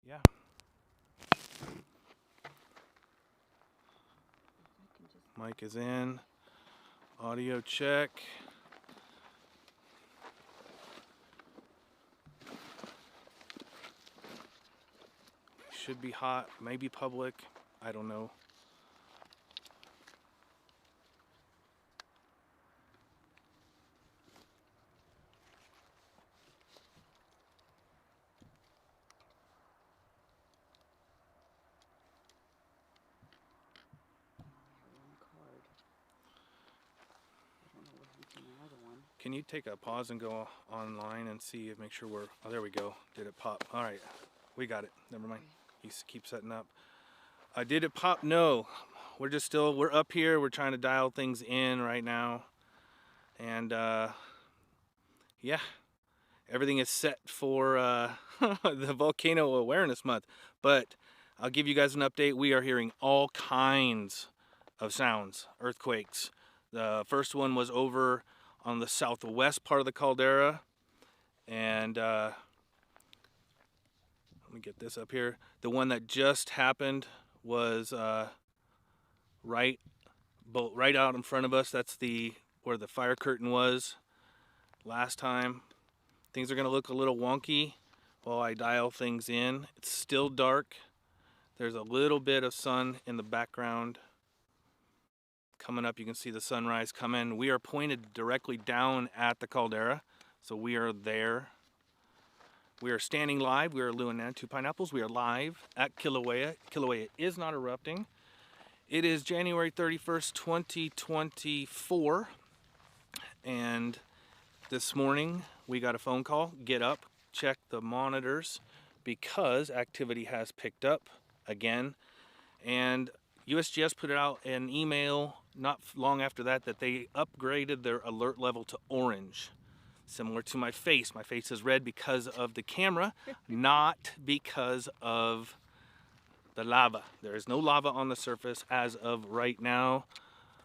Yeah. Mic is in. Audio check. Should be hot, maybe public. I don't know. Can you take a pause and go online and see if make sure we're, oh, there we go. Did it pop? All right, we got it. Never mind. You keep setting up. Did it pop? No. We're just still, we're up here. We're trying to dial things in right now. And yeah, everything is set for the Volcano Awareness Month. But I'll give you guys an update. We are hearing all kinds of sounds, earthquakes. The first one was over on the southwest part of the caldera, and let me get this up here. The one that just happened was right out in front of us. That's where the fire curtain was last time. Things are gonna look a little wonky while I dial things in. It's still dark. There's a little bit of sun in the background. Coming up, you can see the sunrise come in. We are pointed directly down at the caldera, so we are there. We are standing live. We are Luna 2 Pineapples. We are live at Kilauea. Kilauea is not erupting. It is January 31st, 2024, and this morning we got a phone call. Get up, check the monitors, because activity has picked up again, and USGS put out an email not long after that they upgraded their alert level to orange. Similar to my face. My face is red because of the camera, not because of the lava. There is no lava on the surface as of right now.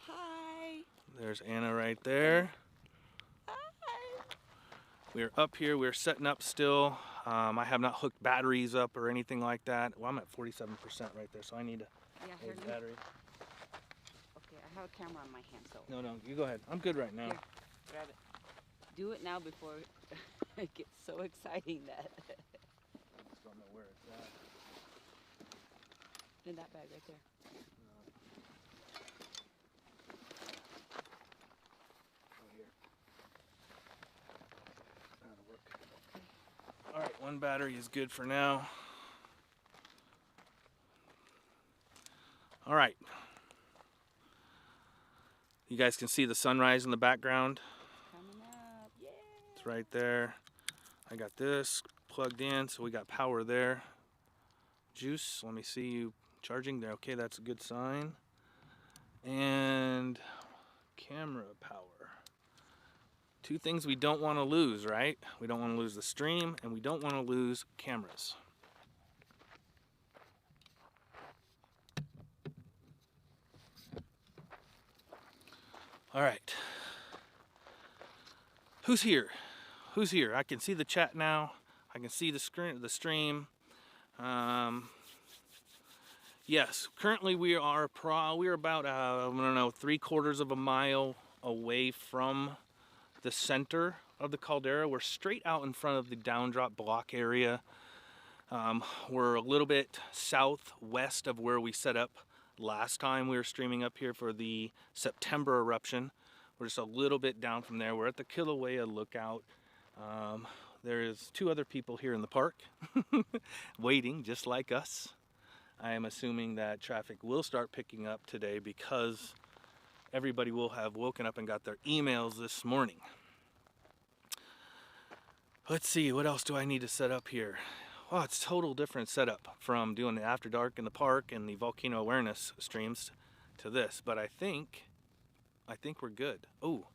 Hi. There's Anna right there. Hi. We're up here. We're setting up still. I have not hooked batteries up or anything like that. Well, I'm at 47% right there, so I need a battery. Okay, I have a camera on my hand, so. No, you go ahead. I'm good right now. Here, grab it. Do it now before it gets so exciting that. I just don't know where it's at. In that bag right there. Oh, here. That'll work. All right, one battery is good for now. All right. You guys can see the sunrise in the background. Coming up, yeah. It's right there. I got this plugged in, so we got power there. Juice, let me see you charging there. Okay, that's a good sign. And camera power. Two things we don't want to lose, right? We don't want to lose the stream, and we don't want to lose cameras. All right. Who's here? Who's here? I can see the chat now. I can see the stream. Yes, currently we are about I don't know, 3/4 of a mile away from the center of the caldera. We're straight out in front of the downdrop block area. We're a little bit southwest of where we set up last time we were streaming up here for the September eruption. We're just a little bit down from there. We're at the Kilauea Lookout. There's 2 other people here in the park waiting just like us. I am assuming that traffic will start picking up today because everybody will have woken up and got their emails this morning. Let's see, what else do I need to set up here? Well, it's a total different setup from doing the After Dark in the park and the volcano awareness streams to this, but I think we're good. Oh,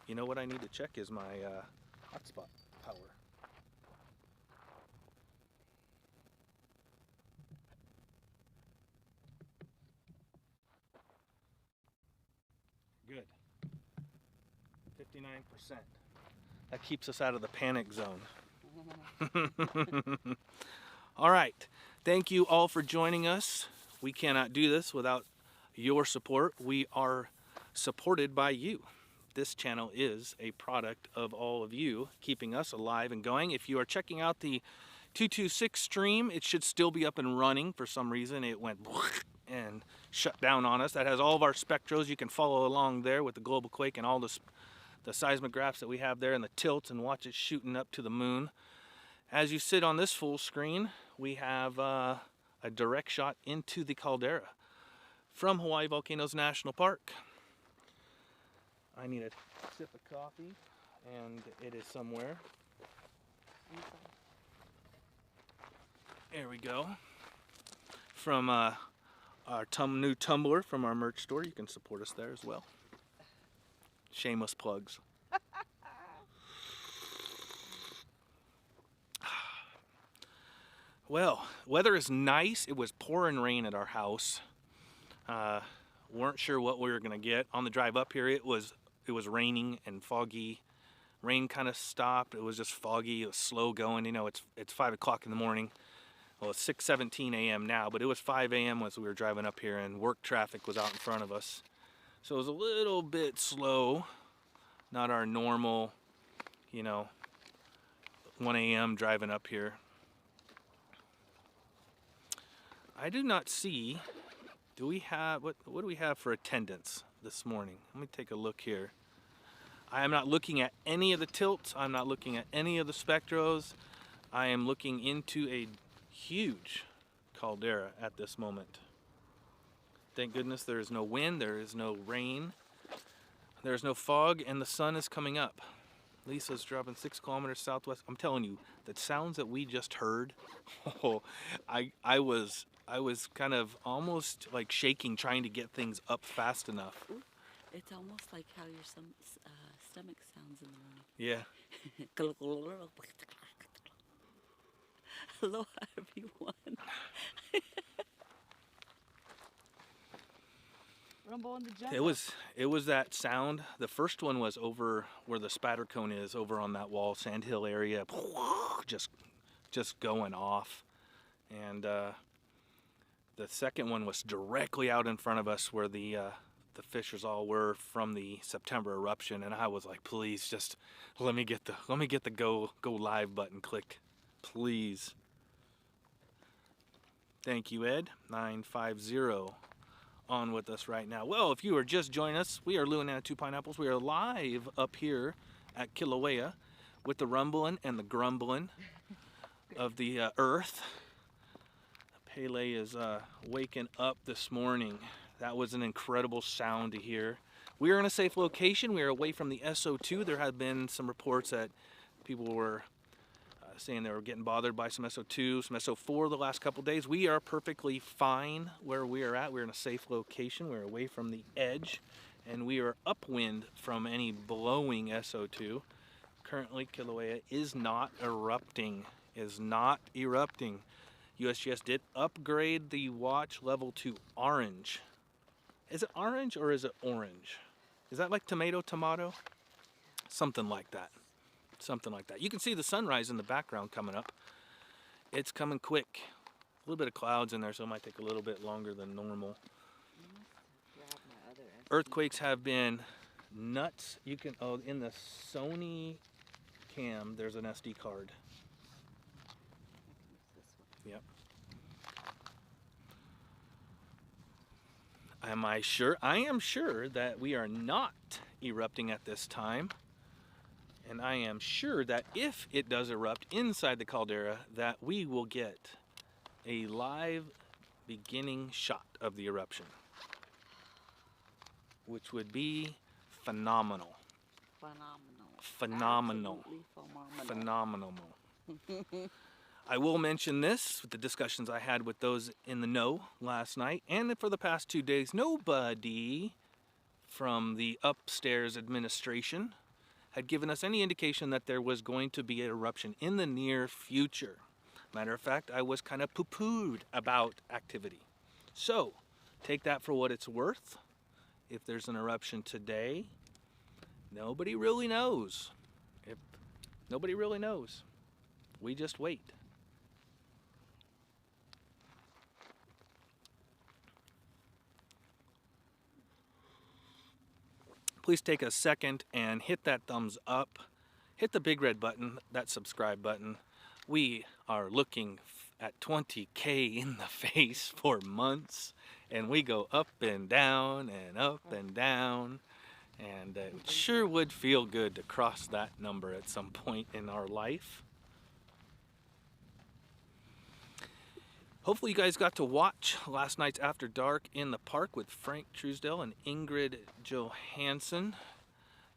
you know what I need to check is my hotspot power. Good. 59%. That keeps us out of the panic zone. All right, Thank you all for joining us. We cannot do this without your support. We are supported by you. This channel is a product of all of you keeping us alive and going. If you are checking out the 226 stream, it should still be up and running. For some reason it went and shut down on us. That has all of our spectros. You can follow along there with the global quake and all the seismographs that we have there and the tilts and watch it shooting up to the moon. As you sit on this full screen, we have a direct shot into the caldera from Hawaii Volcanoes National Park. I need a sip of coffee, and it is somewhere. There we go. From our new tumbler from our merch store. You can support us there as well. Shameless plugs. Well, weather is nice. It was pouring rain at our house. Weren't sure what we were gonna get. On the drive up here, it was raining and foggy. Rain kind of stopped. It was just foggy. It was slow going. You know, it's 5 o'clock in the morning. Well, it's 6:17 a.m. now, but it was 5 a.m. as we were driving up here, and work traffic was out in front of us. So it was a little bit slow. Not our normal, 1 a.m. driving up here. I do not see, do we have, what do we have for attendance this morning? Let me take a look here. I am not looking at any of the tilts. I'm not looking at any of the spectros. I am looking into a huge caldera at this moment. Thank goodness there is no wind, there is no rain, there is no fog, and the sun is coming up. Lisa's dropping 6 kilometers southwest. I'm telling you, the sounds that we just heard, I was kind of almost like shaking trying to get things up fast enough. Ooh, it's almost like how your stomach sounds in the morning. Yeah. Hello, everyone. Rumble in the jungle. It was that sound. The first one was over where the spatter cone is, over on that wall, Sand Hill area, just going off. And the second one was directly out in front of us where the fissures all were from the September eruption, and I was like, please, just let me get the go live button click, please. Thank you, Ed. 950 on with us right now. Well, if you are just joining us, we are Luanana 2 Pineapples. We are live up here at Kilauea with the rumbling and the grumbling of the earth. Pele is waking up this morning. That was an incredible sound to hear. We are in a safe location. We are away from the SO2. There have been some reports that people were saying they were getting bothered by some SO2, some SO4 the last couple days. We are perfectly fine where we are at. We're in a safe location. We're away from the edge, and we are upwind from any blowing SO2. Currently, Kilauea is not erupting. USGS did upgrade the watch level to orange. Is it orange or is it orange? Is that like tomato? Something like that. You can see the sunrise in the background coming up. It's coming quick. A little bit of clouds in there, so it might take a little bit longer than normal. Earthquakes have been nuts. You can, in the Sony cam, there's an SD card. Yep. I am sure that we are not erupting at this time. And I am sure that if it does erupt inside the caldera, that we will get a live beginning shot of the eruption, which would be phenomenal. Phenomenal. I will mention this with the discussions I had with those in the know last night, and for the past 2 days, nobody from the upstairs administration had given us any indication that there was going to be an eruption in the near future. Matter of fact, I was kind of poo-pooed about activity. So, take that for what it's worth. If there's an eruption today, nobody really knows. Nobody really knows. We just wait. please take a second and hit that thumbs up. Hit the big red button, that subscribe button. We are looking at 20K in the face for months, and we go up and down and up and down, and it sure would feel good to cross that number at some point in our life. Hopefully you guys got to watch last night's After Dark in the Park with Frank Truesdell and Ingrid Johansson,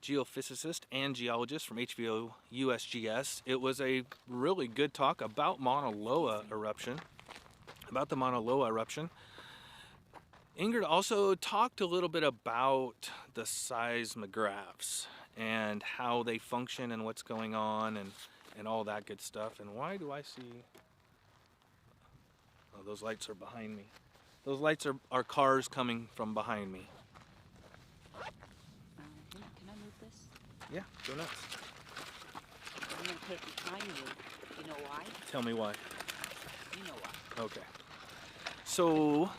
geophysicist and geologist from HVO USGS. It was a really good talk about Mauna Loa eruption, Ingrid also talked a little bit about the seismographs and how they function and what's going on and all that good stuff. And why do I see... Oh, those lights are behind me. Those lights are cars coming from behind me. Can I move this? Yeah, go nuts. I'm going to put it behind you. You know why? Tell me why. You know why. Okay. So,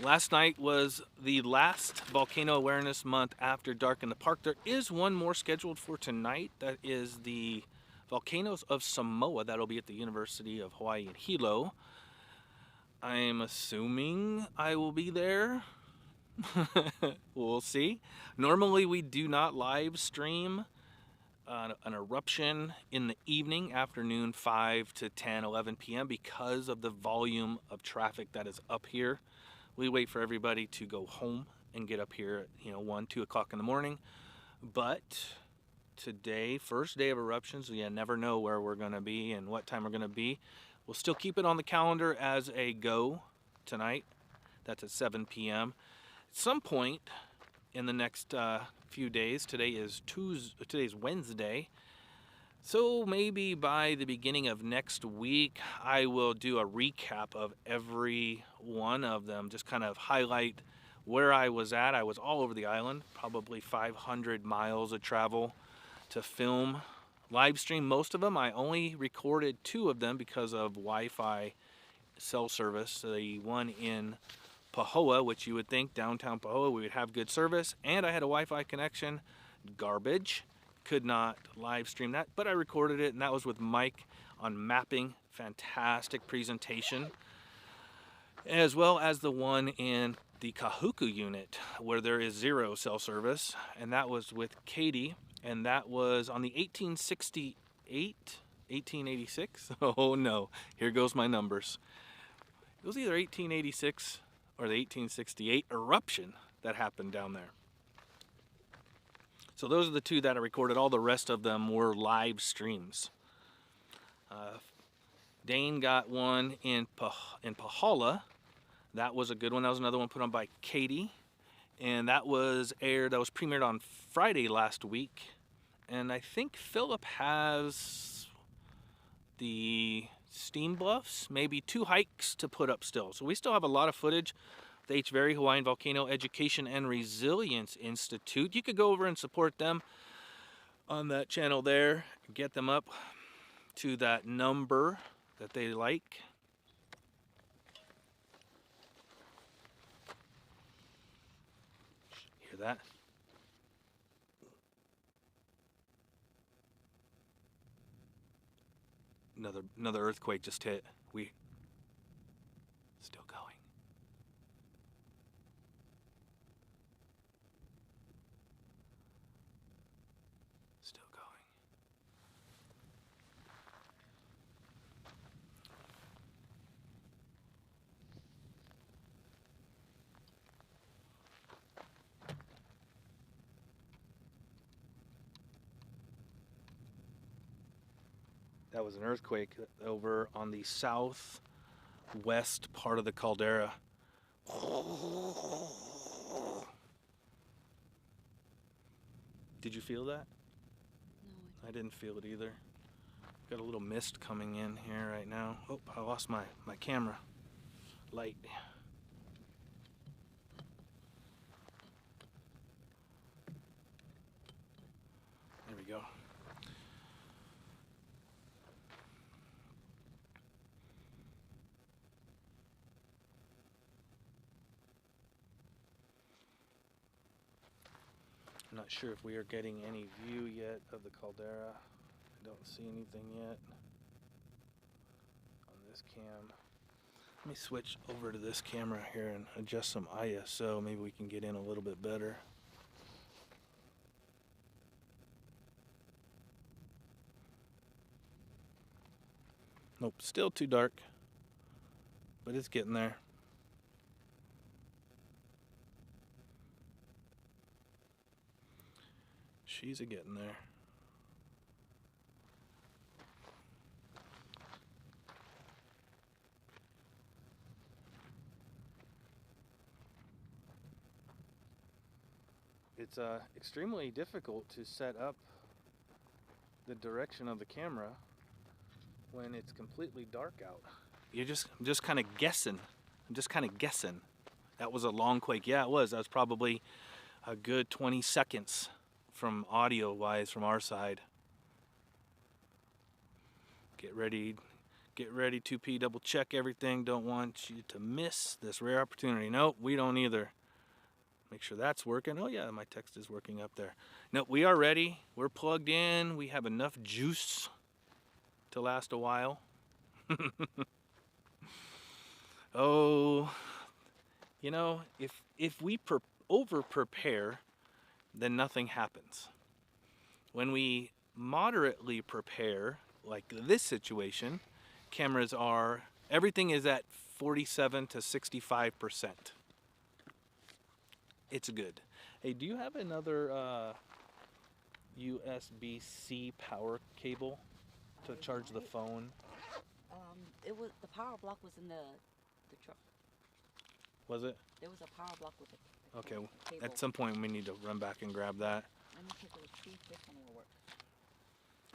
last night was the last Volcano Awareness Month After Dark in the Park. There is one more scheduled for tonight. That is the Volcanoes of Samoa. That'll be at the University of Hawaii in Hilo. I'm assuming I will be there. We'll see. Normally we do not live stream an eruption in the evening, afternoon, 5 to 10, 11 p.m. because of the volume of traffic that is up here. We wait for everybody to go home and get up here at 1, 2 o'clock in the morning. But today, first day of eruptions, you never know where we're going to be and what time we're going to be. We'll still keep it on the calendar as a go tonight. That's at 7 p.m. At some point in the next few days, today's Wednesday, so maybe by the beginning of next week, I will do a recap of every one of them, just kind of highlight where I was at. I was all over the island, probably 500 miles of travel to film. Live stream most of them. I only recorded 2 of them because of Wi-Fi cell service. The one in Pahoa, which you would think downtown Pahoa we would have good service, and I had a Wi-Fi connection. Garbage. Could not live stream that, but I recorded it, and that was with Mike on mapping. Fantastic presentation. As well as the one in the Kahuku unit where there is 0 cell service, and that was with Katie. And that was on the 1886. Oh no, here goes my numbers. It was either 1886 or the 1868 eruption that happened down there. So those are the 2 that I recorded. All the rest of them were live streams. Dane got one in Pahala. That was a good one. That was another one put on by Katie. And that was premiered on Friday last week. And I think Philip has the Steam Bluffs, maybe 2 hikes to put up still. So we still have a lot of footage. The H-Very Hawaiian Volcano Education and Resilience Institute. You could go over and support them on that channel there. Get them up to that number that they like. Hear that? Another earthquake just hit. We still going. Still going. That was an earthquake over on the southwest part of the caldera. Did you feel that? No, I didn't feel it either. Got a little mist coming in here right now. Oh, I lost my camera light. There we go. Not sure if we are getting any view yet of the caldera. I don't see anything yet on this cam. Let me switch over to this camera here and adjust some ISO. Maybe we can get in a little bit better. Nope, still too dark, but it's getting there. She's getting there. It's extremely difficult to set up the direction of the camera when it's completely dark out. I'm just kind of guessing. I'm just kind of guessing. That was a long quake. Yeah, it was. That was probably a good 20 seconds from audio-wise from our side. Get ready 2P, double check everything. Don't want you to miss this rare opportunity. Nope, we don't either. Make sure that's working. Oh yeah, my text is working up there. No, we are ready. We're plugged in. We have enough juice to last a while. Oh, you know, if we over prepare, then nothing happens. When we moderately prepare, like this situation, everything is at 47 to 65%. It's good. Hey, do you have another USB-C power cable to charge the phone? It was the power block was in the truck. Was it? There was a power block with it. Okay. Cable. At some point we need to run back and grab that. Let me check it. See if this one will work.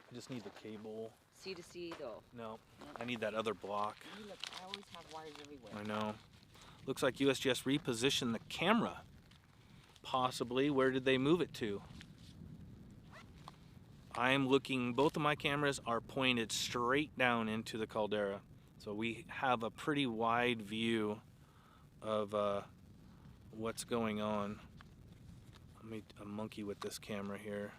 I just need the cable. C to C though. No, I need that other block. Look, I always have wires everywhere. I know. Looks like USGS repositioned the camera. Possibly. Where did they move it to? I am looking, both of my cameras are pointed straight down into the caldera. So we have a pretty wide view of what's going on. Let me monkey with this camera here.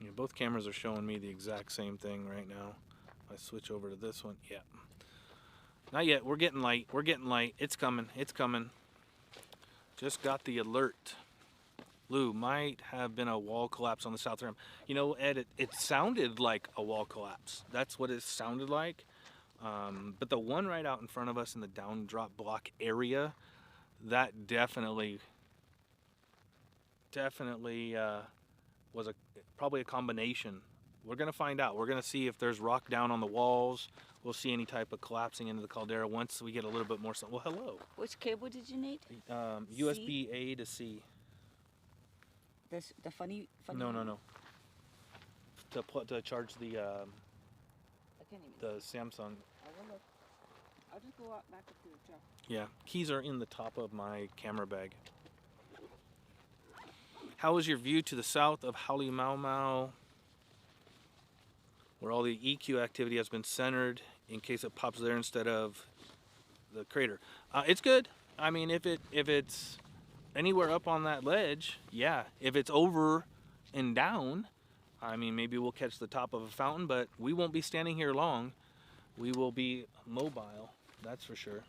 Yeah, both cameras are showing me the exact same thing right now. I switch over to this one. Yeah. Not yet. We're getting light. We're getting light. It's coming. It's coming. Just got the alert. Lou, might have been a wall collapse on the south rim. You know, Ed, it sounded like a wall collapse. That's what it sounded like. But the one right out in front of us in the down drop block area, that definitely was probably a combination. We're going to find out. We're going to see if there's rock down on the walls. We'll see any type of collapsing into the caldera once we get a little bit more. Well, hello. Which cable did you need? USB A to C. The funny. No. To charge the I can't even. Samsung. I will look. I'll just go out back up to the truck. Yeah, keys are in the top of my camera bag. How is your view to the south of Halemaumau, where all the EQ activity has been centered in case it pops there instead of the crater? It's good. I mean, if it's anywhere up on that ledge, yeah. If it's over and down, I mean, maybe we'll catch the top of a fountain, but we won't be standing here long. We will be mobile, that's for sure.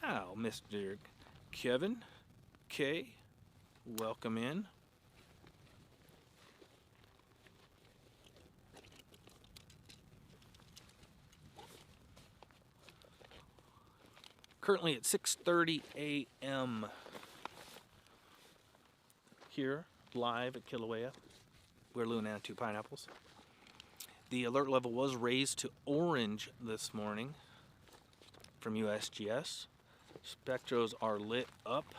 Oh, Mr. Kevin K, welcome in. Currently at 6:30 a.m. here, live at Kilauea. We're Lou and 2 pineapples. The alert level was raised to orange this morning from USGS. Spectros are lit up.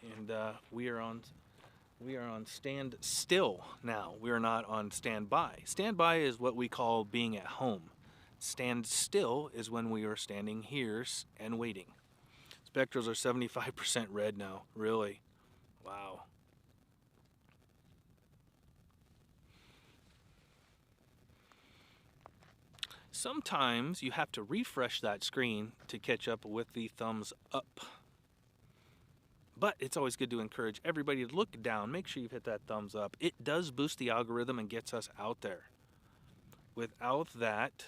And we are on stand still now. We are not on standby. Standby is what we call being at home. Stand still is when we are standing here and waiting. Spectros are 75% red now. Really? Wow. Sometimes you have to refresh that screen to catch up with the thumbs up. But it's always good to encourage everybody to look down. Make sure you've hit that thumbs up. It does boost the algorithm and gets us out there. Without that,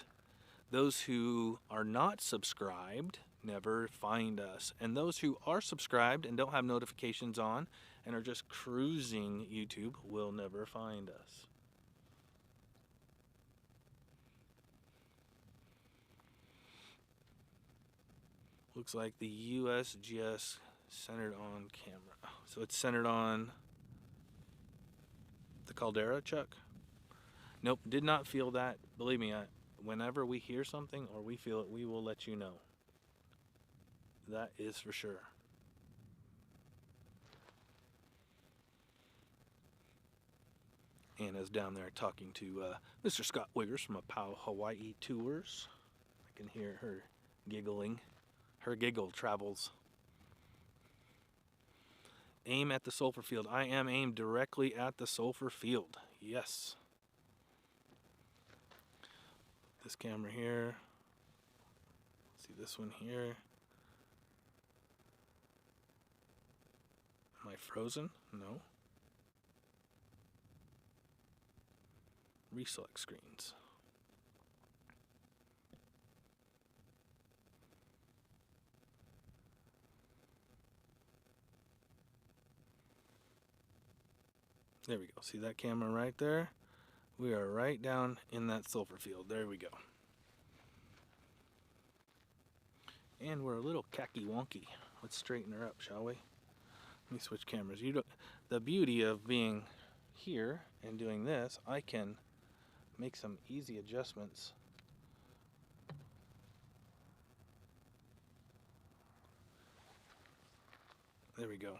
those who are not subscribed never find us. And those who are subscribed and don't have notifications on and are just cruising YouTube will never find us. Looks like the USGS centered on camera. So it's centered on the caldera, Chuck? Nope, did not feel that. Believe me, whenever we hear something or we feel it, we will let you know. That is for sure. Anna's down there talking to Mr. Scott Wiggers from Hawaii Tours. I can hear her giggling. Her giggle travels. Aim at the sulfur field. I am aimed directly at the sulfur field. Yes. This camera here. See this one here. Am I frozen? No. Reselect screens. There we go. See that camera right there? We are right down in that sulfur field. There we go. And we're a little khaki wonky. Let's straighten her up, shall we? Let me switch cameras. The beauty of being here and doing this, I can make some easy adjustments. There we go.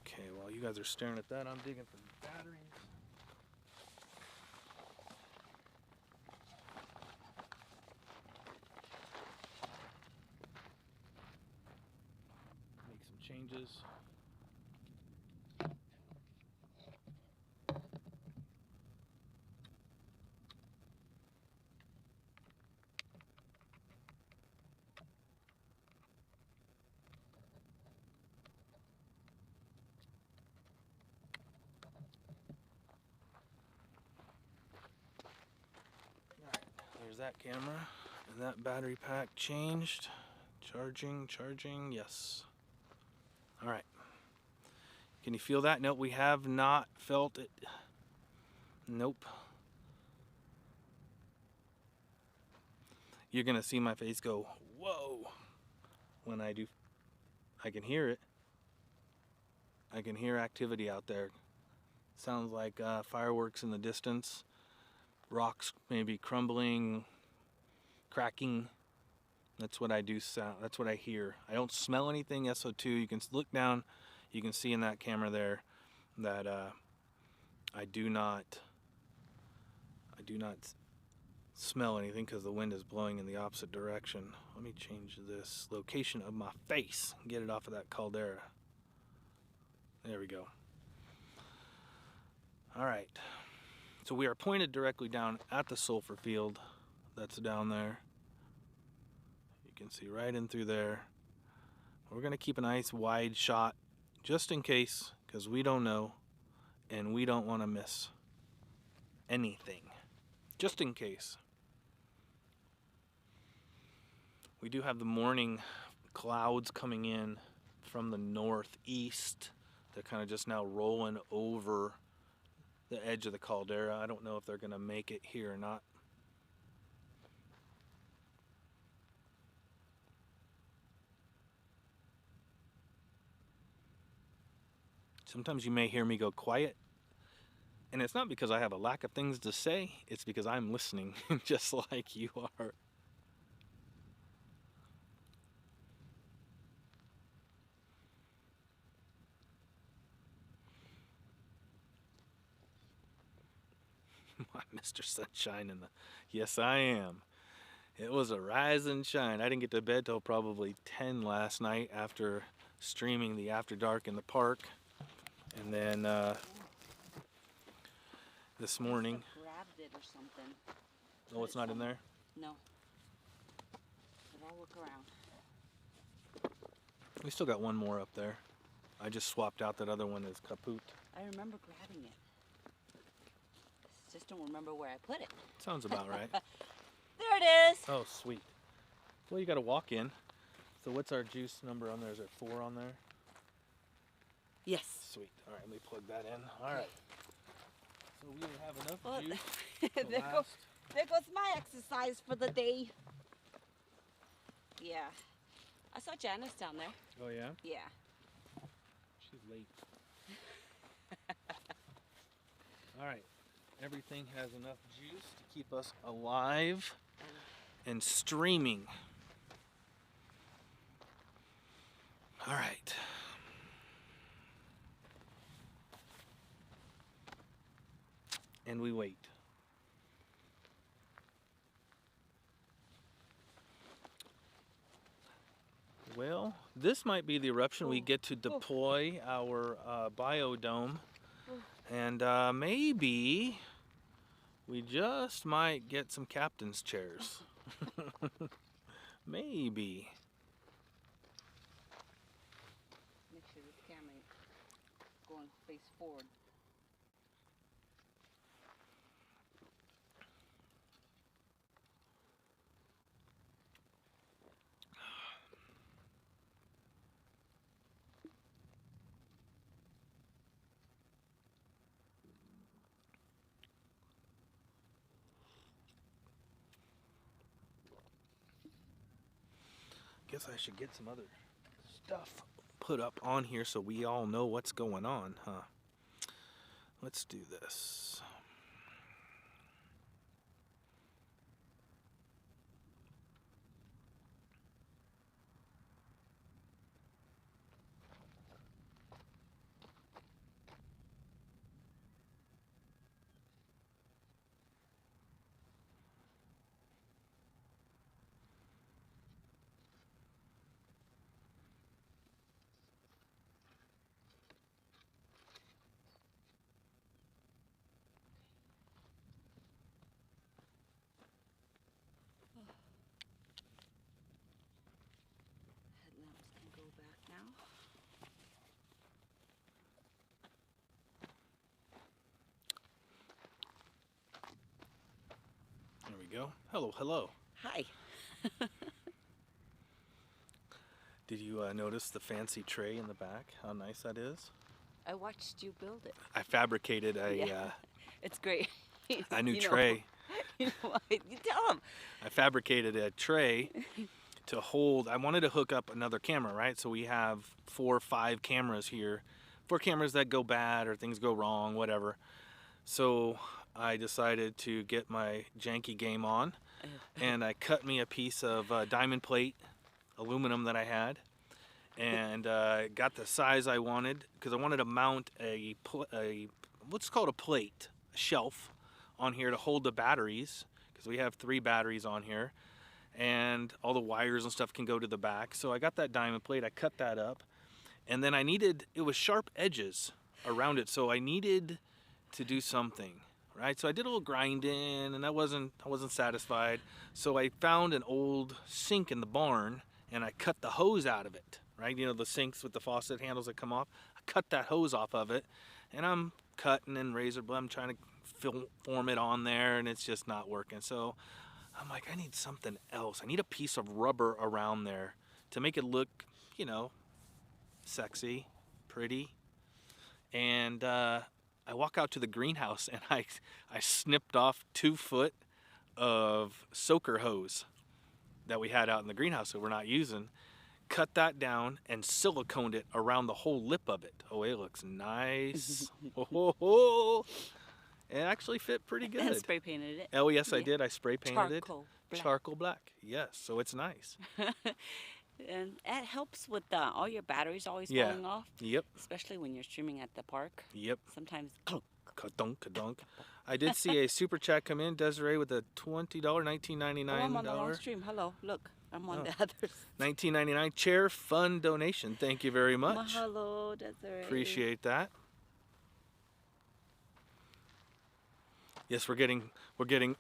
Okay, while you guys are staring at that, I'm digging for batteries. Make some changes. There's that camera, and that battery pack changed. Charging, yes. All right. Can you feel that? Nope, we have not felt it. Nope. You're gonna see my face go, whoa, when I do. I can hear it. I can hear activity out there. Sounds like fireworks in the distance. Rocks maybe crumbling, cracking. That's what I do sound. That's what I hear. I don't smell anything. SO2. You can look down. You can see in that camera there that I do not smell anything because the wind is blowing in the opposite direction. Let me change this location of my face and get it off of that caldera. There we go. All right. So we are pointed directly down at the sulfur field that's down there. You can see right in through there. We're going to keep a nice wide shot just in case, because we don't know and we don't want to miss anything. Just in case. We do have the morning clouds coming in from the northeast. They're kind of just now rolling over the edge of the caldera. I don't know if they're going to make it here or not. Sometimes you may hear me go quiet, and it's not because I have a lack of things to say, it's because I'm listening just like you are. Mr. Sunshine in the... Yes, I am. It was a rise and shine. I didn't get to bed till probably 10 last night after streaming the After Dark in the park. And then this morning. Must have grabbed it or something. Oh, it's not in there? No. But I'll look around. We still got one more up there. I just swapped out that other one as kaput. I remember grabbing it. Just don't remember where I put it. Sounds about right. There it is. Oh, sweet. Well, you got to walk in. So what's our juice number on there? Is there 4 on there? Yes. Sweet. All right, let me plug that in. All right. So we will have enough Well, juice to there last. goes my exercise for the day. Yeah. I saw Janice down there. Oh, yeah? Yeah. She's late. All right. Everything has enough juice to keep us alive and streaming. All right. And we wait. Well, this might be the eruption we get to deploy our biodome. And maybe we just might get some captain's chairs. Maybe. Make sure this camera ain't going face forward. Guess I should get some other stuff put up on here so we all know what's going on, huh? Let's do this. Headlamps can go back now. There we go. Hello, hello. Hi. Did you notice the fancy tray in the back? How nice that is? I watched you build it. I fabricated a Yeah. It's great. a new You know, tray. You know what? You tell them. I fabricated a tray to hold. I wanted to hook up another camera, right? So we have 4 or 5 cameras here. 4 cameras that go bad or things go wrong, whatever. So I decided to get my janky game on, and I cut me a piece of diamond plate aluminum that I had, and got the size I wanted because I wanted to mount a what's called a plate, a shelf on here to hold the batteries, because we have 3 batteries on here, and all the wires and stuff can go to the back. So I got that diamond plate, I cut that up, and then it was sharp edges around it, so I needed to do something, right? So I did a little grinding, and I wasn't satisfied. So I found an old sink in the barn, and I cut the hose out of it, right? You know, the sinks with the faucet handles that come off. I cut that hose off of it, and I'm cutting and razor blade. I'm trying to form it on there, and it's just not working. So I'm like, I need something else. I need a piece of rubber around there to make it look, you know, sexy, pretty. And I walk out to the greenhouse, and I snipped off 2 foot of soaker hose that we had out in the greenhouse that we're not using, cut that down, and siliconed it around the whole lip of it. Oh, it looks nice. It actually fit pretty good. And spray painted it. Oh, yes, I did. I spray painted Charcoal it. black. Charcoal black. Yes, so it's nice. And it helps with all your batteries always Yeah. falling off. Yep. Especially when you're streaming at the park. Yep. Sometimes. Ka-dunk, ka-dunk. I did see a super chat come in, Desiree, with a $20, $19.99. Oh, I'm on the long stream. Hello, look, I'm on the others. $19.99 chair fund donation. Thank you very much. Mahalo, Desiree. Appreciate that. Yes, we're getting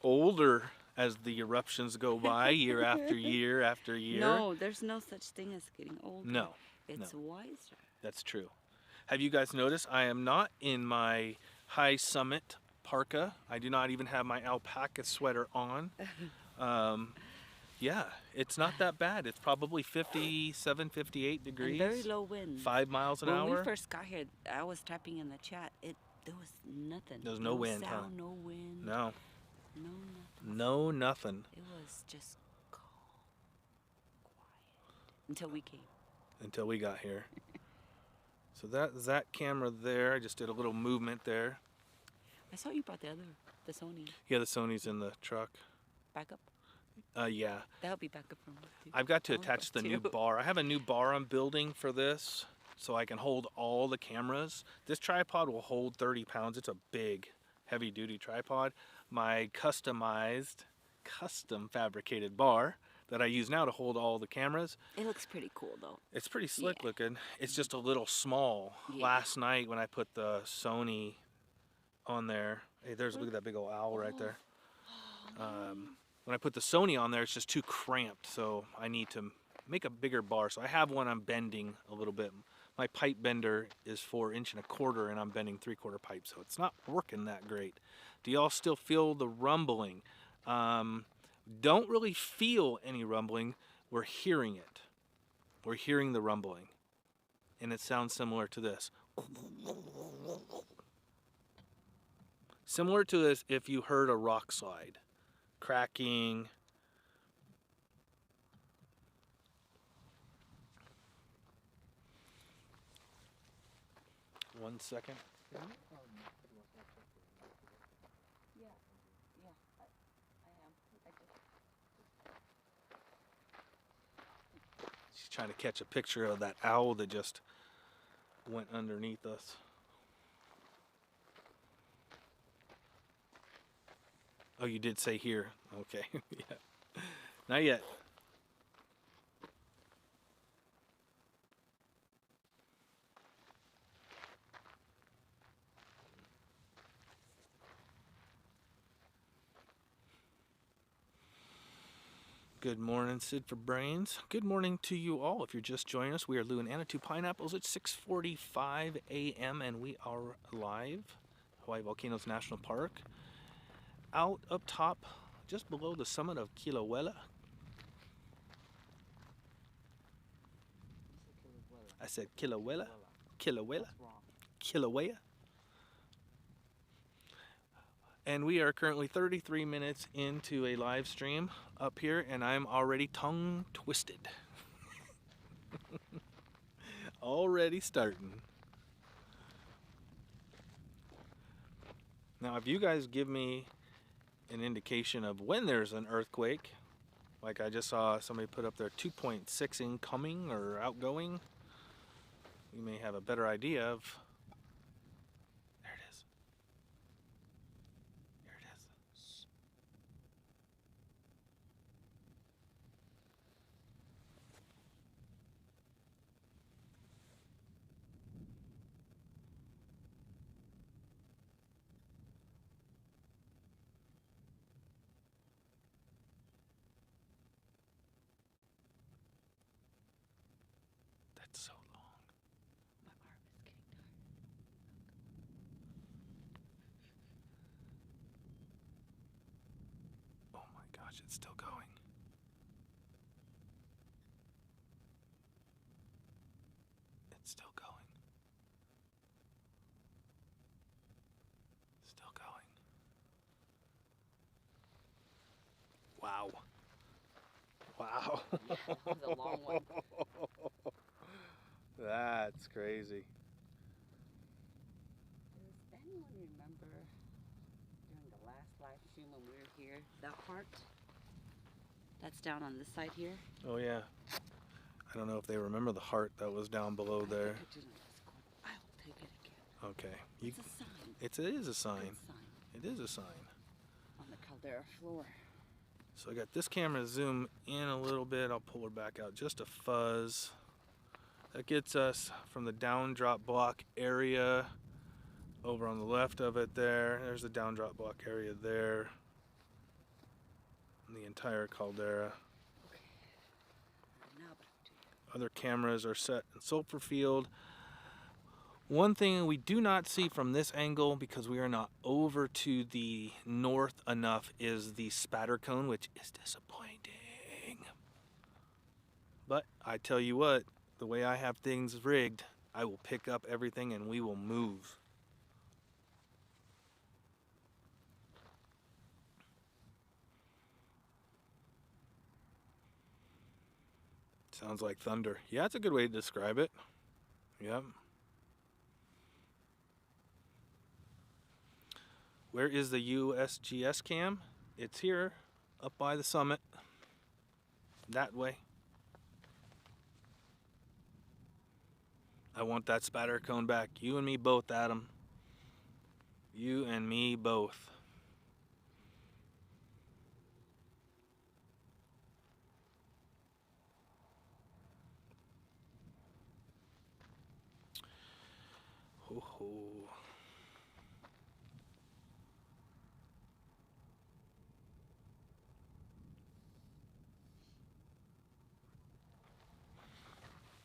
older as the eruptions go by, year after year after year. No, there's no such thing as getting older. No, It's wiser. that's true. Have you guys noticed I am not in my high summit parka? I do not even have my alpaca sweater on. Yeah, it's not that bad. It's probably 57, 58 degrees. And very low wind. 5 miles an when hour. When we first got here, I was typing in the chat. There was nothing. There was no wind, sound, huh? no wind. No. No nothing. No nothing. It was just calm, quiet until we came. Until we got here. So that camera there, I just did a little movement there. I saw you brought the Sony. Yeah, the Sony's in the truck. Backup? Yeah. That'll be backup from me too. I've got to attach the new bar. I have a new bar I'm building for this so I can hold all the cameras. This tripod will hold 30 pounds. It's a big, heavy-duty tripod. My custom fabricated bar that I use now to hold all the cameras. It looks pretty cool though. It's pretty slick looking. It's just a little small. Yeah. Last night when I put the Sony on there, hey, look at that big old owl right there. When I put the Sony on there, it's just too cramped, so I need to make a bigger bar. So I have one I'm bending a little bit. My pipe bender is 4 1/4 inches, and I'm bending 3/4 pipe, so it's not working that great. Do y'all still feel the rumbling? Don't really feel any rumbling. We're hearing it. We're hearing the rumbling, and it sounds similar to this. Similar to this if you heard a rock slide. Cracking. One second. Yeah, I am. She's trying to catch a picture of that owl that just went underneath us. Oh, you did say here. Okay. Yeah. Not yet. Good morning, Sid for Brains. Good morning to you all. If you're just joining us, we are Lou and Anna, 2 Pineapples. It's 6:45 a.m. and we are live. Hawaii Volcanoes National Park. Out up top, just below the summit of Kilauea. I said Kilauea. Kilauea. Kilauea. And we are currently 33 minutes into a live stream up here, and I'm already tongue twisted. Already starting. Now, if you guys give me an indication of when there's an earthquake, like I just saw somebody put up there 2.6 incoming or outgoing, you may have a better idea of. There it is. Here it is. That's so long. My arm is getting tired. Oh my gosh, it's still going. It's still going. Still going. Wow. Wow. Yeah, that was a long one. That's crazy. Does anyone remember during the last live stream when we were here, that heart that's down on this side here? Oh yeah. I don't know if they remember the heart that was down below there. I will take it again. Okay. It's a sign. It is a sign. Good sign. It is a sign. On the caldera floor. So I got this camera zoom in a little bit. I'll pull her back out just a fuzz. That gets us from the down drop block area over on the left of it there's the down drop block area there. And the entire caldera. Okay. Now back to you. Other cameras are set in sulfur field. One thing we do not see from this angle, because we are not over to the north enough, is the spatter cone, which is disappointing. But I tell you what, the way I have things rigged, I will pick up everything and we will move. Sounds like thunder. Yeah, that's a good way to describe it. Yep. Where is the USGS cam? It's here, up by the summit. That way. I want that spatter cone back. You and me both, Adam. You and me both. Ho ho.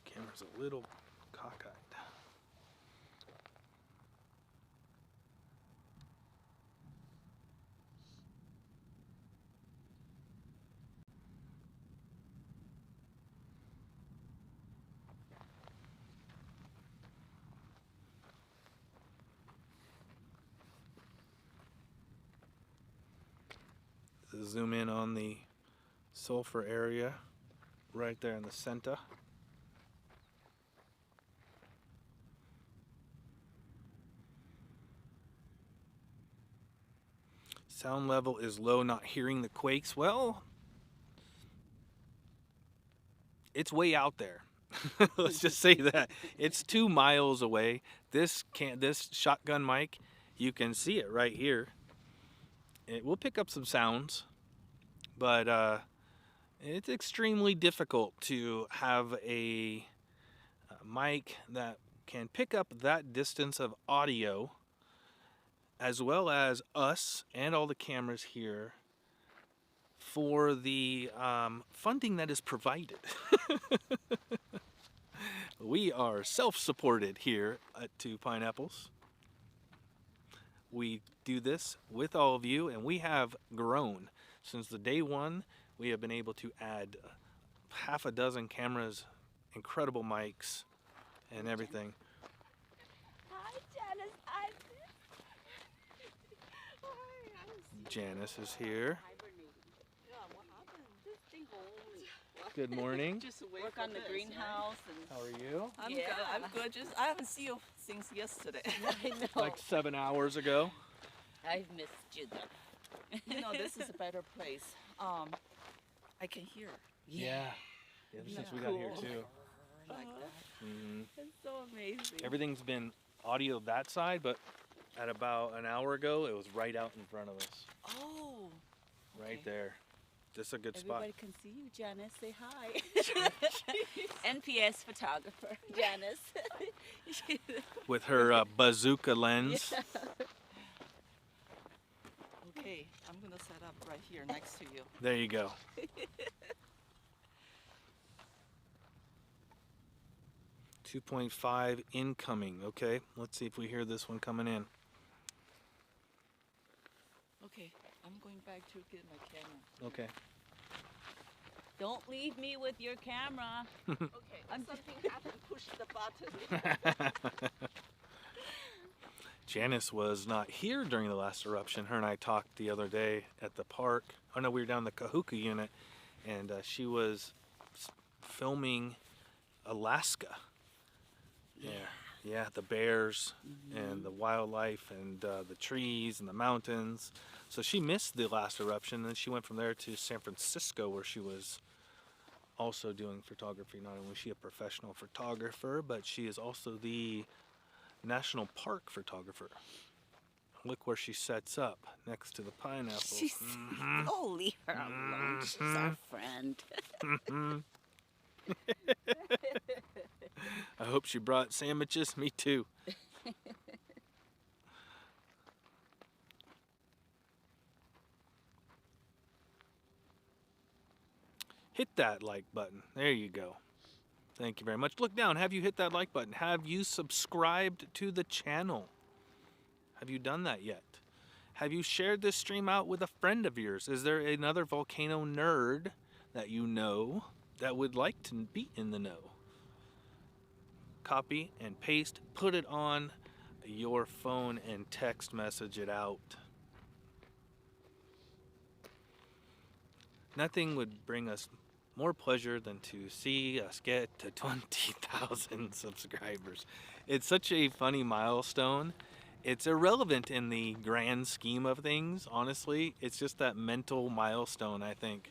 Camera's a little cockeyed. Zoom in on the sulfur area right there in the center. Sound level is low, not hearing the quakes. Well, it's way out there. Let's just say that. It's 2 miles away. This shotgun mic, you can see it right here. It will pick up some sounds, but it's extremely difficult to have a mic that can pick up that distance of audio, as well as us and all the cameras here, for the funding that is provided. We are self-supported here at Two Pineapples. We do this with all of you, and we have grown. Since the day one, we have been able to add half a dozen cameras, incredible mics, and everything. Hi, Janice. Janice is here. Yeah, what happened? This thing only. Good morning. Just Work on the greenhouse and. How are you? I'm Yeah. good. I'm good. Just I haven't seen you since yesterday. I know. Like 7 hours ago. I've missed you though. You know, this is a better place. I can hear. Yeah. Ever since we got here too. Like that. Mhm. It's so amazing. Everything's been audio that side, but at about an hour ago, it was right out in front of us. Oh. Right Okay. there. Just a good spot. Everybody can see you, Janice. Say hi. NPS photographer, Janice. With her bazooka lens. Okay, I'm gonna set up right here next to you. There you go. .5 incoming. Okay, let's see if we hear this one coming in. Okay, I'm going back to get my camera. Okay. Don't leave me with your camera. Okay, something happened. Push the button. Janice was not here during the last eruption. Her and I talked the other day at the park. Oh no, we were down in the Kahuku unit, and she was filming Alaska. Yeah, the bears and the wildlife and the trees and the mountains. So she missed the last eruption, and she went from there to San Francisco, where she was also doing photography. Not only is she a professional photographer, but she is also the national park photographer. Look where she sets up, next to the pineapples. She's, oh, leave her alone. She's our friend. I hope she brought sandwiches. Me too. hit that like button. There you go. Thank you very much. Look down. Have you hit that like button? Have you subscribed to the channel? Have you done that yet? Have you shared this stream out with a friend of yours? Is there another volcano nerd that you know that would like to be in the know? Copy and paste, put it on your phone and text message it out. Nothing would bring us more pleasure than to see us get to 20,000 subscribers. It's such a funny milestone. It's irrelevant in the grand scheme of things, honestly. It's just that mental milestone, I think.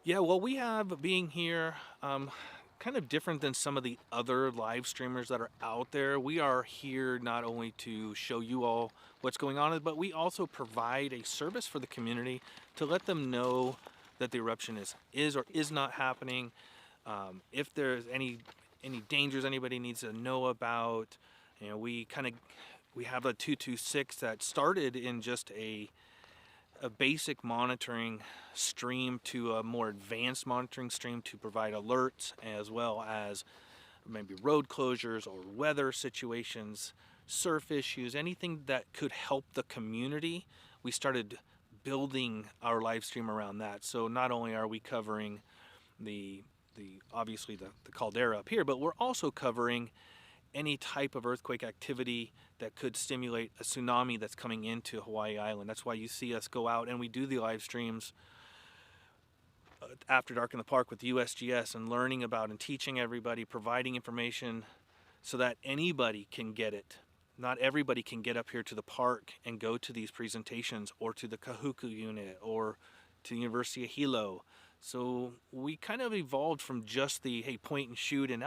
Yeah, well, we have being here kind of different than some of the other live streamers that are out there. We are here not only to show you all what's going on, but we also provide a service for the community to let them know that the eruption is or is not happening. If there's any dangers anybody needs to know about, you know, we have a 226 that started in just a basic monitoring stream to a more advanced monitoring stream to provide alerts, as well as maybe road closures or weather situations, surf issues, anything that could help the community. We started building our live stream around that. So not only are we covering the obviously the caldera up here, but we're also covering any type of earthquake activity that could stimulate a tsunami that's coming into Hawaii Island. That's why you see us go out and we do the live streams after dark in the park with USGS and learning about and teaching everybody, providing information so that anybody can get it. Not everybody can get up here to the park and go to these presentations or to the Kahuku unit or to the University of Hilo. So we kind of evolved from just the, hey, point and shoot and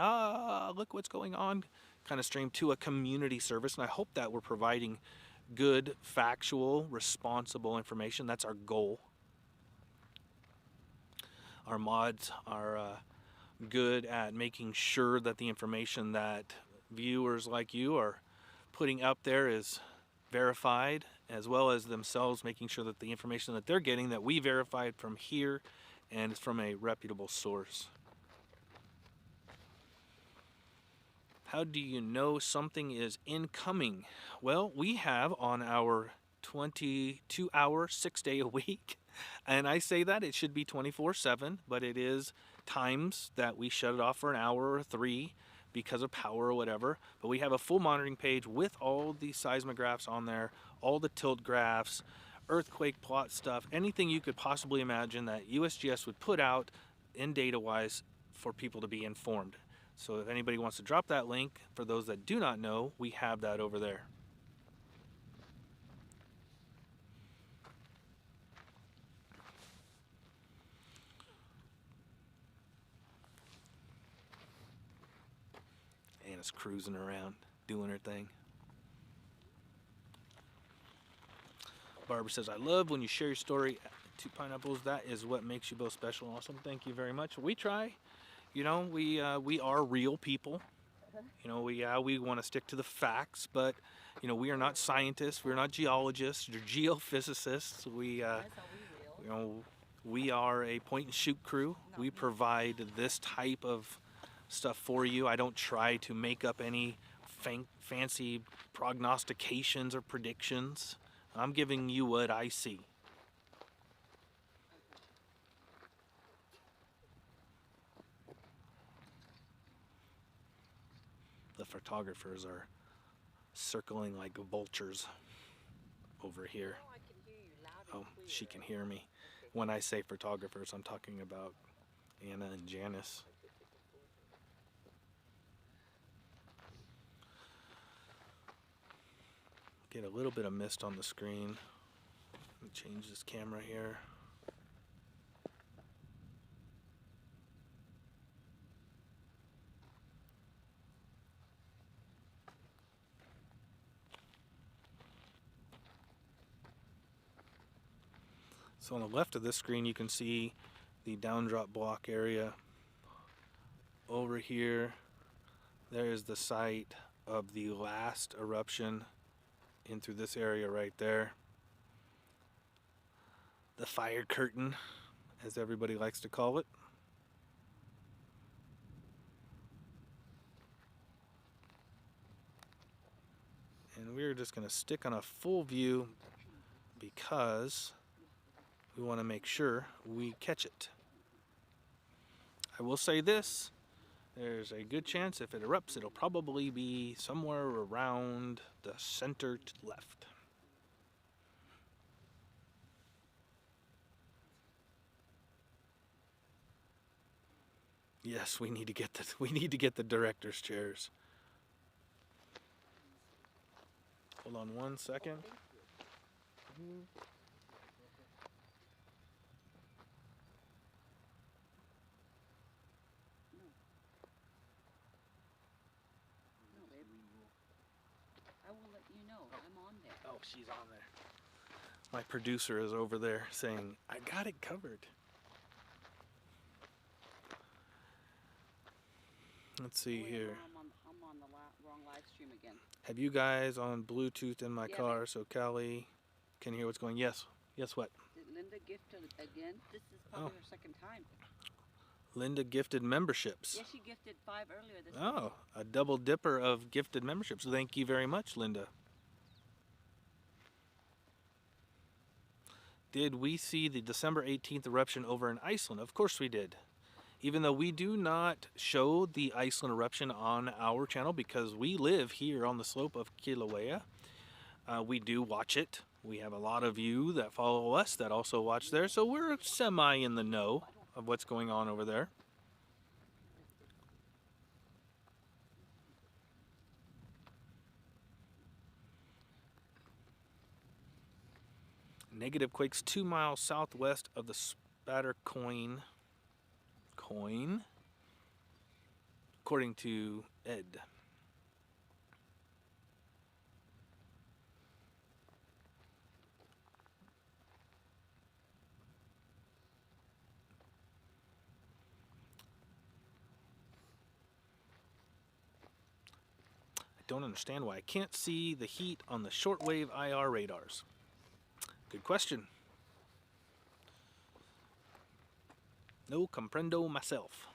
look what's going on kind of stream to a community service. And I hope that we're providing good, factual, responsible information. That's our goal. Our mods are good at making sure that the information that viewers like you are putting up there is verified, as well as themselves making sure that the information that they're getting that we verified from here and it's from a reputable source. How do you know something is incoming? Well, we have on our 22-hour, 6-day-a-week, and I say that it should be 24/7, but it is times that we shut it off for an hour or 3 because of power or whatever. But we have a full monitoring page with all the seismographs on there, all the tilt graphs, earthquake plot stuff, anything you could possibly imagine that USGS would put out in data-wise for people to be informed. So if anybody wants to drop that link, for those that do not know, we have that over there. Anna's cruising around, doing her thing. Barbara says, I love when you share your story to pineapples. That is what makes you both special and awesome. Thank you very much. We try. You know, we are real people. You know, we want to stick to the facts, but you know, we are not scientists. We're not geologists or geophysicists. We you know, we are a point and shoot crew. We provide this type of stuff for you. I don't try to make up any fancy prognostications or predictions. I'm giving you what I see. The photographers are circling like vultures over here. Oh, she can hear me. When I say photographers, I'm talking about Anna and Janice. Get a little bit of mist on the screen. Let me change this camera here. So on the left of this screen, you can see the downdrop block area. Over here, there is the site of the last eruption in through this area right there. The fire curtain, as everybody likes to call it. And we're just going to stick on a full view because we want to make sure we catch it. I will say this, there's a good chance if it erupts, it'll probably be somewhere around the center to left. Yes, we need to get the director's chairs. Hold on one second. No, babe. I will let you know. I'm on there. Oh, she's on there. My producer is over there saying, I got it covered. Let's see Wait, here. I'm on the wrong live stream again. Have you guys on Bluetooth in my Yeah, car babe. so Callie can hear what's going? Yes. Yes, what? Did Linda gift again? This is probably her second time. Linda gifted memberships. Yeah, she gifted 5 earlier this week. Oh, a double dipper of gifted memberships. Thank you very much, Linda. Did we see the December 18th eruption over in Iceland? Of course we did. Even though we do not show the Iceland eruption on our channel because we live here on the slope of Kilauea, we do watch it. We have a lot of you that follow us that also watch there, so we're semi in the know of what's going on over there. Negative quakes 2 miles southwest of the Spatter coin, according to Ed. I don't understand why I can't see the heat on the shortwave IR radars. Good question. No comprendo myself.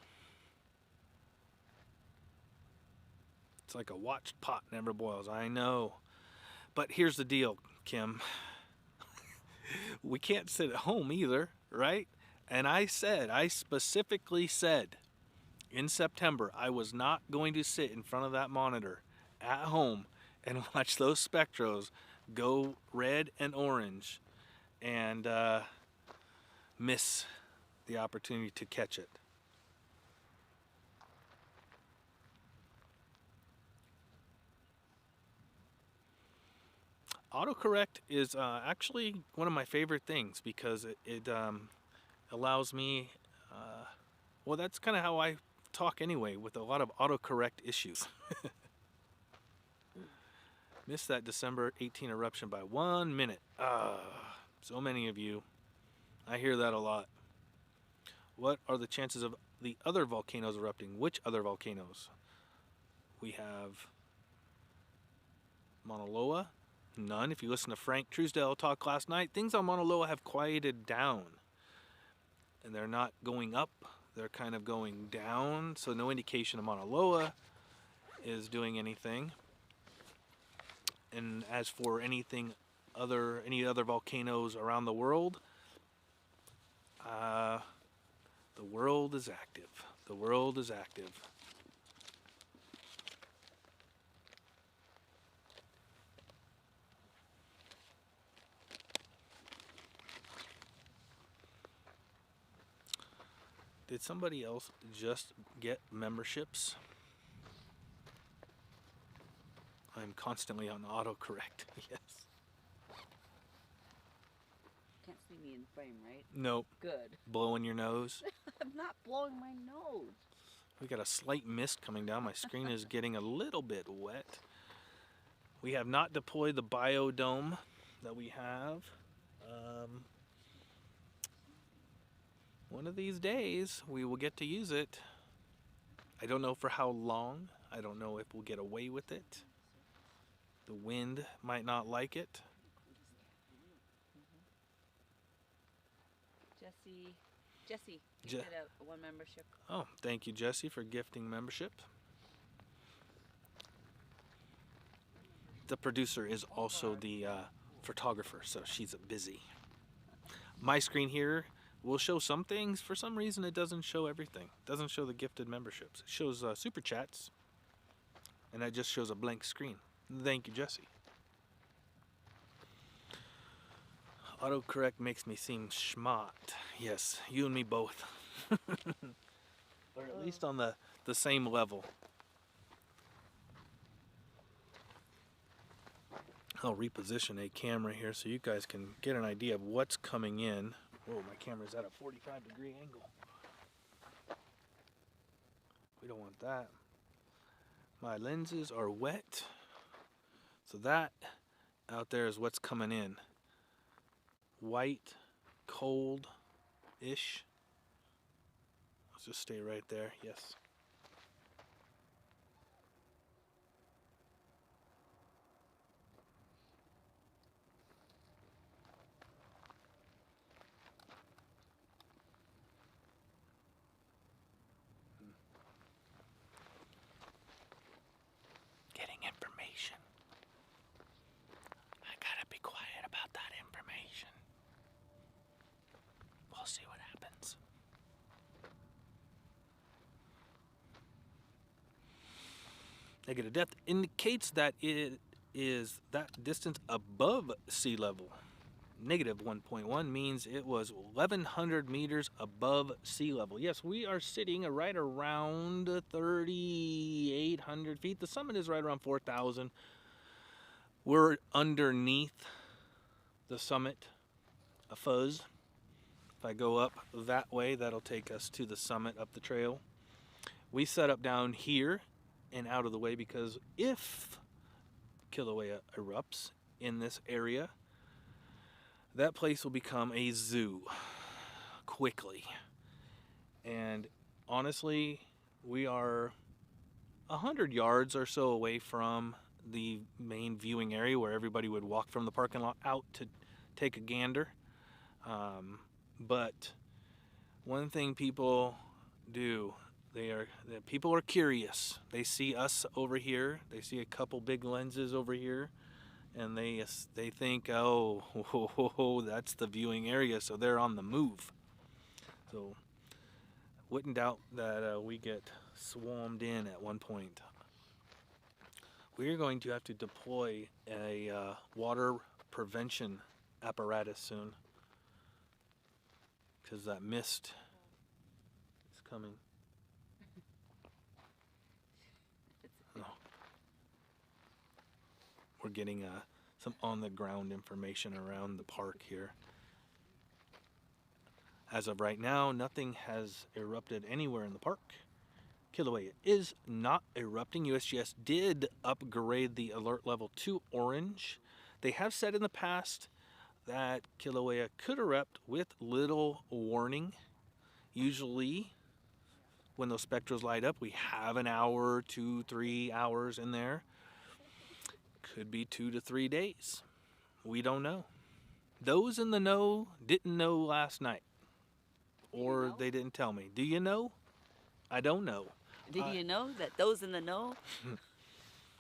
It's like a watched pot never boils. I know. But here's the deal, Kim. We can't sit at home either, right? And I specifically said in September, I was not going to sit in front of that monitor at home and watch those spectros go red and orange and miss the opportunity to catch it. Autocorrect is actually one of my favorite things because it allows me, well, that's kind of how I talk anyway, with a lot of autocorrect issues. Missed that December 18 eruption by 1 minute. So many of you. I hear that a lot. What are the chances of the other volcanoes erupting? Which other volcanoes? We have Mauna Loa. None. If you listen to Frank Truesdale talk last night, things on Mauna Loa have quieted down. And they're not going up, they're kind of going down. So no indication of Mauna Loa is doing anything. And as for any other volcanoes around the world, the world is active. The world is active. Did somebody else just get memberships? I'm constantly on autocorrect. Yes. Can't see me in frame, right? Nope. Good. Blowing your nose. I'm not blowing my nose. We got a slight mist coming down. My screen is getting a little bit wet. We have not deployed the biodome that we have. One of these days we will get to use it. I don't know for how long. I don't know if we'll get away with it. The wind might not like it. Jesse, you Je- did a one membership. Oh, thank you, Jesse, for gifting membership. The producer is also the photographer, so she's busy. My screen here will show some things. For some reason, it doesn't show everything. It doesn't show the gifted memberships. It shows super chats, and that just shows a blank screen. Thank you, Jesse. Autocorrect makes me seem smart. Yes, you and me both. Or at least on the same level. I'll reposition a camera here so you guys can get an idea of what's coming in. Whoa, my camera's at a 45-degree angle. We don't want that. My lenses are wet. So that out there is what's coming in. White, cold-ish. Let's just stay right there. Yes. Getting information. I gotta be quiet about that information. We'll see what happens. Negative depth indicates that it is that distance above sea level. Negative 1.1 means it was 1,100 meters above sea level. Yes, we are sitting right around 3,800 feet. The summit is right around 4,000. We're underneath the summit, a fuzz. If I go up that way, that'll take us to the summit up the trail. We set up down here and out of the way because if Kilauea erupts in this area, that place will become a zoo quickly. And honestly, we are 100 yards or so away from the main viewing area where everybody would walk from the parking lot out to take a gander. But one thing people do, people are curious. They see us over here. They see a couple big lenses over here. And they think, oh, that's the viewing area, so they're on the move. So wouldn't doubt that we get swarmed in at one point. We're going to have to deploy a water prevention apparatus soon because that mist is coming. Oh. We're getting some on-the-ground information around the park here. As of right now, nothing has erupted anywhere in the park. Kilauea is not erupting. USGS did upgrade the alert level to orange. They have said in the past that Kilauea could erupt with little warning. Usually, when those spectrals light up, we have an hour, 2-3 hours in there. Could be 2 to 3 days. We don't know. Those in the know didn't know last night. Or they didn't tell me. Do you know? I don't know. Do you know that those in the know?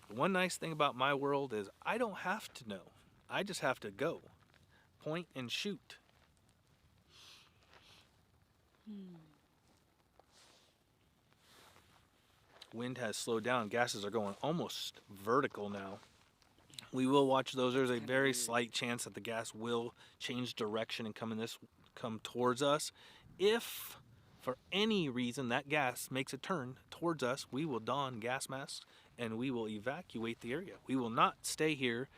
One nice thing about my world is I don't have to know. I just have to go. Point and shoot. Wind has slowed down. Gases are going almost vertical now. We will watch those. There's a very slight chance that the gas will change direction and come towards us. If for any reason that gas makes a turn towards us, we will don gas masks and we will evacuate the area. We will not stay here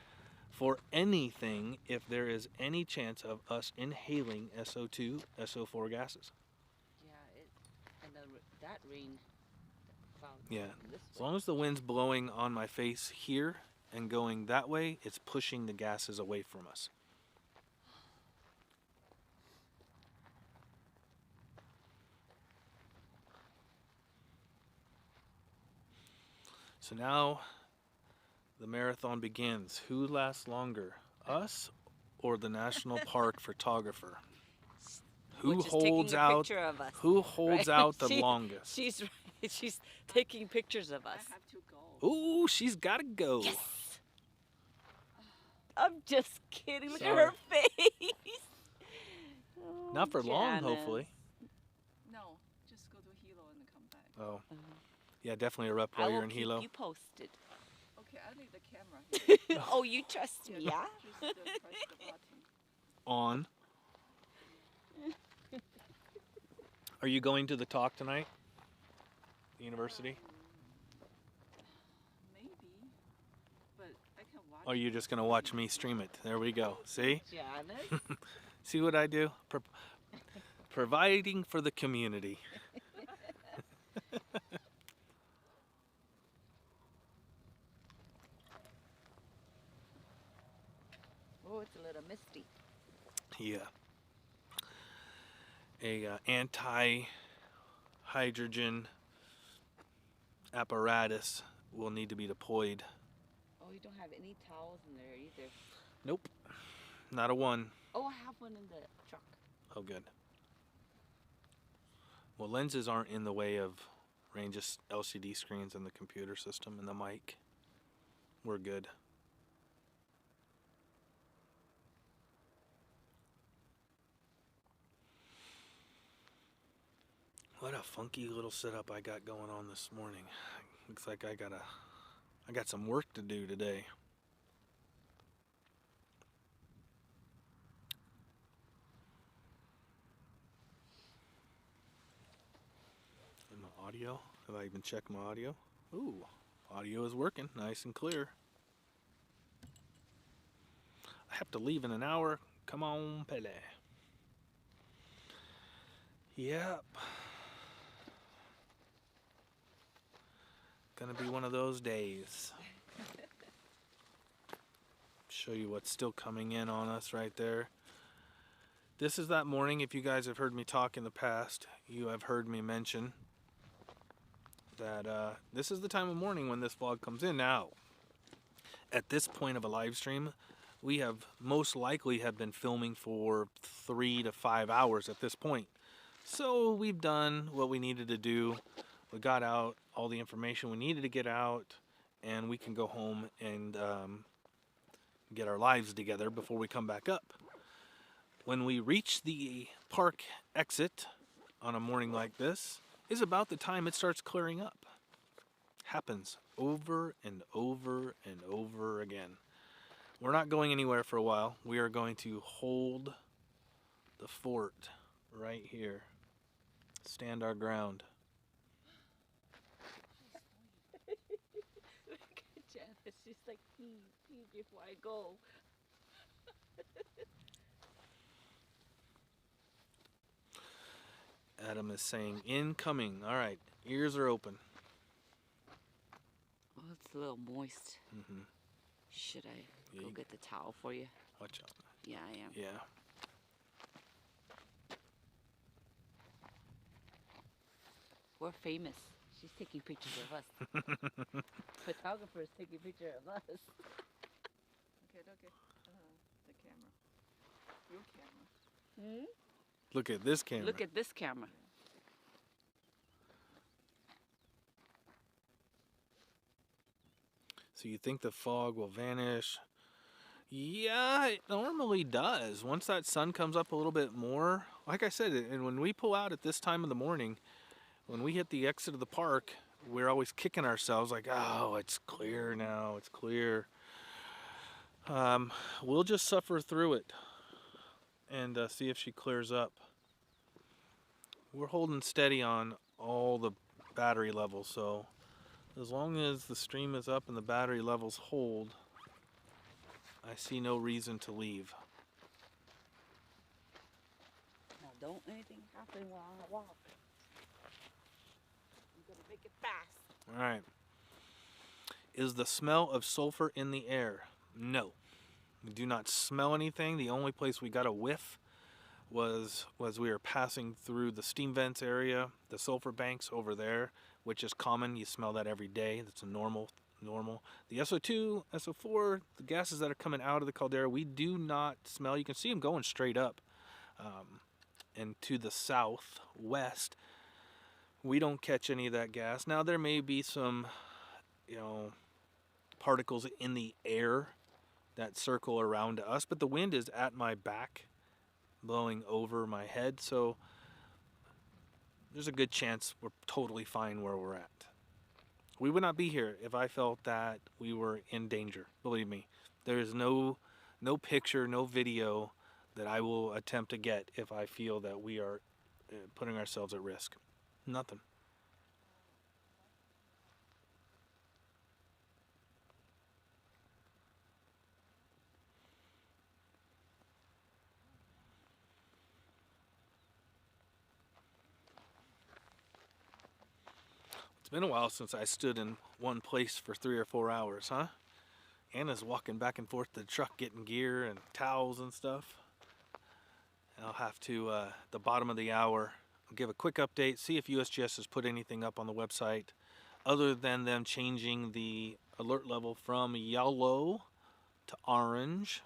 for anything if there is any chance of us inhaling SO2, SO4 gases. Yeah, that rain cloud. Yeah, as long as the wind's blowing on my face here and going that way, it's pushing the gases away from us. So now The marathon begins. Who lasts longer, us or the national park photographer? Who Which is holds taking a out? picture of us. Who holds right? out the longest? She's taking pictures of us. I have to go. Ooh, she's gotta go. Yes. I'm just kidding. Look at Sorry. her face. Oh, Not for long, Janice. hopefully. No, just go to Hilo and come back. Oh, yeah, definitely erupt I while will you're in keep Hilo. you posted. Okay, I need the camera here. Oh, you trust me, yeah? Just press the button. On. Are you going to the talk tonight? The university? Maybe, but I can watch. Or are you just gonna watch me stream it? There we go. See? Janice. See what I do? Providing for the community. Oh, it's a little misty. Yeah. A anti-hydrogen apparatus will need to be deployed. Oh, you don't have any towels in there either. Nope. Not a one. Oh, I have one in the truck. Oh, good. Well, lenses aren't in the way of Range's LCD screens and the computer system and the mic. We're good. What a funky little setup I got going on this morning. Looks like I got some work to do today. And my audio, have I even checked my audio? Ooh, audio is working nice and clear. I have to leave in an hour. Come on, Pele. Yep. Gonna be one of those days. Show you what's still coming in on us right there. This is that morning. If you guys have heard me talk in the past, you have heard me mention that this is the time of morning when this vlog comes in. Now, at this point of a live stream, we have most likely have been filming for 3 to 5 hours at this point. So we've done what we needed to do. We got out all the information we needed to get out, and we can go home and get our lives together before we come back up. When we reach the park exit on a morning like this, is about the time it starts clearing up. Happens over and over and over again. We're not going anywhere for a while. We are going to hold the fort right here. Stand our ground. Look at Janice. She's like, pee before I go. Adam is saying incoming. All right, ears are open. Oh, it's a little moist. Mm-hmm. Should I Yeah, go you- get the towel for you? Watch out. Yeah, I am. Yeah. We're famous. She's taking pictures of us. Photographer's taking pictures of us. Okay, look at the camera. Your camera. Look at this camera. Look at this camera. So you think the fog will vanish? Yeah, it normally does. Once that sun comes up a little bit more, like I said, and when we pull out at this time of the morning, when we hit the exit of the park, we're always kicking ourselves like, oh, it's clear now, it's clear. We'll just suffer through it and see if she clears up. We're holding steady on all the battery levels, so as long as the stream is up and the battery levels hold, I see no reason to leave. Now, don't anything happen while I walk. I'm gonna make it fast. All right. Is the smell of sulfur in the air? No. We do not smell anything. The only place we got a whiff was we were passing through the steam vents area, the sulfur banks over there, which is common. You smell that every day. That's a normal normal. The SO2, SO4, the gases that are coming out of the caldera, we do not smell. You can see them going straight up. And to the southwest, we don't catch any of that gas. Now there may be some, particles in the air that circle around us, but the wind is at my back, blowing over my head, so there's a good chance we're totally fine where we're at. We would not be here if I felt that we were in danger. Believe me, there is no picture, no video that I will attempt to get if I feel that we are putting ourselves at risk. Nothing. It's been a while since I stood in one place for 3 or 4 hours, huh? Anna's walking back and forth to the truck getting gear and towels and stuff. And I'll have to, the bottom of the hour, give a quick update, see if USGS has put anything up on the website other than them changing the alert level from yellow to orange.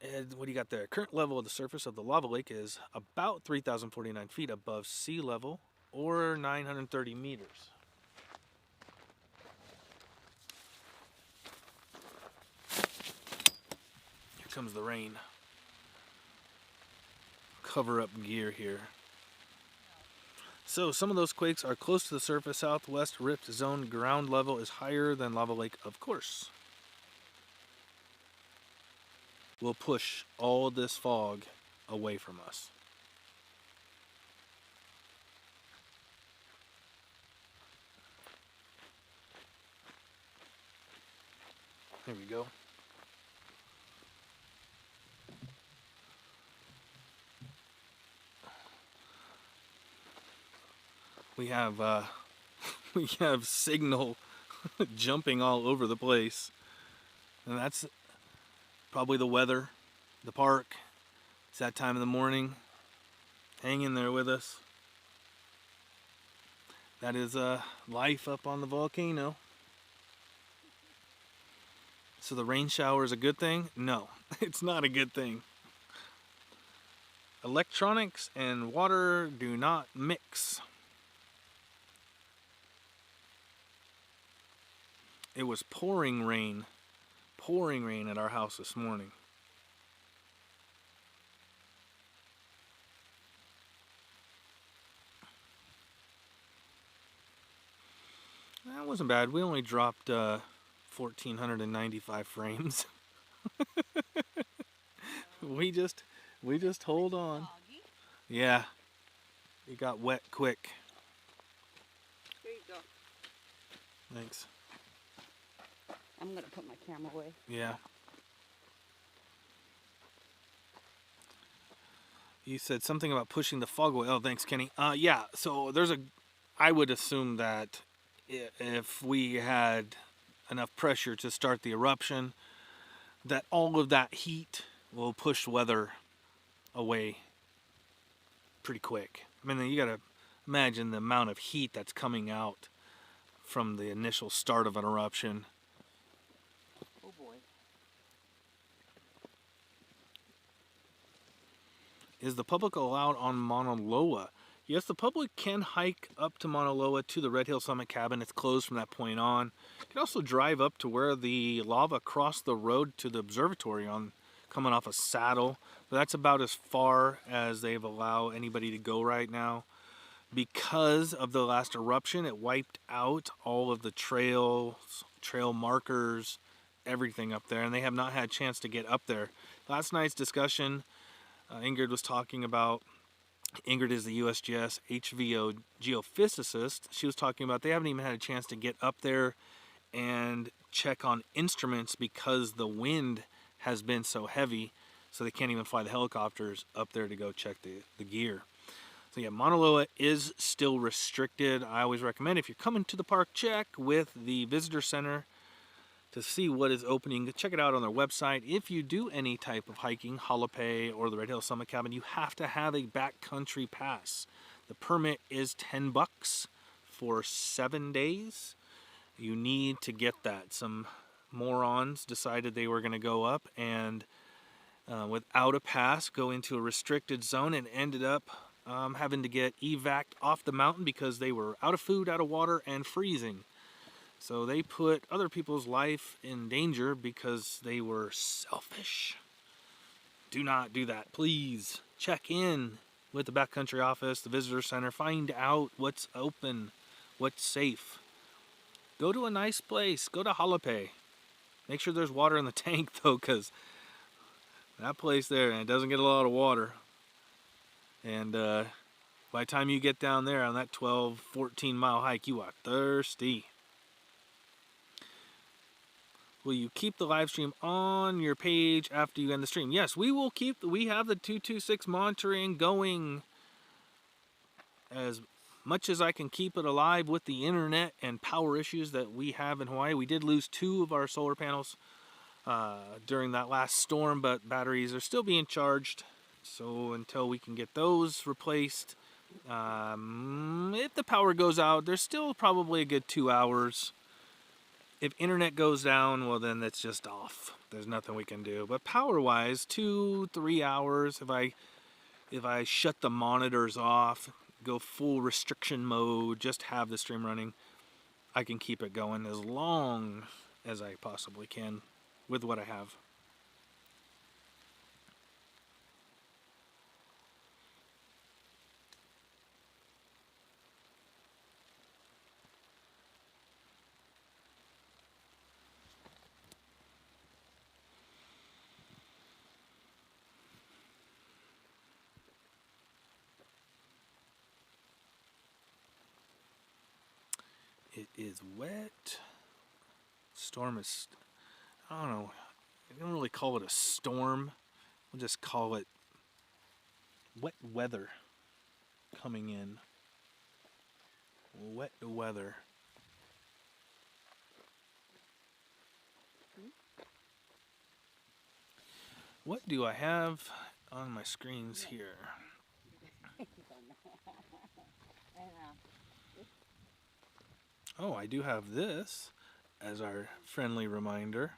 And what do you got there? Current level of the surface of the lava lake is about 3,049 feet above sea level, or 930 meters. Here comes the rain. Cover up gear here. So some of those quakes are close to the surface. Southwest rift zone ground level is higher than lava lake, of course. Will push all this fog away from us. There we go. We have signal jumping all over the place, and that's probably the weather, the park. It's that time of the morning. Hang in there with us. That is life up on the volcano. So the rain shower is a good thing? No, it's not a good thing. Electronics and water do not mix. It was pouring rain at our house this morning. That wasn't bad. We only dropped 1,495 frames. we just hold on. Yeah, it got wet quick. Here you go. Thanks. I'm gonna put my camera away. Yeah. You said something about pushing the fog away. Oh, thanks, Kenny. Yeah, so I would assume that if we had enough pressure to start the eruption, that all of that heat will push weather away pretty quick. I mean, you gotta imagine the amount of heat that's coming out from the initial start of an eruption. Oh boy. Is the public allowed on Mauna Loa? Yes, the public can hike up to Mauna Loa to the Red Hill Summit Cabin. It's closed from that point on. You can also drive up to where the lava crossed the road to the observatory coming off a saddle. But that's about as far as they've allowed anybody to go right now. Because of the last eruption, it wiped out all of the trails, trail markers, everything up there, and they have not had a chance to get up there. Last night's discussion, Ingrid was talking about, Ingrid is the USGS HVO geophysicist. She was talking about they haven't even had a chance to get up there and check on instruments because the wind has been so heavy, so they can't even fly the helicopters up there to go check the gear. So yeah, Mauna Loa is still restricted. I always recommend if you're coming to the park, check with the visitor center to see what is opening. Check it out on their website. If you do any type of hiking, Halapai or the Red Hill Summit Cabin, you have to have a backcountry pass. The permit is $10 for 7 days. You need to get that. Some morons decided they were going to go up and without a pass go into a restricted zone and ended up having to get evac'd off the mountain because they were out of food, out of water, and freezing. So they put other people's life in danger because they were selfish. Do not do that, please. Check in with the backcountry office, the visitor center, find out what's open, what's safe. Go to a nice place, go to Halape. Make sure there's water in the tank though, because that place there, and it doesn't get a lot of water. And by the time you get down there on that 12, 14 mile hike, you are thirsty. Will you keep the live stream on your page after you end the stream? Yes, we will keep. We have the 226 monitoring going as much as I can keep it alive with the internet and power issues that we have in Hawaii. We did lose 2 of our solar panels during that last storm, but batteries are still being charged. So until we can get those replaced, if the power goes out, there's still probably a good 2 hours. If internet goes down, well then that's just off. There's nothing we can do. But power-wise, 2-3 hours. If I shut the monitors off, go full restriction mode, just have the stream running, I can keep it going as long as I possibly can with what I have. It is wet. Storm is, I don't know, I don't really call it a storm. We'll just call it wet weather coming in. Wet weather. What do I have on my screens here? Oh, I do have this as our friendly reminder.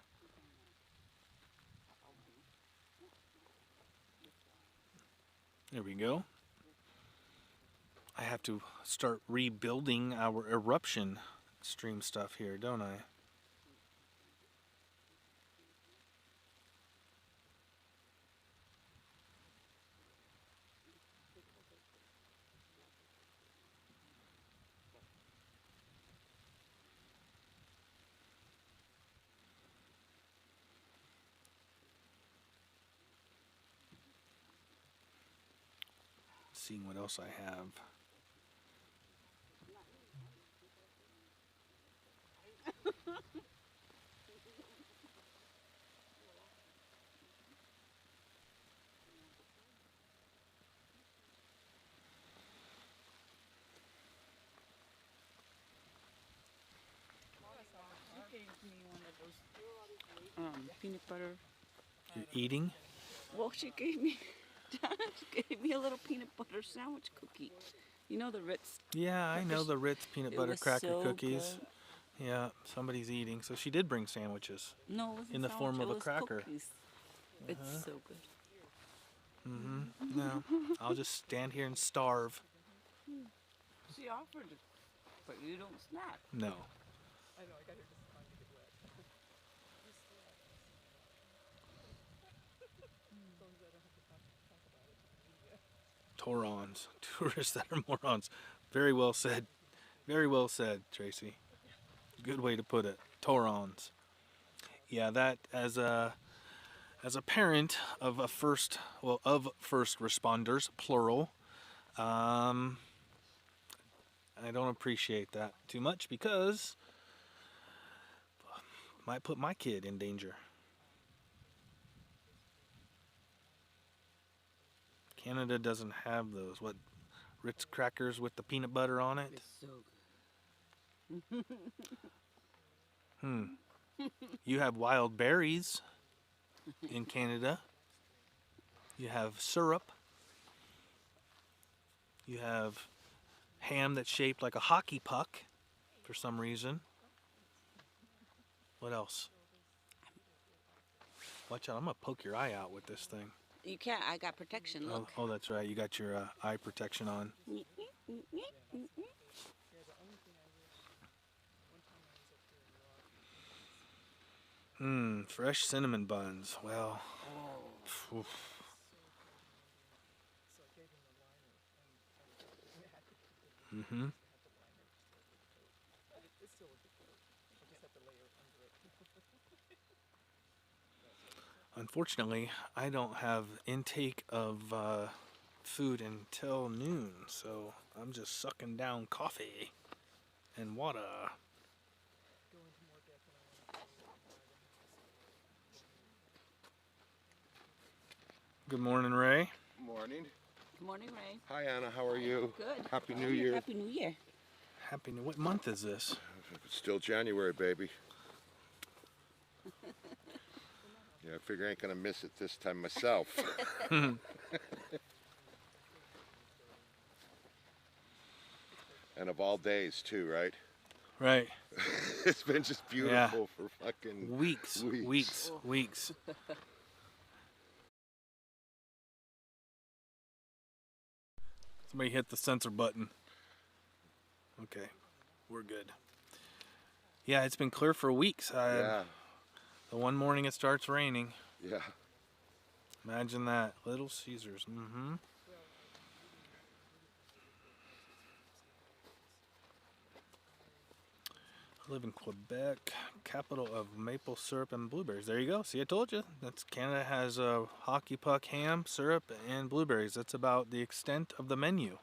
There we go. I have to start rebuilding our eruption stream stuff here, don't I? Seeing what else I have. Peanut butter. You're eating? Well, she gave me a little peanut butter sandwich cookie. You know the Ritz? Yeah, I know the Ritz peanut It butter was cracker so cookies. good. Yeah, somebody's eating. So she did bring sandwiches. No, it wasn't In the form sandwich, of it a was cracker. Cookies. It's so good. No, I'll just stand here and starve. She offered it, but you don't snack. No. Torons. Tourists that are morons. Very well said. Very well said, Tracy. Good way to put it. Torons. Yeah, that as a parent of first responders, plural, I don't appreciate that too much because might put my kid in danger. Canada doesn't have those. What, Ritz crackers with the peanut butter on it? It's so good. You have wild berries in Canada. You have syrup. You have ham that's shaped like a hockey puck for some reason. What else? Watch out, I'm gonna poke your eye out with this thing. You can't. I got protection. Oh, Look. oh, that's right. You got your eye protection on. Fresh cinnamon buns. Well, oof. Unfortunately, I don't have intake of food until noon, so I'm just sucking down coffee and water. Good morning, Ray. Morning. Good morning, Ray. Hi, Anna. How are you? Good. Happy New Year. Happy New Year. Happy New. What month is this? It's still January, baby. Yeah, I figure I ain't gonna miss it this time myself. And of all days, too, right? Right. It's been just beautiful for fucking Weeks. Somebody hit the sensor button. Okay, we're good. Yeah, it's been clear for weeks. Yeah, The one morning it starts raining. yeah. Imagine that. Little Caesars. I live in Quebec, capital of maple syrup and blueberries. There you go. See, I told you. That's Canada has a hockey puck, ham, syrup, and blueberries. That's about the extent of the menu.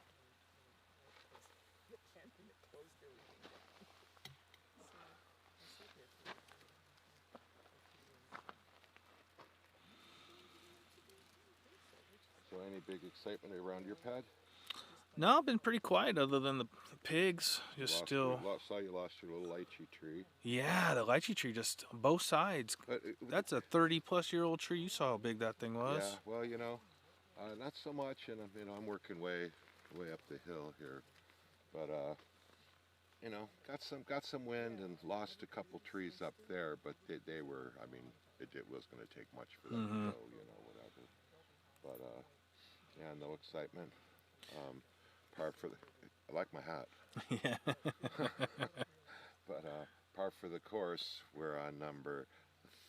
So any big excitement around your pad? No, I've been pretty quiet other than the pigs. Just still. Saw you lost your little lychee tree. Yeah, the lychee tree just both sides. But That's a 30-plus-year-old tree. You saw how big that thing was. yeah, well, not so much, and I'm working way up the hill here, but got some wind and lost a couple trees up there, but they were, it was going to take much for them to go, whatever. But yeah, no excitement. Par for the, I like my hat. Yeah. But par for the course, we're on number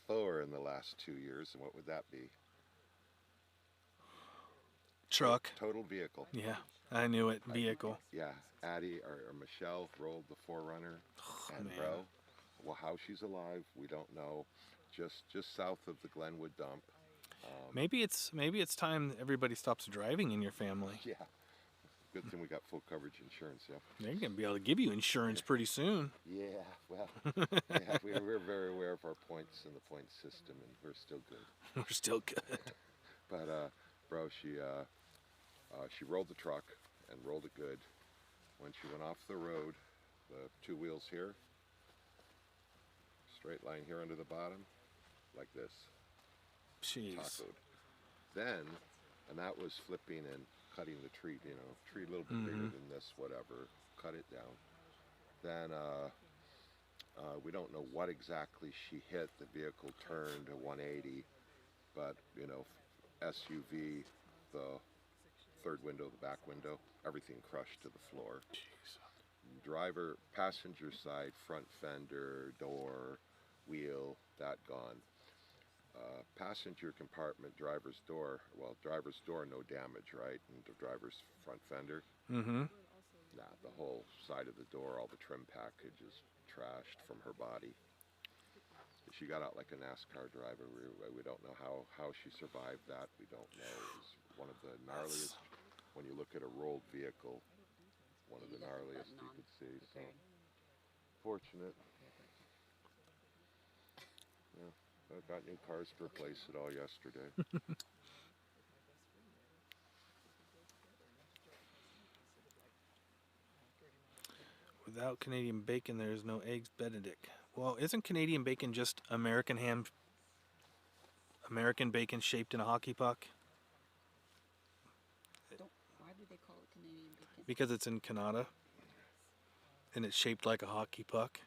4 in the last 2 years, and what would that be? Truck. Total vehicle. Yeah, I knew it. Vehicle. Yeah, Addie or Michelle rolled the 4Runner, and man. bro, well, how she's alive, we don't know. Just south of the Glenwood dump. Maybe it's time everybody stops driving in your family. Yeah, good thing we got full coverage insurance. Yeah. They're gonna be able to give you insurance pretty soon. Yeah, well, yeah, we're very aware of our points in the point system, and we're still good. We're still good. But bro, she rolled the truck and rolled it good. When she went off the road, the 2 wheels here, straight line here under the bottom, like this, Jeez. tacoed. Then, and that was flipping and cutting the tree, tree a little bit bigger than this, whatever, cut it down. Then we don't know what exactly she hit. The vehicle turned a 180, but SUV, the third window, the back window, everything crushed to the floor. Jeez. Driver, passenger side, front fender, door, wheel, that gone. Passenger compartment, driver's door, no damage, right? And the driver's front fender, nah, the whole side of the door, all the trim package is trashed from her body. She got out like a NASCAR driver. We don't know how she survived that. We don't know. It was one of the gnarliest, when you look at a rolled vehicle, one of the gnarliest you could see. So, fortunate. Yeah, I got new cars to replace it all yesterday. Without Canadian bacon, there is no eggs Benedict. Well, isn't Canadian bacon just American ham? American bacon shaped in a hockey puck? Why do they call it Canadian bacon? Because it's in Canada. and it's shaped like a hockey puck.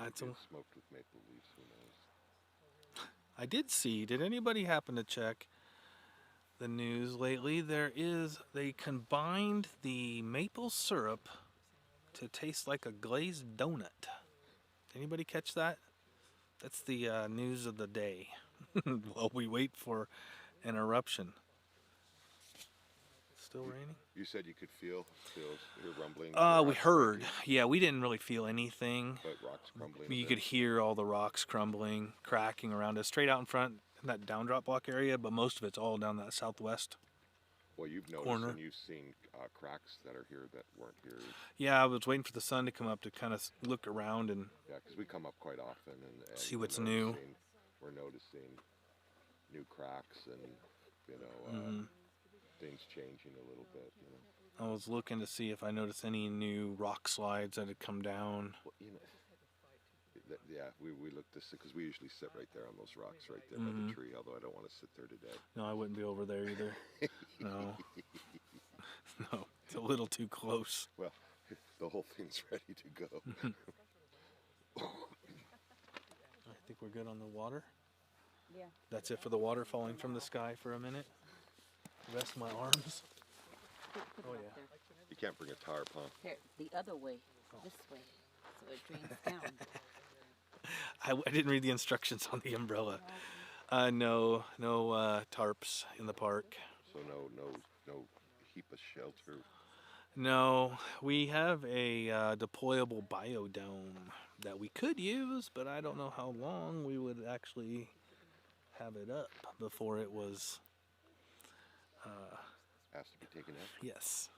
It's smoked with maple leaves, who knows? I did see. Did anybody happen to check the news lately? They combined the maple syrup to taste like a glazed donut. Anybody catch that? That's the news of the day. While we wait for an eruption. Still raining? You said you could hear rumbling. We heard. Yeah, we didn't really feel anything. But rocks crumbling. You could hear all the rocks crumbling, cracking around us, straight out in front in that down drop block area, but most of it's all down that southwest. Well, you've noticed corner. And you've seen cracks that are here that weren't here. Yeah, I was waiting for the sun to come up to kind of look around and Yeah, because we come up quite often and see what's new. We're noticing new cracks and things changing a little bit. I was looking to see if I noticed any new rock slides that had come down. Well, we looked to see because we usually sit right there on those rocks right there by the tree. Although I don't want to sit there today. No, I wouldn't be over there either. No. No, it's a little too close. Well, the whole thing's ready to go. I think we're good on the water. Yeah. That's it for the water falling from the sky for a minute. Rest my arms. Put Oh, it yeah. up there. You can't bring a tarp, huh? Here, the other way. This way. So it drains down. I didn't read the instructions on the umbrella. No tarps in the park. So no heap of shelter. No, we have a deployable biodome that we could use, but I don't know how long we would actually have it up before it was. Has to be taken out. Yes.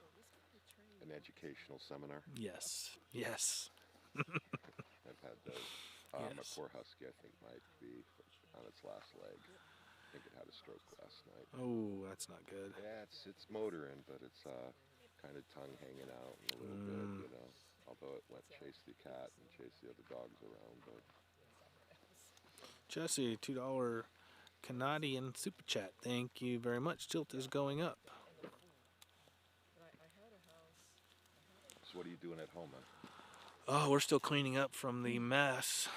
An educational seminar. Yes. Yes. I've had those. My Yes. poor husky, I think, might be on its last leg. I think it had a stroke last night. Oh, that's not good. Yeah, it's motoring, but it's kind of tongue hanging out a little bit, Although it went chase the cat and chase the other dogs around, but Jesse, $2 Canadian super chat. Thank you very much. Tilt is going up. so what are you doing at home, man? Oh, we're still cleaning up from the mess.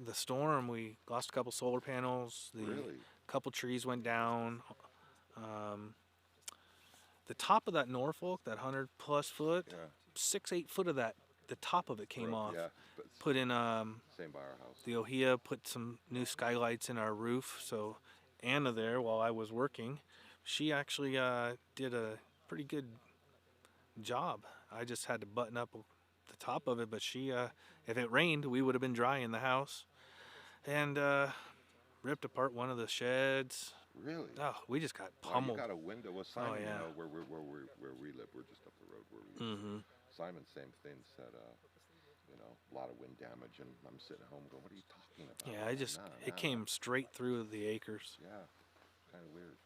The storm, we lost a couple solar panels. Really? Couple trees went down. The top of that Norfolk, that 100+ foot, Yeah. 6-8 foot of that, the top of it came off. Yeah, but it's Put in same by our house. the Ohia, put some new skylights in our roof. So Anna there, while I was working, she actually did a pretty good job. I just had to button up the top of it, but she, if it rained, we would have been dry in the house. And ripped apart one of the sheds. Really? Oh, we just got Wow, pummeled. you got a window. Well, Simon, yeah. where we live, we're just up the road where we live. Simon, same thing, said, a lot of wind damage, and I'm sitting at home going, what are you talking about? Yeah, it came straight through the acres. Yeah, kind of weird.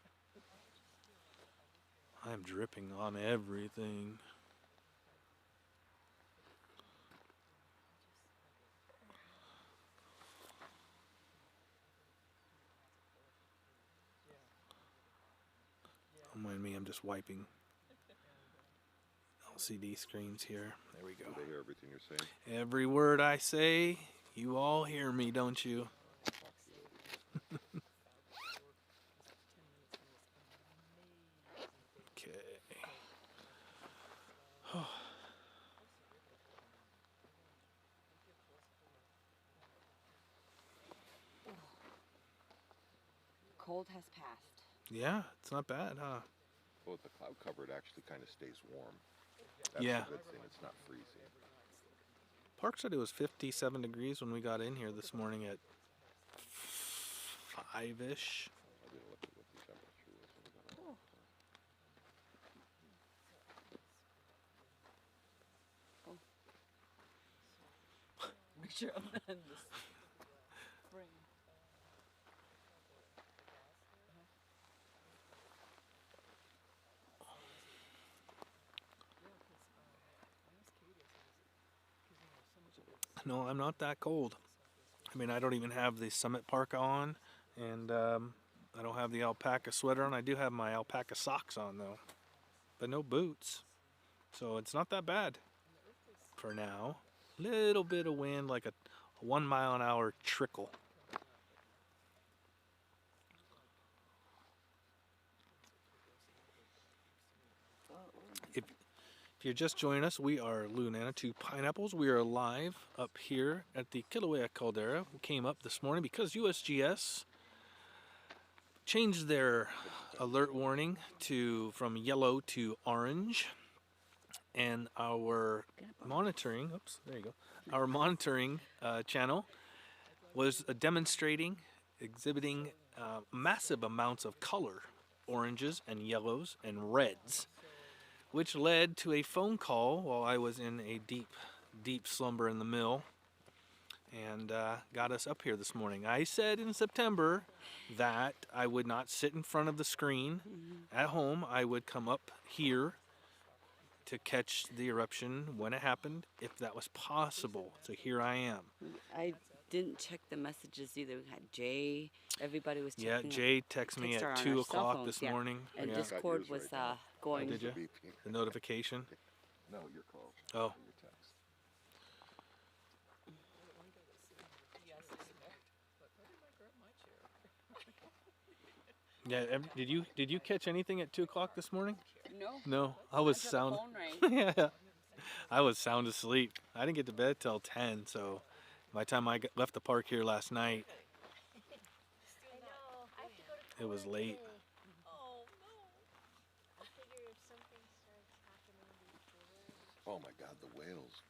I'm dripping on everything. Don't mind me, I'm just wiping LCD screens here. There we go. Do they hear everything you're saying? Every word I say, you all hear me, don't you? Okay. Cold has passed. Yeah, it's not bad, huh? Well, the cloud cover, it actually kind of stays warm. That's Yeah. the good thing. It's not freezing. Park said it was 57 degrees when we got in here this morning at 5-ish. I didn't look at what the temperature was when we got out. Make sure I'm not in this frame. No, I'm not that cold. I mean, I don't even have the Summit Parka on, and I don't have the alpaca sweater on. I do have my alpaca socks on, though, but no boots. So it's not that bad. for now. Little bit of wind, like a 1 mile an hour trickle. If you're just joining us, we are Lunana 2 Pineapples. We are live up here at the Kilauea caldera. We came up this morning because USGS changed their alert warning from yellow to orange, and our monitoring, our monitoring channel was exhibiting massive amounts of color, oranges and yellows and reds, which led to a phone call while I was in a deep slumber in the mill, and got us up here this morning. I said in September that I would not sit in front of the screen at home. I would come up here to catch the eruption when it happened, if that was possible. So here I am. I didn't check the messages either. We had Jay. Everybody was Yeah, checking. Jay texted me at 2 o'clock this morning. And Yeah. Discord was going. Did you? The notification? No, your call. Oh. Your text. Yeah. Did you catch anything at 2 o'clock this morning? No. No, I was sound. The phone rang. Yeah, I was sound asleep. I didn't get to bed till 10. So by the time I left the park here last night, it was late. Oh my God, the whales.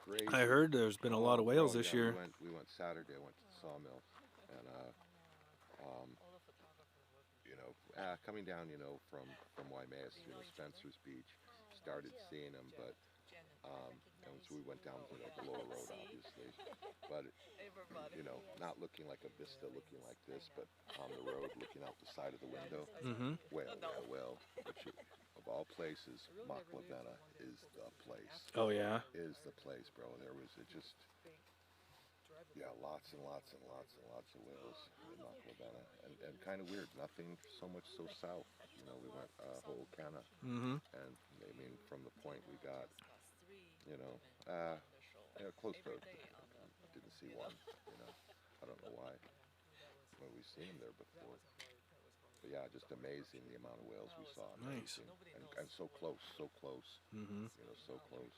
Crazy. I heard there's been a lot of whales this year. We went Saturday. I went to the sawmill, and coming down, from Waimea, Spencer's Beach, started seeing them, but and so we went down to the lower road, obviously, but not looking like a vista, looking like this, but on the road, looking out the side of the window. Well, of all places, Maklavena is the place. Oh yeah. Is the place, bro. There was lots and lots and lots and lots of whales in Maklavena, and kind of weird. Nothing so much so south. We went Ho'okana, and I mean from the point we got, close to. Didn't see one. I don't know why. Well, we've seen them there before. But yeah, just amazing the amount of whales we saw. Nice. And so close, so close. So close.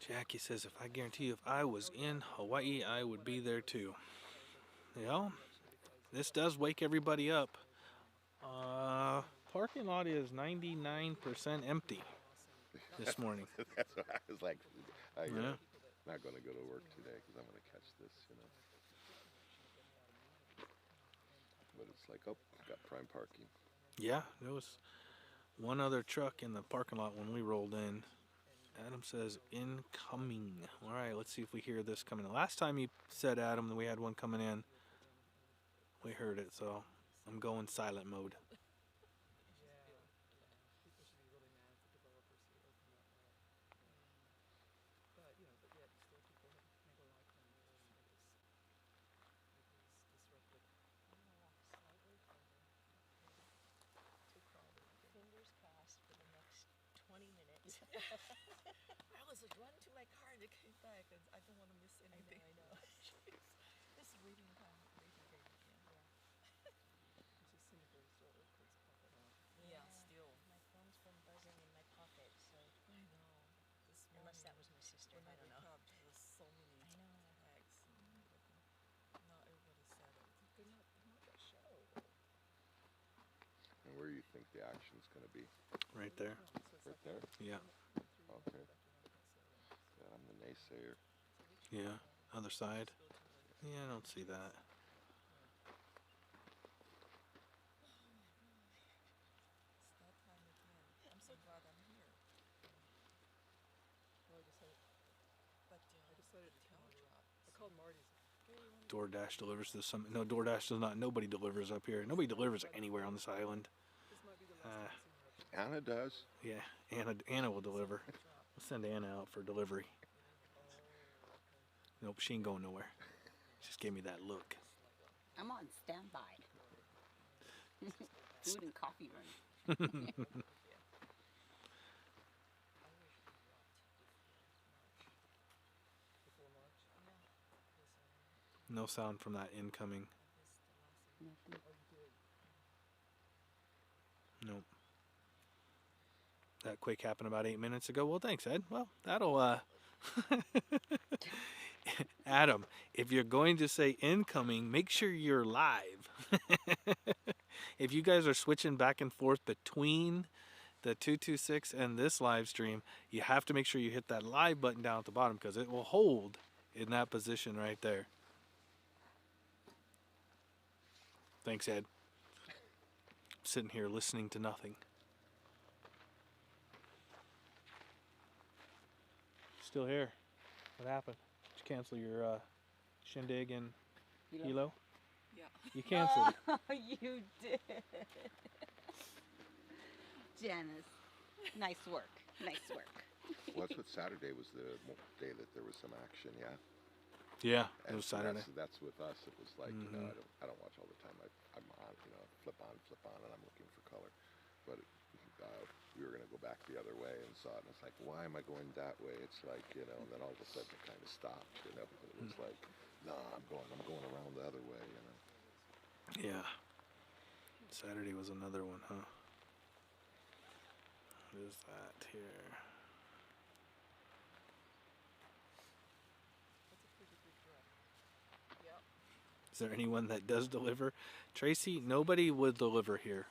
Jackie says, if I guarantee you, if I was in Hawaii, I would be there too. This does wake everybody up. Parking lot is 99% empty this morning. That's what I was like. I'm not going to go to work today because I'm going to catch this, But it's like, got prime parking. Yeah, there was one other truck in the parking lot when we rolled in. Adam says incoming. All right, let's see if we hear this coming in. Last time you said, Adam, that we had one coming in, we heard it, so I'm going silent mode. I was running to my car and I came back and I don't want to miss anything. I know. This is reading time. Yeah, still. My phone's been buzzing in my pocket, so I know. unless that was my sister, I don't know. There was so many tags. Not everybody said it. They're not that show. And where do you think the action's going to be? Right there. Right there? Yeah. Okay. Yeah, I'm the naysayer. Yeah. Other side. Yeah, I don't see that. It's that time again. I'm so glad I'm here. Well, I decided to drop. I called Marty's. DoorDash delivers this. No, DoorDash does not. Nobody delivers up here. Nobody delivers anywhere on this island. Anna does. Yeah, Anna will deliver. We'll send Anna out for delivery. Nope, she ain't going nowhere. Just gave me that look. I'm on standby. Food and coffee run. No sound from that incoming. Nothing. Nope. That quake happened about 8 minutes ago. Well, thanks, Ed. Well, that'll Adam, if you're going to say incoming, make sure you're live. If you guys are switching back and forth between the 226 and this live stream, you have to make sure you hit that live button down at the bottom because it will hold in that position right there. Thanks, Ed. I'm sitting here listening to nothing. Still here. What happened? Did you cancel your shindig in Hilo? Yeah. You canceled. Oh, you did. Janice, nice work. Nice work. Well, that's what Saturday was the day that there was some action, yeah? Yeah, it And was Saturday. That's with us. It was like, you know, Mhm. I don't watch all the time. I'm on, you know, flip on, and I'm looking for color. But we were going to go back the other way and saw it, and it's like, why am I going that way? It's like, you know, and then all of a sudden it kind of stopped, you know. It was like, no, I'm going around the other way, you know. Yeah. Saturday was another one, huh? What is that here? That's a pretty good drop. Yep. Is there anyone that does deliver? Tracy, nobody would deliver here.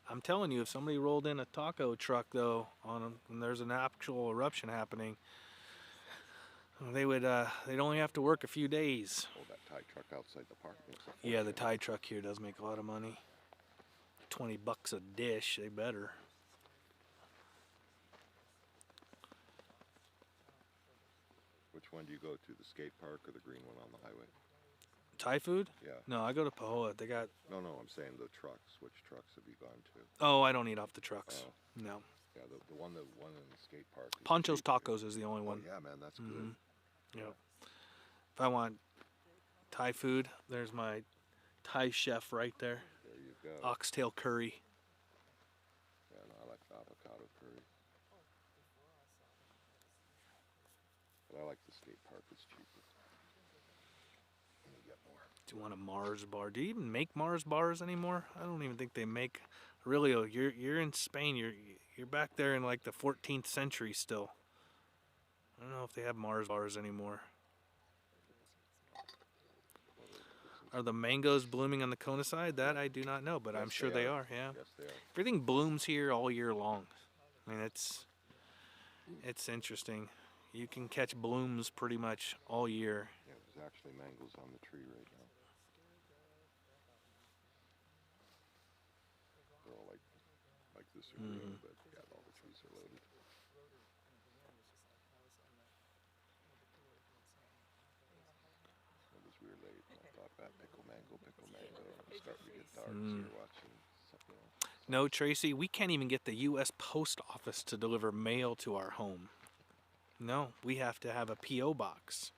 I'm telling you, if somebody rolled in a taco truck, though, and there's an actual eruption happening, they would, they'd only have to work a few days. Oh, that Thai truck outside the park makes a Yeah, the fortune. Thai truck here does make a lot of money. $20 a dish, they better. Which one do you go to, the skate park or the green one on the highway? Thai food? Yeah. No, I go to Pahoa. They got, No, I'm saying the trucks. Which trucks have you gone to? oh, I don't eat off the trucks. Oh. No. Yeah, the one in the skate park. Is Poncho's cheap. Tacos is the only Oh, one. yeah, man, that's good. Mhm. Yep. If I want Thai food, there's my Thai chef right there. There you go. Oxtail curry. Yeah, no, I like the avocado curry. But I like the skate park. It's cheaper. And you get more. Do you want a Mars bar? Do you even make Mars bars anymore? I don't even think they make. Really, you're in Spain. You're back there in like the 14th century still. I don't know if they have Mars bars anymore. Are the mangoes blooming on the Kona side? That I do not know, but I'm Yes, sure they are. Yeah. Yes, they are. Everything blooms here all year long. I mean, it's interesting. You can catch blooms pretty much all year. Yeah, there's actually mangoes on the tree right now. They're all like this are green, but yeah, all the trees are loaded. It was weird late. I thought that pickle mango. It's starting to get dark, so you're watching something else. No, Tracy, we can't even get the U.S. Post Office to deliver mail to our home. No, we have to have a P.O. box.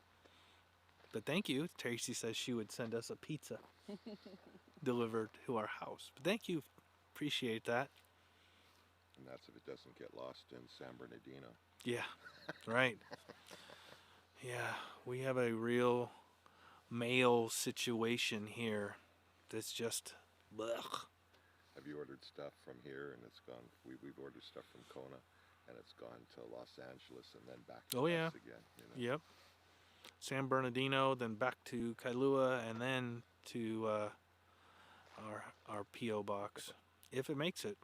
But thank you. Tracy says she would send us a pizza delivered to our house. But thank you. Appreciate that. And that's if it doesn't get lost in San Bernardino. Yeah, right. Yeah, we have a real mail situation here that's just blech. Have you ordered stuff from here and it's gone? We've ordered stuff from Kona and it's gone to Los Angeles and then back to Oh, yeah. us again. You know? Yep. San Bernardino, then back to Kailua, and then to our P.O. box, if it makes it.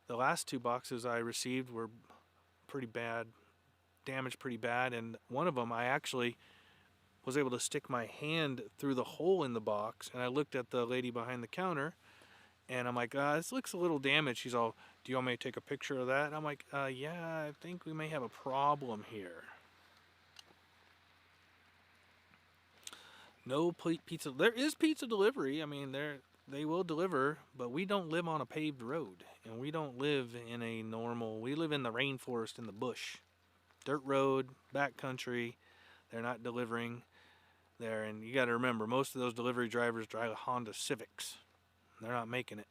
The last two boxes I received were pretty bad, damaged pretty bad, and one of them I actually was able to stick my hand through the hole in the box, and I looked at the lady behind the counter, and I'm like, this looks a little damaged. She's all, do you want me to take a picture of that? And I'm like, yeah, I think we may have a problem here. No pizza. There is pizza delivery. I mean, they will deliver, but we don't live on a paved road, and we don't live in a normal. We live in the rainforest in the bush, dirt road, backcountry. They're not delivering there. And you got to remember, most of those delivery drivers drive Honda Civics. They're not making it.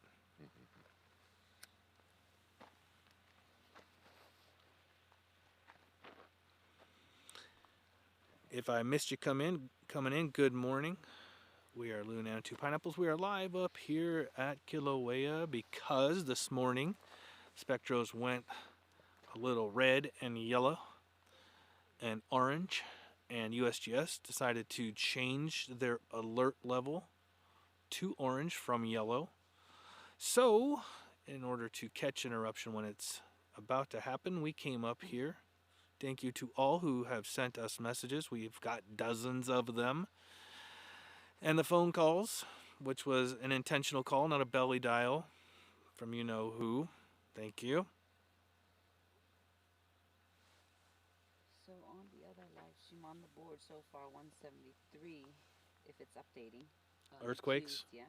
If I missed you coming in, good morning. We are Luna and Two Pineapples. We are live up here at Kilauea because this morning spectros went a little red and yellow and orange, and USGS decided to change their alert level to orange from yellow. So, in order to catch an eruption when it's about to happen, we came up here. Thank you to all who have sent us messages. We've got dozens of them. And the phone calls, which was an intentional call, not a belly dial from you know who. Thank you. So on the other live stream on the board so far, 173, if it's updating. Earthquakes? Yeah.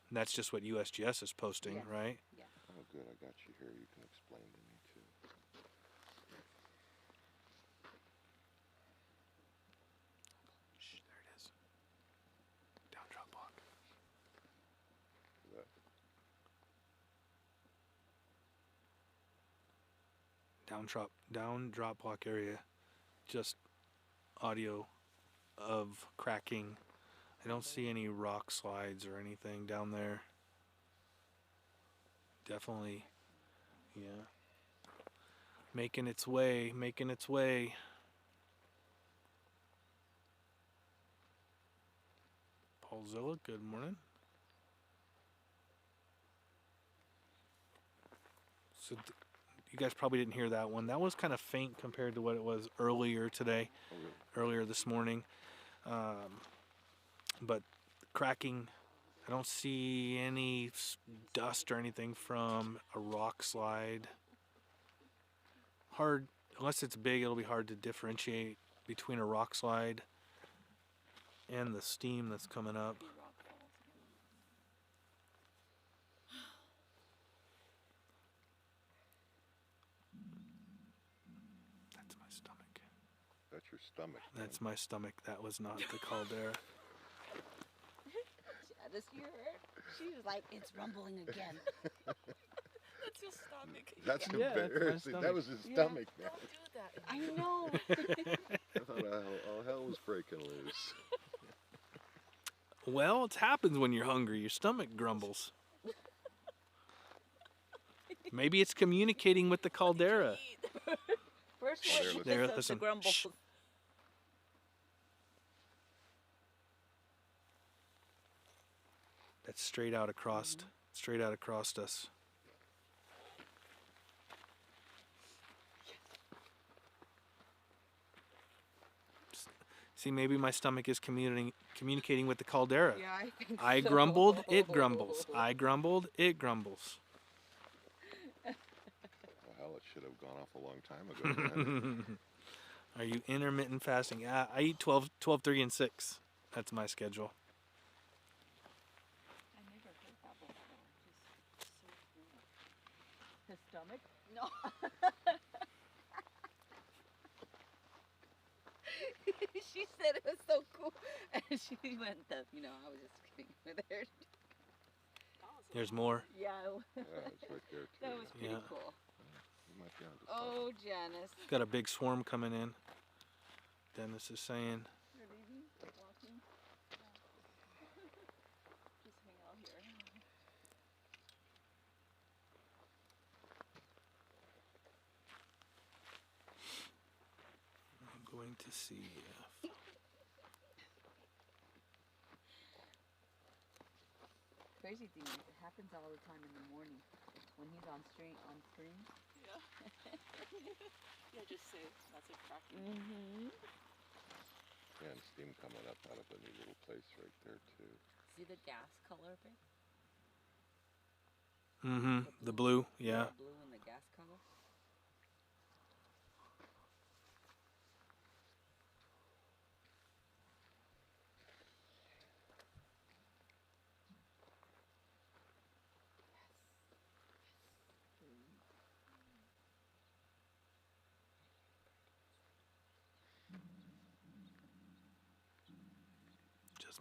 And that's just what USGS is posting, Yes. right? Yeah. Oh, good. I got you here. You can explain to me too. Shh, there it is. Down drop block. That, Down drop block area. Just audio of cracking. I don't see any rock slides or anything down there. Definitely, yeah. Making its way. Paulzilla, good morning. So you guys probably didn't hear that one. That was kind of faint compared to what it was earlier today, oh, really? earlier this morning. But cracking, I don't see any dust or anything from a rock slide. Hard, unless it's big, it'll be hard to differentiate between a rock slide and the steam that's coming up. That's my stomach. That's your stomach. That's my stomach. That was not the caldera. Janice, you heard? She was like, it's rumbling again. That's your stomach. That's Yeah, that's my embarrassing. That stomach. was his Yeah. stomach, man. Don't do that. I know. I thought all hell was breaking loose. Well, it happens when you're hungry. Your stomach grumbles. Maybe it's communicating with the caldera. First There, one, listen. There, the listen. grumbles. Shh. That's straight out across us. See, maybe my stomach is communicating with the caldera. Yeah, I think I so. grumbled, it grumbles. I grumbled, it grumbles. Well, hell, it should have gone off a long time ago, man. Are you intermittent fasting? Yeah, I eat 12, 3, and 6. That's my schedule. I never heard that before. Just so cool. His stomach? No. She said it was so cool. And she went, I was just kidding with her. There's more. Yeah, Yeah, it's right there too. that was pretty Yeah. cool. You might be onto something. Oh, Janice. Got a big swarm coming in. Dennis is saying. You're leaving? Walking? Just hang out here. I'm going to see if Crazy thing, it happens all the time in the morning when he's on screen. Yeah. Yeah, just say that's a cracking. Mm-hmm. Yeah, and steam coming up out of a new little place right there too. See the gas color, babe? the blue, yeah. The blue and the gas color.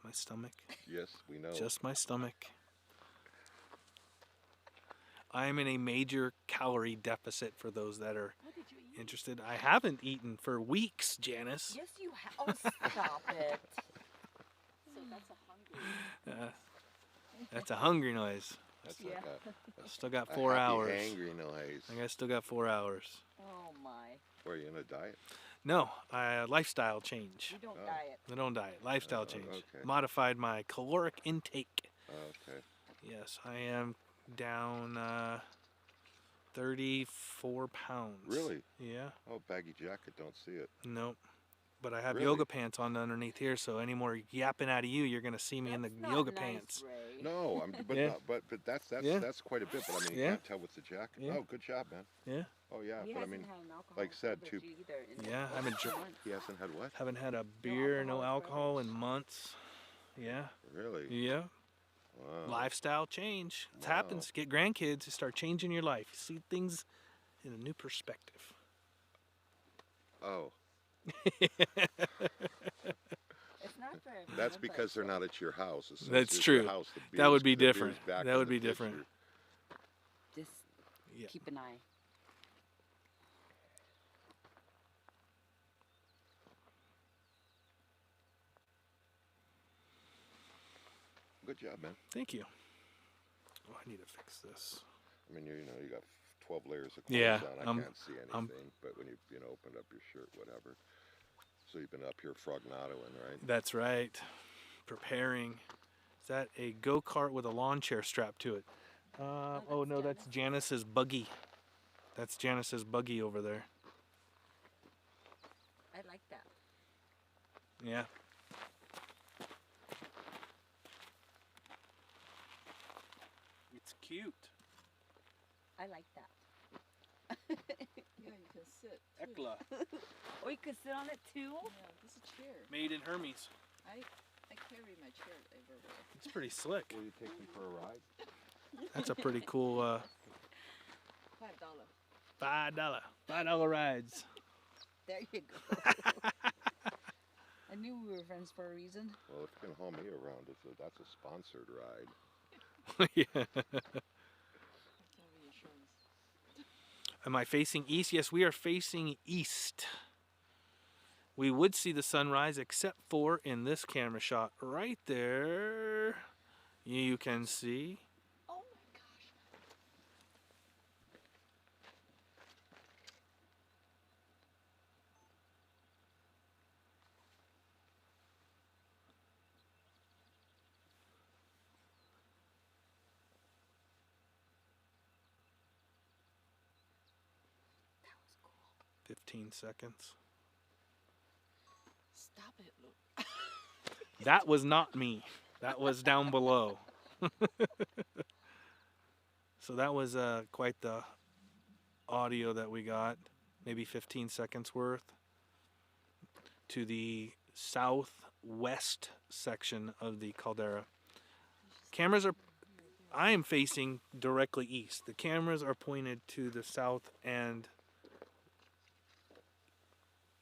my stomach. Yes, we know. Just my stomach. I am in a major calorie deficit for those that are What did you eat? interested. I haven't eaten for weeks, Janice. Yes, you have. Oh, stop it. So that's a hungry. That's a hungry noise. That's Yeah. I still got a 4 happy, hours. angry noise. I guess still got 4 hours. Oh, my. Were you in a diet? No, lifestyle change. You don't Oh. diet. I don't diet. Lifestyle change. Okay. Modified my caloric intake. Okay. Yes, I am down 34 pounds. Really? Yeah. Oh, baggy jacket, don't see it. Nope. But I have Really? yoga pants on underneath here, so any more yapping out of you, you're gonna see me in the That's not yoga nice, pants. Ray. No, but Yeah. not, but that's Yeah. that's quite a bit. But I mean, you Yeah. can't tell with the jacket. Yeah. Oh, good job, man. Yeah. Oh yeah, He but I hasn't mean, had an alcohol like said, beverage too- either in Yeah, I haven't dr- months. he hasn't had what? Haven't had a beer, no alcoholic alcohol in beverage. months. Yeah. Really? Yeah. Wow. Lifestyle change. It Wow. happens. Get grandkids, you start changing your life. You see things in a new perspective. Oh, It's not for everyone. that's but because they're not at your house. As soon That's as it's true. Your house, the That would be beer's different. back That in would the be different. picture. Just Yeah. keep an eye. Good job, man. Thank you. Oh, I need to fix this. I mean, you know, you got 12 layers of clothes Yeah, on. I I'm- can't see anything. I'm- But when you opened up your shirt, whatever. So you've been up here frognatoing, right? That's right. Preparing. Is that a go-kart with a lawn chair strapped to it? Oh no, that's Janice's buggy. That's Janice's buggy over there. I like that. Yeah. It's cute. I like that. Yeah, you can sit. too. Ekla, Oh, you could sit on it too? Yeah, this is a chair. made in Hermes. I carry my chair everywhere. It's pretty slick. Will you take me for a ride? That's a pretty cool $5. $5 rides. There you go. I knew we were friends for a reason. Well, if you can haul me around, that's a sponsored ride. Yeah. Carry insurance. Am I facing east? Yes, we are facing east. We would see the sunrise except for in this camera shot right there. You can see. Oh my gosh. That was cool. 15 seconds. Stop it, look. That was not me. That was down below. So that was quite the audio that we got. Maybe 15 seconds worth. To the southwest section of the caldera. Cameras are... I am facing directly east. The cameras are pointed to the south and...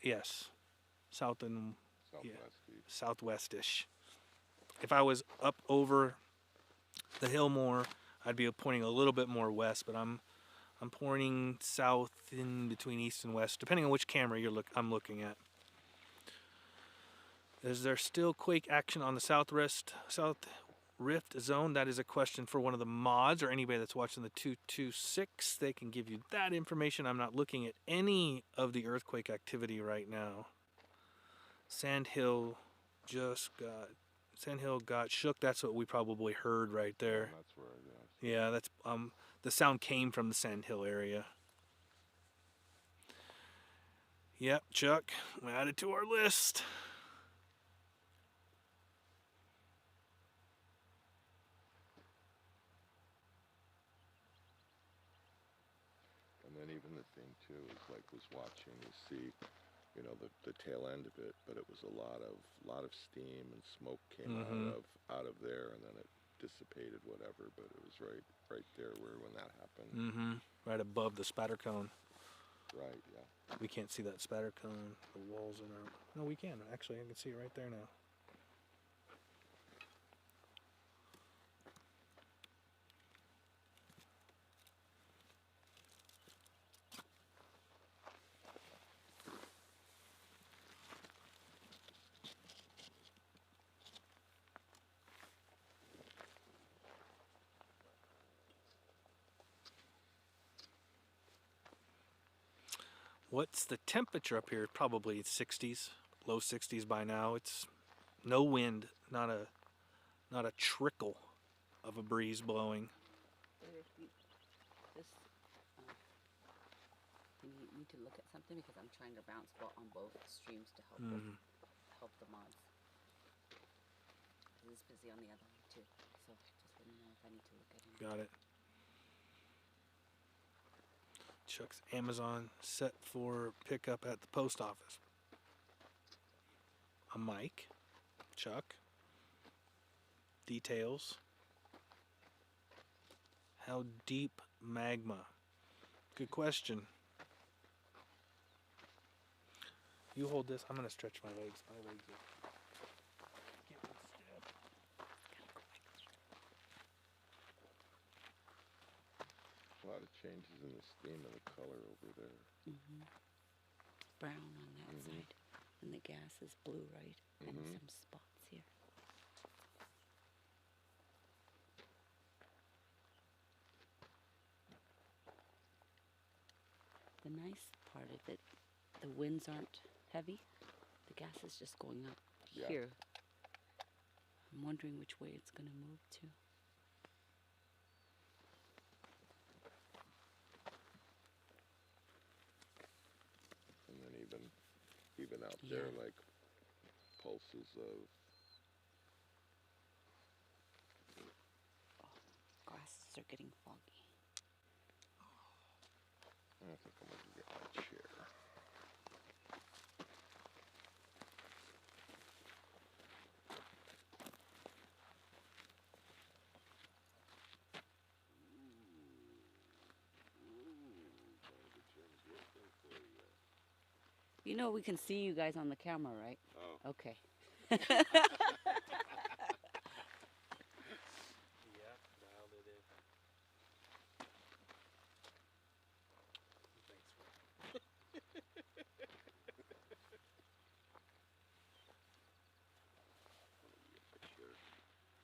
Yes. South and Southwest. southwestish. If I was up over the hill more, I'd be pointing a little bit more west, but I'm pointing south in between east and west, depending on which camera I'm looking at. Is there still quake action on the south rift zone? That is a question for one of the mods or anybody that's watching the 226. They can give you that information. I'm not looking at any of the earthquake activity right now. Sandhill got shook. That's what we probably heard right there. That's where, Yeah, that's the sound came from the Sandhill area. Yep, Chuck, we added to our list. And then even the thing too is like was watching to see, you know, the tail end of it, but it was a lot of steam and smoke came out of there, and then it dissipated, whatever. But it was right there when that happened. Right above the spatter cone. Right, yeah. We can't see that spatter cone. The walls in our... No, we can. Actually, I can see it right there now. What's the temperature up here? Probably 60s, low 60s by now. It's no wind, not a trickle of a breeze blowing. You need to look at something because I'm trying to bounce on both streams to help help the mods. He's busy on the other one too, so just let me know if I need to look at him. Got it. Chuck's Amazon set for pickup at the post office. A mic, Chuck. Details. How deep magma? Good question. You hold this. I'm gonna stretch my legs. My legs are getting stiff. A lot of changes in the steam and the color over there. Brown on that side, and the gas is blue, right? And some spots here. The nice part of it, the winds aren't heavy. The gas is just going up here. I'm wondering which way it's going to move to. And then even out there, like pulses of Glasses are getting foggy. I think I'm gonna get my chair. You know we can see you guys on the camera, right? Oh. Okay. Yeah, dialed it in.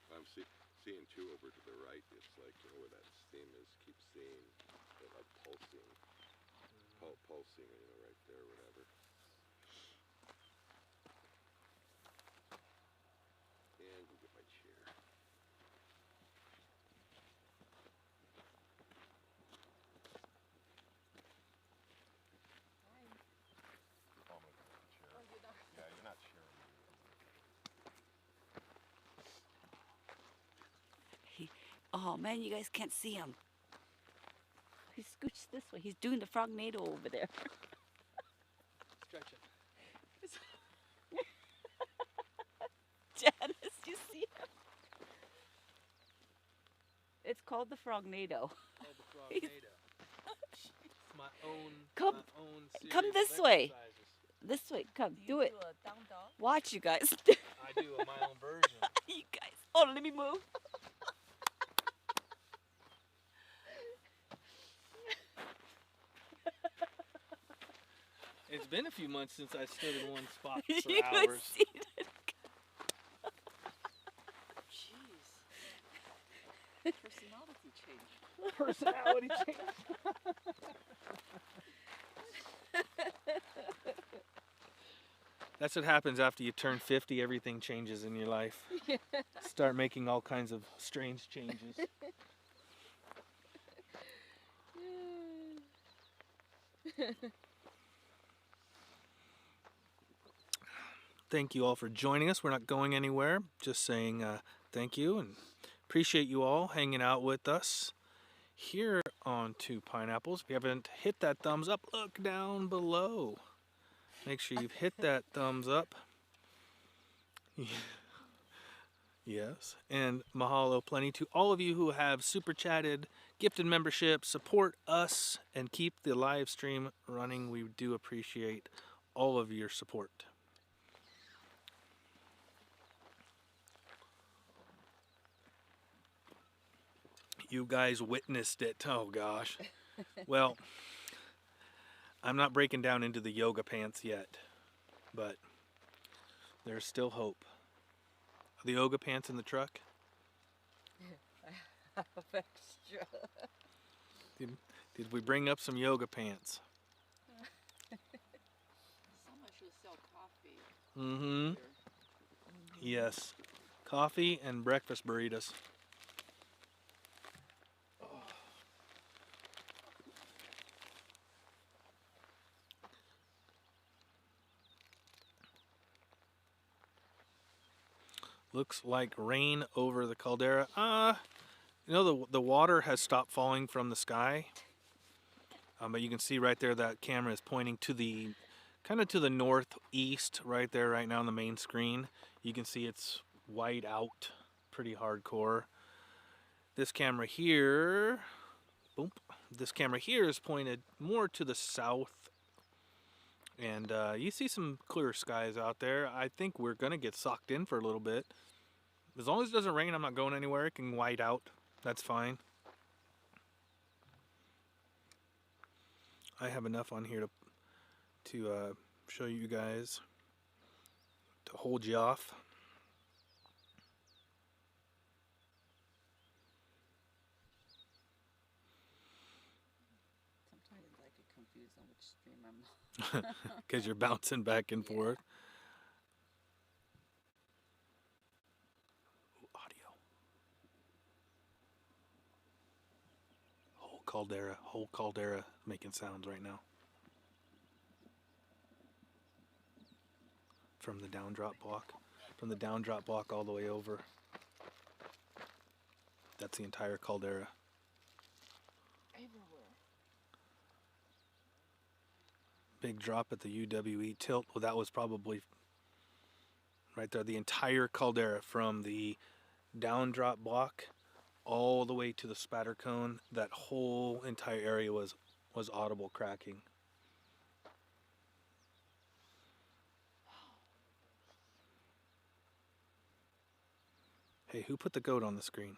I'm seeing too over to the right. It's like, you know, where that steam is. Keep seeing it like pulsing, pulsing, you know, right there, whatever. And we'll get my chair. Oh, I'm gonna get my chair. Oh, you're not. Yeah, you're not sharing. Oh man, you guys can't see him. He scooched this way. He's doing the frognado over there. Stretch it. Janice, you see him? It's called the frognado. Called the Frognado. It's my own. Come- my own come series this of way. exercises. This way, come, Do do you it. do a down dog? Watch you guys. I do my own version. You guys. Oh, let me move. It's been a few months since I stood in one spot You for guys hours. see it? Jeez. Personality change. Personality change. That's what happens after you turn 50. Everything changes in your life. Start making all kinds of strange changes. Thank you all for joining us. We're not going anywhere. Just saying thank you and appreciate you all hanging out with us here on Two Pineapples. If you haven't hit that thumbs up, look down below. Make sure you've hit that thumbs up. Yes. And mahalo plenty to all of you who have super chatted, gifted membership, support us, and keep the live stream running. We do appreciate all of your support. You guys witnessed it. Oh gosh. Well, I'm not breaking down into the yoga pants yet, but there's still hope. Are the yoga pants in the truck? Extra. Did we bring up some yoga pants? Mm-hmm. Yes. Coffee and breakfast burritos. Looks like rain over the caldera. You know, the water has stopped falling from the sky. But you can see right there that camera is pointing to the kind of to the northeast right there right now on the main screen. You can see it's white out pretty hardcore. This camera here, boom, this camera here is pointed more to the south. And you see some clear skies out there. I think we're going to get sucked in for a little bit. As long as it doesn't rain, I'm not going anywhere. It can white out. That's fine. I have enough on here to show you guys, to hold you off. Sometimes I get confused on which stream I'm on. Because you're bouncing back and forth. Ooh, audio. Whole caldera making sounds right now. From the down drop block. From the down drop block all the way over. That's the entire caldera. Everywhere. Big drop at the UWE tilt. Well, that was probably right there. The entire caldera from the down drop block all the way to the spatter cone. That whole entire area was audible cracking. Hey, who put the goat on the screen?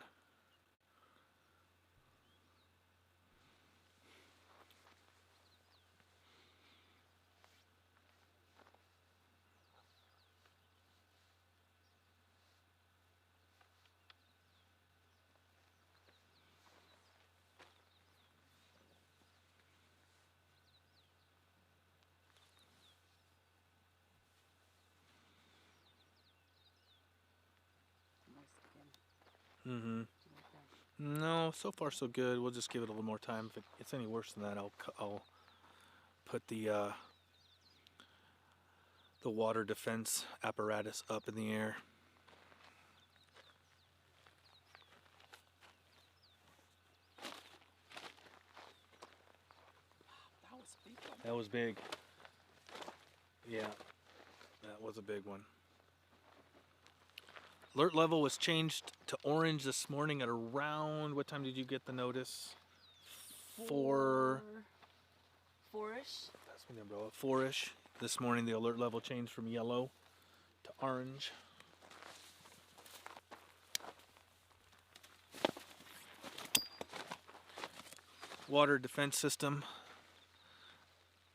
Mm-hmm. No, so far so good. We'll just give it a little more time. If it's any worse than that, I'll put the water defense apparatus up in the air. That was a big one. That was big. Yeah, that was a big one. Alert level was changed to orange this morning at around, what time did you get the notice? 4-ish. That's me the umbrella. 4-ish. This morning the alert level changed from yellow to orange. Water defense system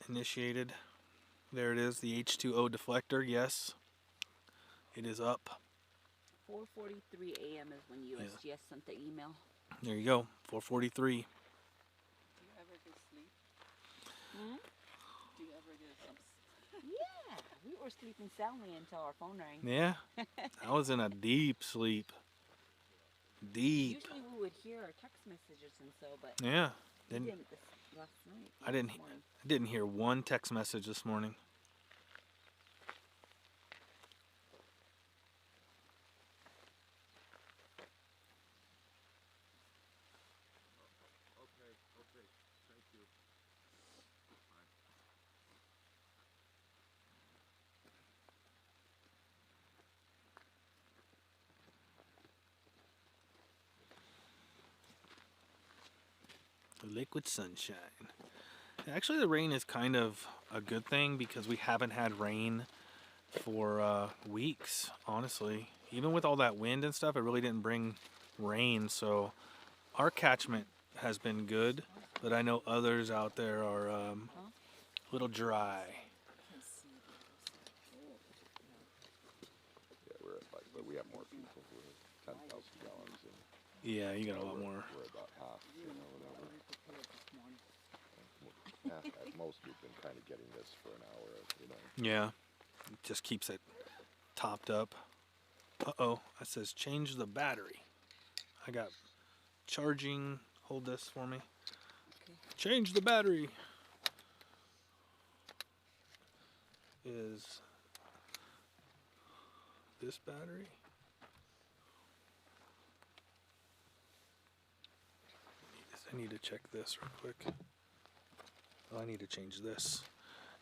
initiated. There it is, the H2O deflector. Yes, it is up. 4:43 a.m. is when USGS sent the email. There you go, 4:43. Do you ever get sleep? Hmm? Do you ever get some? Yeah, we were sleeping soundly until our phone rang. Yeah, I was in a deep sleep. Deep. Usually we would hear our text messages and so, but Yeah. we didn't this last night. I didn't hear one text message this morning. Okay, thank you. Liquid sunshine. Actually, the rain is kind of a good thing because we haven't had rain for weeks, honestly. Even with all that wind and stuff, it really didn't bring rain. So our catchment has been good, but I know others out there are a little dry. Yeah, we're at but we have more people. We're 10,000 gallons, and Yeah, you got a lot more. we're about half, whatever. Yeah, at most we've been kind of getting this for an hour, Yeah. It just keeps it topped up. Uh-oh, it says change the battery. I got charging. Hold this for me. Okay. Change the battery. Is this battery? I need to check this real quick. Oh, I need to change this.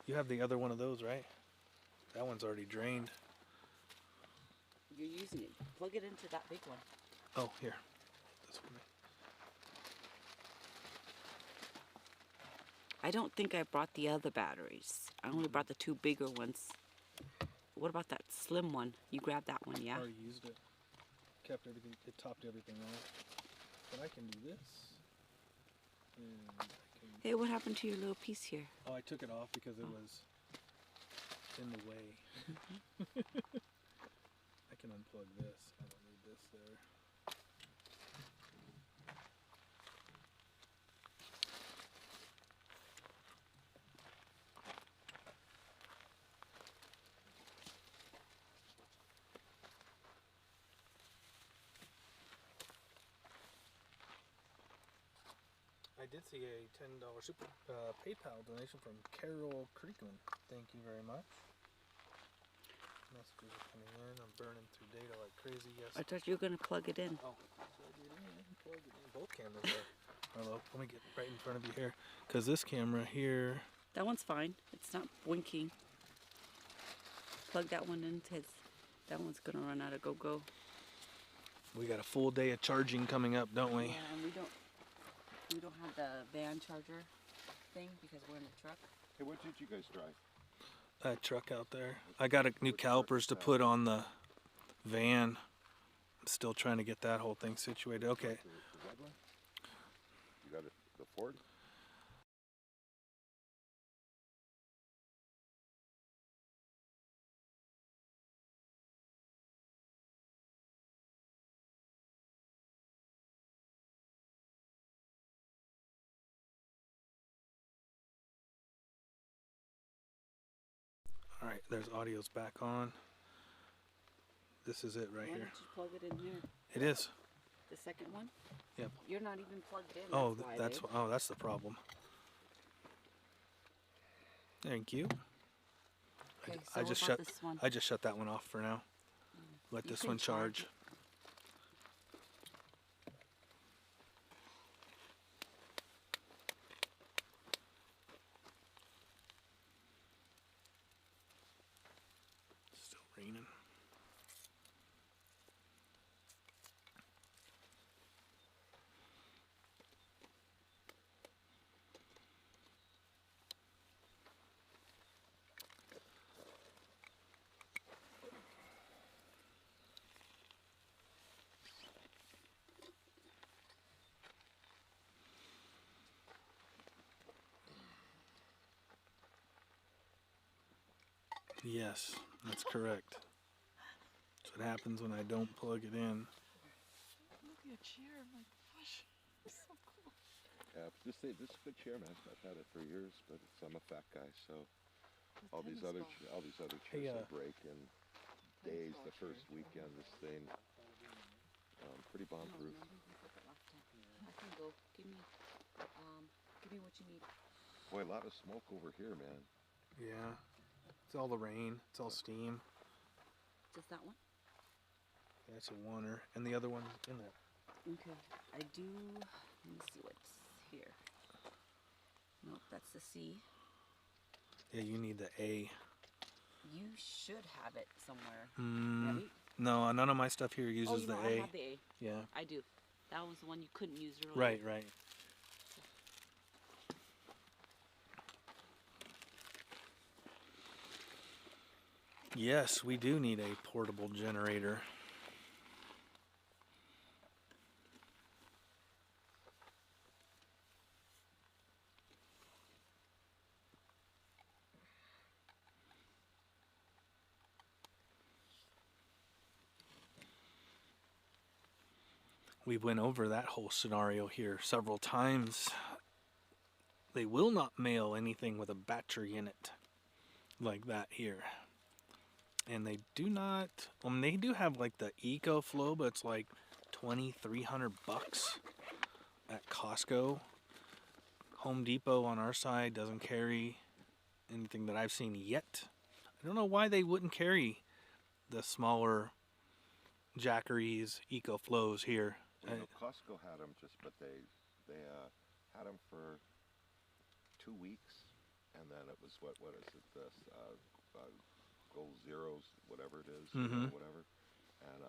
You have the other one of those, right? That one's already drained. You're using it. Plug it into that big one. Oh, here. This one. I don't think I brought the other batteries. I only brought the two bigger ones. What about that slim one? You grabbed that one, yeah? I already used it. Kept everything. It topped everything off. But I can do this. And I can... Hey, what happened to your little piece here? Oh, I took it off because it was in the way. I can unplug this. I don't need this there. I did see a $10 super PayPal donation from Carol Creekman. Thank you very much. Messages are coming in. I'm burning through data like crazy. Yes. I thought you were going to plug it in. Oh, plug it in. Plug it in. Both cameras are. Hello. Let me get right in front of you here, because this camera here. That one's fine. It's not blinking. Plug that one in, Ted. That one's going to run out of go-go. We got a full day of charging coming up, don't we? Yeah, and we don't have the van charger thing because we're in the truck. Hey, what did you guys drive? That truck out there. I got a new calipers to put on the van. I'm still trying to get that whole thing situated. Okay. The red one? You got it, the Ford? All right, there's audio's back on. This is it right Why here. don't you plug it in here? It is. The second one? Yep. You're not even plugged in. Oh, that's why, that's the problem. Thank you. Okay, I so just what shut. about this one? I just shut that one off for now. Let You this can one charge. it. Still raining. Yes, that's correct. That's what happens when I don't plug it in. Look at your chair. My gosh. It's so cool. Yeah, this is a good chair, man. I've had it for years, but I'm a fat guy, so all these other Hey, chairs will break in days. The first weekend, this thing, pretty bomb-proof. I can go. Give me what you need. Boy, a lot of smoke over here, man. Yeah. It's all the rain. It's all steam. Just that one? That's a oneer. And the other one's in there. Okay. I do. Let me see what's here. Nope, that's the C. Yeah, you need the A. You should have it somewhere. Right? No, none of my stuff here uses the I A. have the A. Yeah. I do. That was the one you couldn't use earlier. Right, right. Yes, we do need a portable generator. We went over that whole scenario here several times. They will not mail anything with a battery in it like that here. And they do not, they do have like the Eco Flow, but it's like $2,300 at Costco. Home Depot on our side doesn't carry anything that I've seen yet. I don't know why they wouldn't carry the smaller Jackeries Eco Flows here. Well, Costco had them but they had them for 2 weeks, and then it was what is it, this Gold Zeros, whatever it is, whatever, and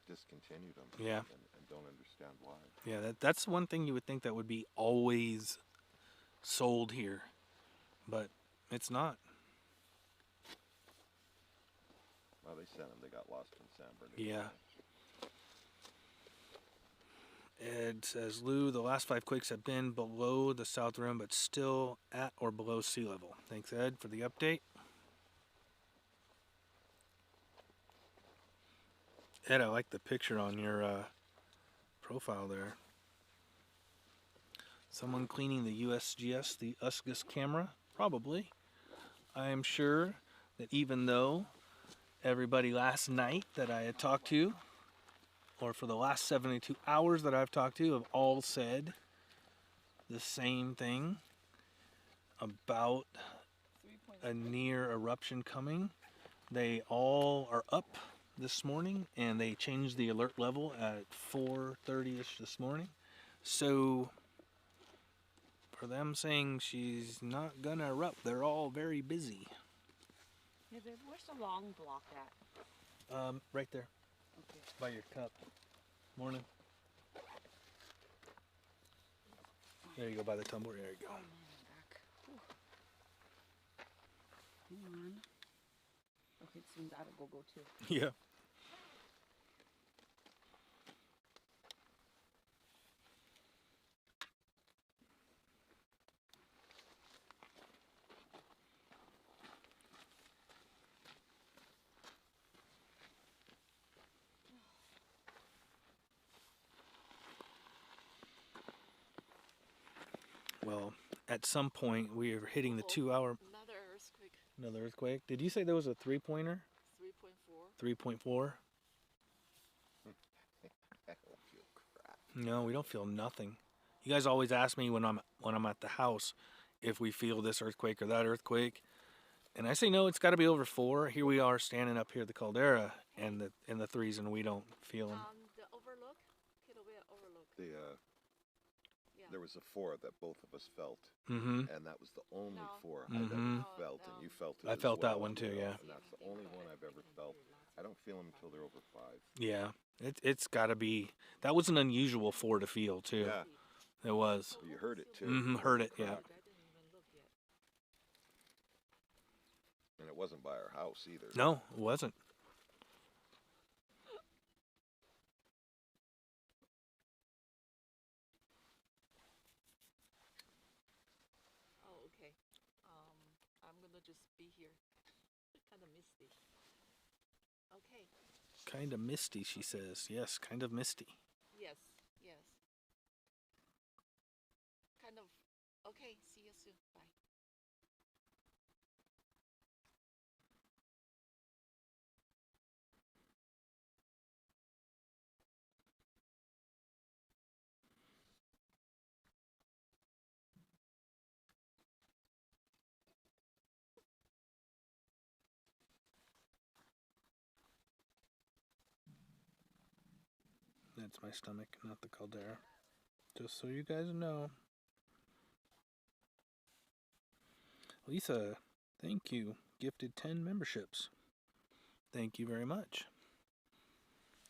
discontinued them. Yeah. And don't understand why. Yeah, that's one thing you would think that would be always sold here, but it's not. Well, they sent them. They got lost in San Bernardino. Yeah. Ed says, Lou, the last 5 quakes have been below the south rim, but still at or below sea level. Thanks, Ed, for the update. Ed, I like the picture on your profile there. Someone cleaning the USGS, the USGS camera? Probably. I am sure that even though everybody last night that I had talked to, or for the last 72 hours that I've talked to, have all said the same thing about a near eruption coming. They all are up this morning, and they changed the alert level at 4:30ish this morning. So for them saying she's not gonna erupt, they're all very busy. Yeah, where's the long block at? Right there, Okay. by your cup. Morning. There you go, by the tumbler. There you go. Oh man, I'm back. Whew. Hang on. Okay, soon that'll go too. Yeah. Well, at some point we are hitting the 2-hour. Another earthquake. Another earthquake. Did you say there was a 3-pointer? 3.4. 3.4? I don't feel crap. No, we don't feel nothing. You guys always ask me when I'm at the house if we feel this earthquake or that earthquake, and I say no. It's got to be over 4. Here we are standing up here at the caldera and in the 3s, and we don't feel them. The overlook, Kilauea Overlook. Yeah. There was a 4 that both of us felt, Mm-hmm. and that was the only No. 4 Mhm. I've ever felt, and you felt it. I as felt that well, one too, yeah. And that's the only one I've ever felt. I don't feel them until they're over 5. Yeah, it's got to be. That was an unusual 4 to feel too. Yeah, It was. you heard it too. Mm-hmm. Heard it. Yeah. I didn't even look yet. And it wasn't by our house either. No, it wasn't. Oh, okay. I'm gonna just be here. Kind of misty. Okay. Kind of misty, she says. Yes, kind of misty. Yes. Yes. Kind of. Okay. See you soon. Bye. That's my stomach, not the caldera. Just so you guys know. Lisa, thank you. Gifted 10 memberships. Thank you very much.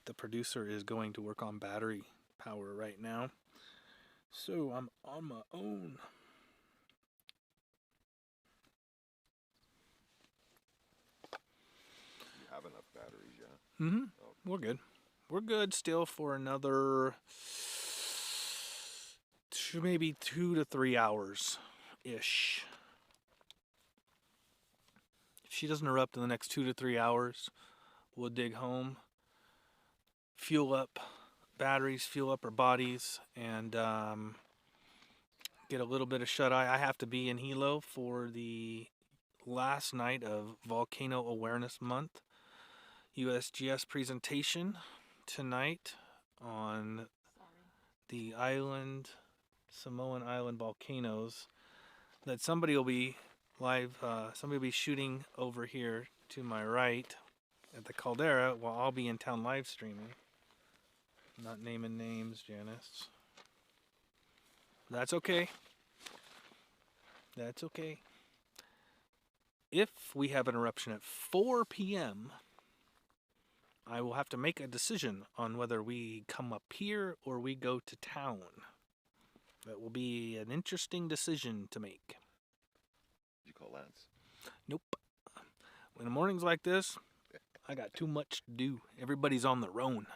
The producer is going to work on battery power right now. So I'm on my own. You have enough batteries, yeah? Mm-hmm. Oh. We're good. We're good still for another maybe 2 to 3 hours-ish. If she doesn't erupt in the next 2 to 3 hours, we'll dig home, fuel up batteries, fuel up our bodies, and get a little bit of shut-eye. I have to be in Hilo for the last night of Volcano Awareness Month. USGS presentation tonight on the island, Samoan Island volcanoes. That somebody will be live, somebody will be shooting over here to my right at the caldera while I'll be in town live streaming. Not naming names, Janice. That's okay. That's okay. If we have an eruption at 4 p.m., I will have to make a decision on whether we come up here or we go to town. That will be an interesting decision to make. Did you call Lance? Nope. When the morning's like this, I got too much to do. Everybody's on their own.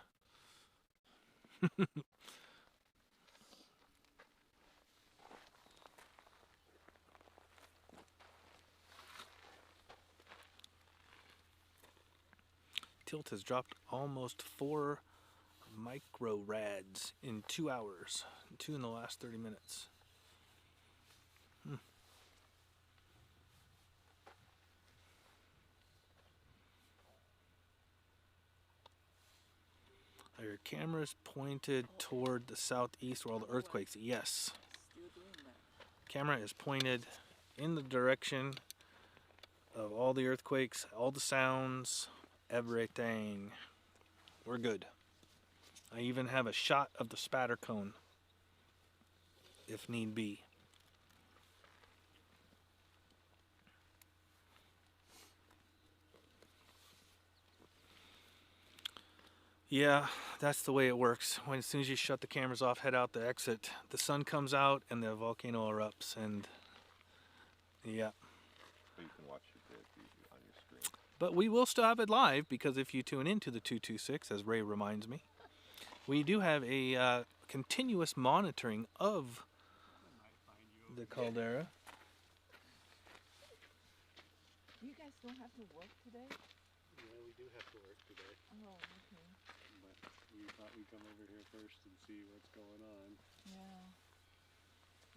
Tilt has dropped almost 4 microrads in 2 hours. 2 in the last 30 minutes. Are your cameras pointed toward the southeast where all the earthquakes? Yes. Camera is pointed in the direction of all the earthquakes, all the sounds, everything. We're good. I even have a shot of the spatter cone if need be. Yeah, that's the way it works. When as soon as you shut the cameras off, head out the exit, the sun comes out and the volcano erupts, and yeah. So you can watch it on your screen. But we will still have it live, because if you tune into the 226, as Ray reminds me, we do have a continuous monitoring of the caldera. You guys don't have to work today? Yeah, we do have to work today. Oh, okay. But we thought we'd come over here first and see what's going on. Yeah.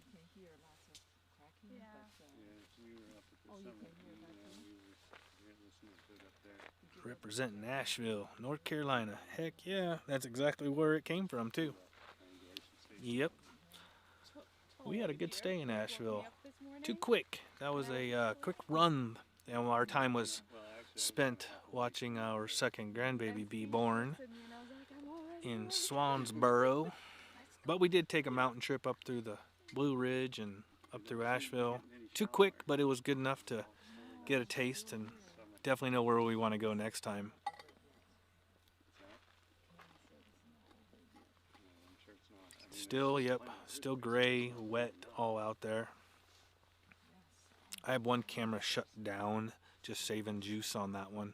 You can hear lots of cracking, Yeah. but Yeah, we were up at the Oh, you summit. can hear that and, too? we were listening to it up there. Representing Nashville, North Carolina. Heck yeah, that's exactly where it came from too. Triangulation station. Yep. We had a good stay in Nashville. Too quick. That was a quick run. And our time was Well, actually, spent watching our second grandbaby be born in Swansboro. But we did take a mountain trip up through the Blue Ridge and up through Asheville. Too quick, but it was good enough to get a taste and definitely know where we want to go next time. I'm sure it's not. I mean, Still, yep, still gray, wet, all out there. I have one camera shut down, just saving juice on that one.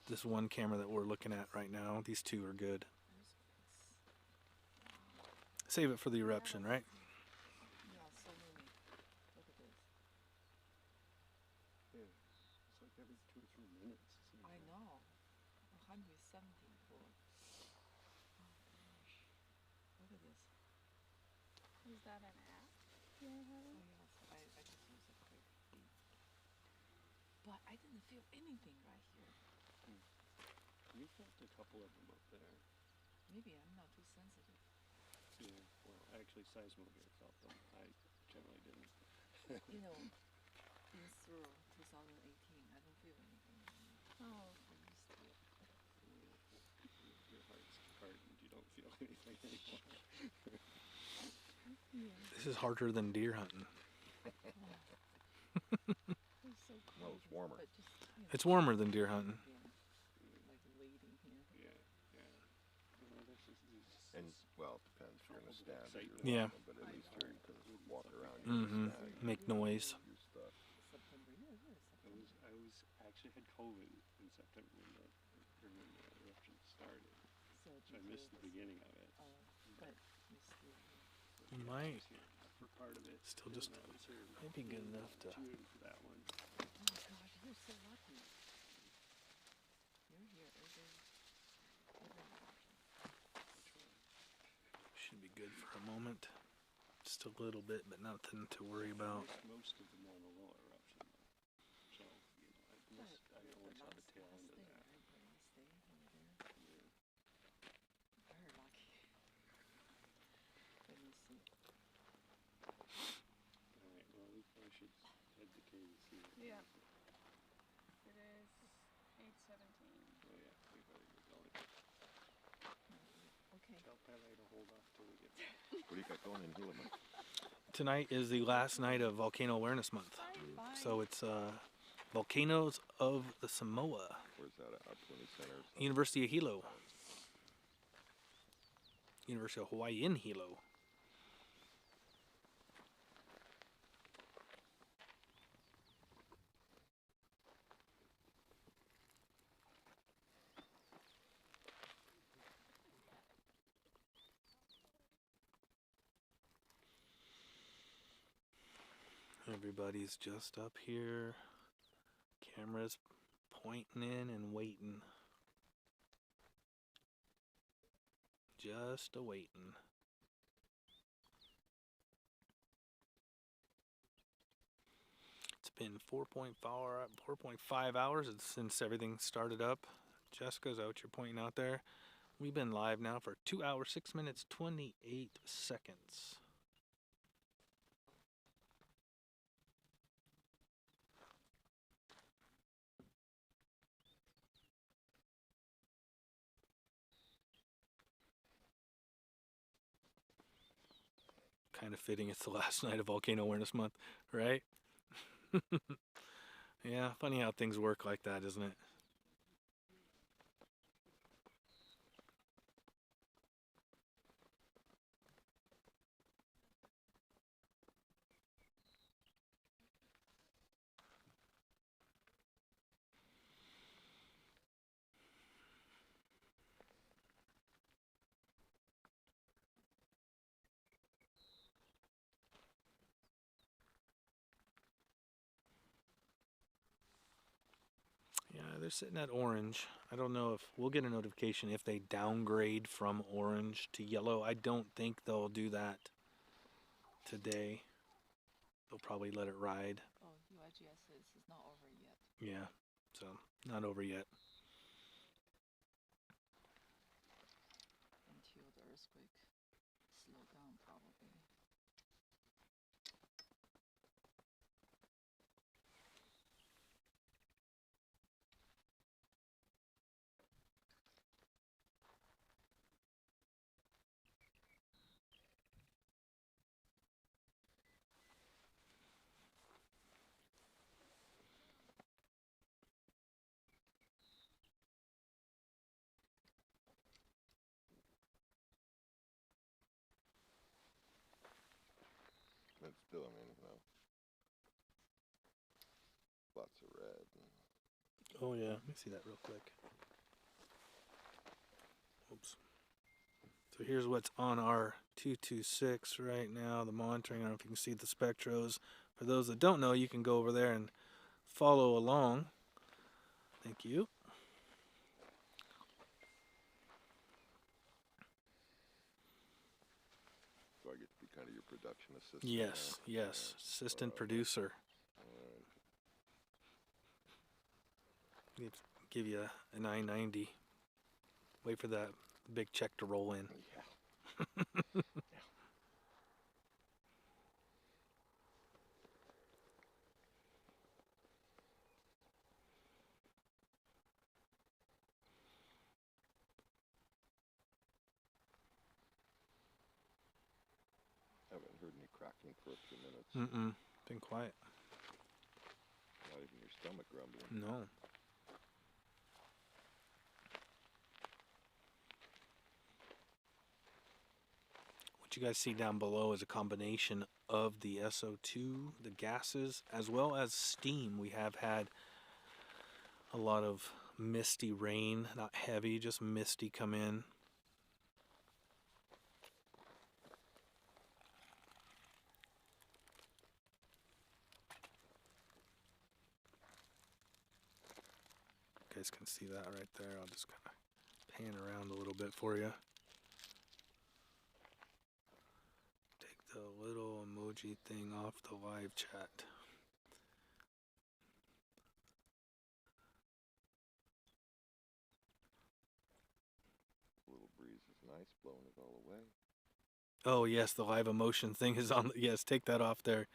This one camera that we're looking at right now, these two are good. Save it for the eruption, right? yeah, so many. Look at this. it's like every 2 or 3 minutes. it seems I like. know. 174. Oh gosh. Look at this. Is that an app you're Oh having? yes, I just use a quick beat. But I didn't feel anything right here. We felt a couple of them up there. Maybe I'm not too sensitive. Yeah, well, actually, Seismometer felt them. I generally didn't. You know, been through 2018, I don't feel anything anymore. Oh, I used to it. Your heart's hardened. You don't feel anything anymore. This is harder than deer hunting. It's so cold. No, it's warmer. But just, you know, It's warmer than deer hunting. yeah, like waiting here. Yeah, yeah. Well, this is And, well, it depends. If you're going to stand or you're Yeah. walking, but at least here you can walk around. You Mm-hmm. can stand, Make noise. your stuff. September, yeah, it is September. I was actually had COVID in September when the eruption started. So So I missed the beginning of it. But you still, But yeah, I Might was here for part of it. still and just I was here maybe good enough to. tuned for that one. oh my gosh, you're so lucky. You're here every eruption. Should be good for a moment. Just a little bit, but nothing to worry about. Most of them on the lower eruption though. So, I only saw the tail end of that. Right where you stay. okay to see it. Yeah. It is 8:17. Oh yeah, we better get going. Okay. Tell Pele to hold off till we get back. What do you got going in Helaman? Tonight is the last night of Volcano Awareness Month. Bye. So it's Volcanoes of the Samoa, Where's that at? Upland Center or something? University of Hilo. University of Hawaii in Hilo. Everybody's just up here. Cameras pointing in and waiting. Just a waiting. It's been 4.5 hours since everything started up. Jessica's out, you're pointing out there. We've been live now for 2 hours, 6 minutes, 28 seconds. Kind of fitting it's the last night of Volcano Awareness Month, right? Yeah, funny how things work like that, isn't it? Yeah, they're sitting at orange. I don't know if we'll get a notification if they downgrade from orange to yellow. I don't think they'll do that today. They'll probably let it ride. Oh, UIGS says it's not over yet. Yeah, so not over yet. Until the earthquake slow down, probably. But still, I mean, lots of red. Oh yeah, let me see that real quick. Oops. So here's what's on our 226 right now, the monitoring. I don't know if you can see the spectros. For those that don't know, you can go over there and follow along. Thank you. So I get to be kind of your production assistant. Yes, now? yes, Yeah. assistant producer. Alright. Give you a 990. Wait for that big check to roll in. Yeah. Haven't heard any cracking for a few minutes. Been quiet. Not even your stomach grumbling. No. What you guys see down below is a combination of the SO2, the gases, as well as steam. We have had a lot of misty rain, not heavy, just misty come in. You guys can see that right there. I'll just kind of pan around a little bit for you. Take the little emoji thing off the live chat. A little breeze is nice, blowing it all away. Oh yes, the live emotion thing is on. Yes, take that off there.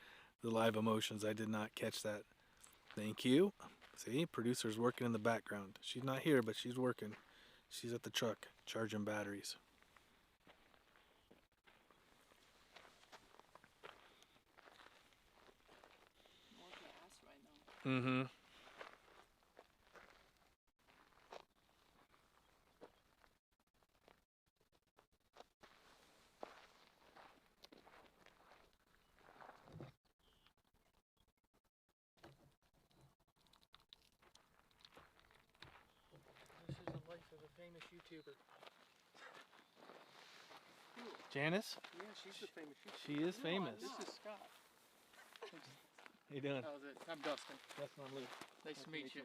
the live emotions. I did not catch that. Thank you. See, producer's working in the background. She's not here, but she's working. She's at the truck charging batteries. More gas right now. Mm-hmm. This is the life of a famous YouTuber. Janice? Yeah, she's the famous. She is famous. This is Scott. How you doing? How's it? I'm Dustin. That's not Luke. Nice to meet you.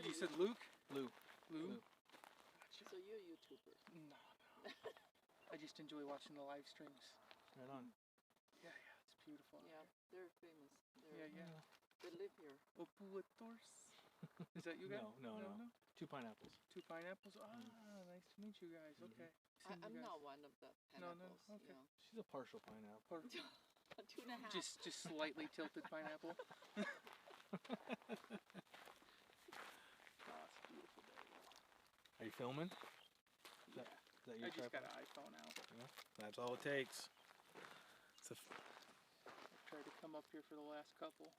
You said Luke? Luke. Lou? So you're a YouTuber. No. I just enjoy watching the live streams. Right on. Yeah, it's beautiful. Yeah, they're famous. Yeah. They live here. Opuators. Is that you guys? No. 2 pineapples. 2 pineapples? Nice to meet you guys. Okay. Seen you I'm guys. not one of the No, pineapples. okay. She's a partial pineapple. A 2.5. Just slightly tilted pineapple. Oh, it's a beautiful day. Are you filming? Yeah. Is that your I just got tripod? an iPhone out. Yeah, that's all it takes. It's a I tried to come up here for the last couple.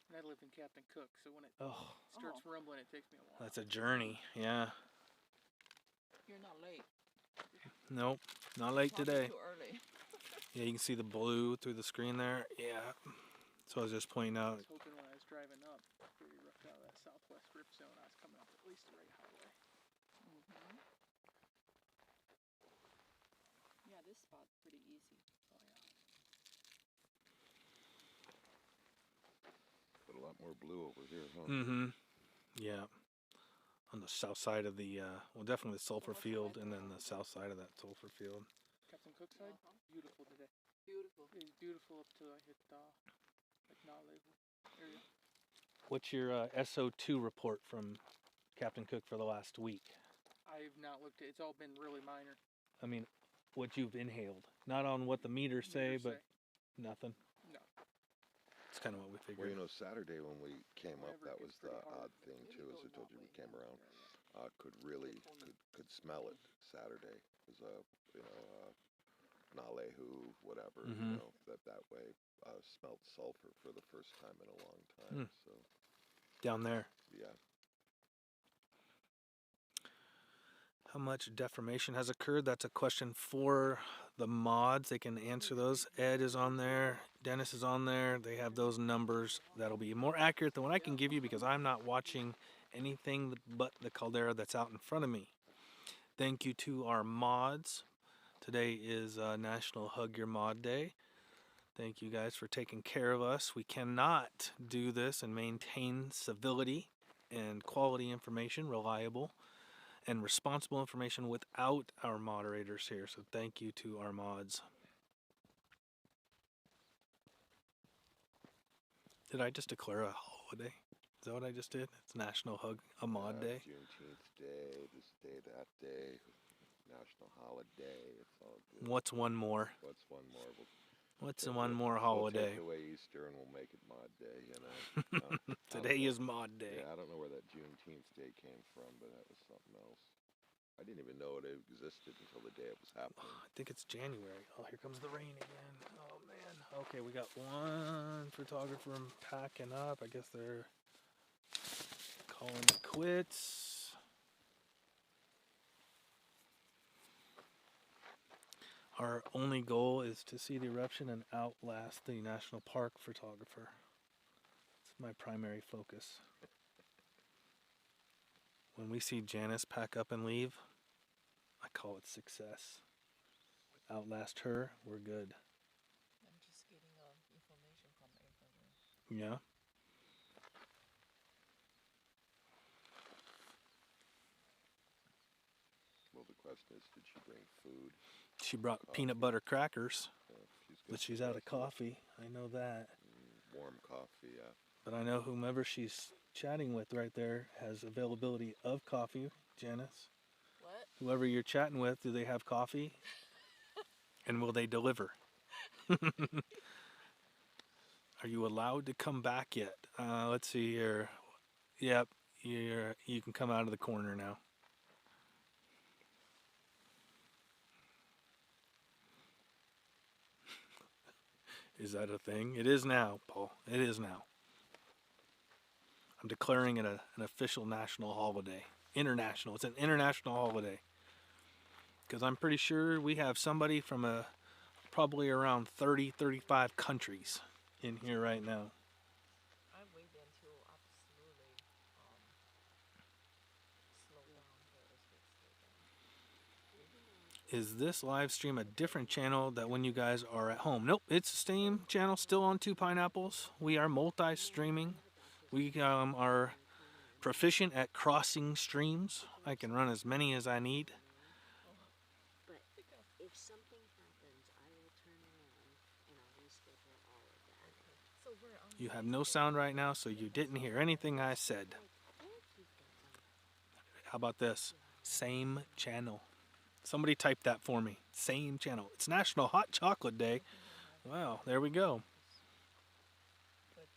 And I live in Captain Cook, so when it starts rumbling, it takes me a while. that's a journey. Yeah. You're not late. Nope. Not late Talking today. Too early. Yeah, you can see the blue through the screen there. Yeah. So I was just pointing I out. was hoping when I was driving up, before we roughed out of that southwest rip zone, I was coming up at least the right highway. Yeah, this spot's pretty easy. Oh yeah. But a lot more blue over here, huh? Mm-hmm. Yeah. On the south side of the, well, definitely the sulfur field, and then the south side of that sulfur field. Captain Cook side, beautiful today. Beautiful. It was beautiful up till I hit like Nale area. What's your SO2 report from Captain Cook for the last week? I've not looked at. It's all been really minor. I mean, what you've inhaled. Not on what the meters say, Meters but say. nothing. No. It's kind of what we Well, figured. you know, Saturday when we came up, Whenever that it was gets the pretty hard, odd thing maybe too, as go I told that you we way. came around. Could really could smell it Saturday. It was Nalehu, whatever, Mhm. that way smelled sulfur for the first time in a long time. So Down there. yeah. How much deformation has occurred? That's a question for the mods. They can answer those. Ed is on there. Dennis is on there. They have those numbers. That'll be more accurate than what I can give you because I'm not watching anything but the caldera that's out in front of me. Thank you to our mods. Today is National Hug Your Mod Day. Thank you guys for taking care of us. We cannot do this and maintain civility and quality information, reliable and responsible information without our moderators here. So thank you to our mods. Did I just declare a holiday? Is that what I just did? It's National Hug a Mod Day. Juneteenth Day, this day, that day, national holiday. It's all good. What's one more? What's one more? What's Take one away- more We'll holiday? take away Easter and we'll make it Mod Day. You know. Today is Mod Day. Yeah, I don't know where that Juneteenth Day came from, but that was something else. I didn't even know it existed until the day it was happening. I think it's January. Oh, here comes the rain again. Oh man. Okay, we got one photographer packing up. I guess they're calling it quits. Our only goal is to see the eruption and outlast the national park photographer. It's my primary focus. When we see Janice pack up and leave, I call it success. Outlast her, we're good. I'm just getting information from everywhere. Yeah. Well, the question is, did she bring food? She brought peanut butter crackers, She's got but she's some out of coffee. I know that. warm coffee, yeah. But I know whomever she's chatting with right there has availability of coffee, Janice. What? Whoever you're chatting with, do they have coffee? And will they deliver? Are you allowed to come back yet? Let's see here. Yep, you can come out of the corner now. Is that a thing? It is now, Paul. It is now. I'm declaring it an official national holiday. International. It's an international holiday. Because I'm pretty sure we have somebody from probably around 30, 35 countries in here right now. I wait until absolutely slow down. Is this live stream a different channel that when you guys are at home? Nope, it's the same channel, still on Two Pineapples. We are multi-streaming. We are proficient at crossing streams. I can run as many as I need. But if something happens, I will turn it on and I'll reschedule all of that. So we're on. You have no sound right now, so you didn't hear anything I said. How about this? Same channel. Somebody type that for me. Same channel. It's National Hot Chocolate Day. Wow, there we go. But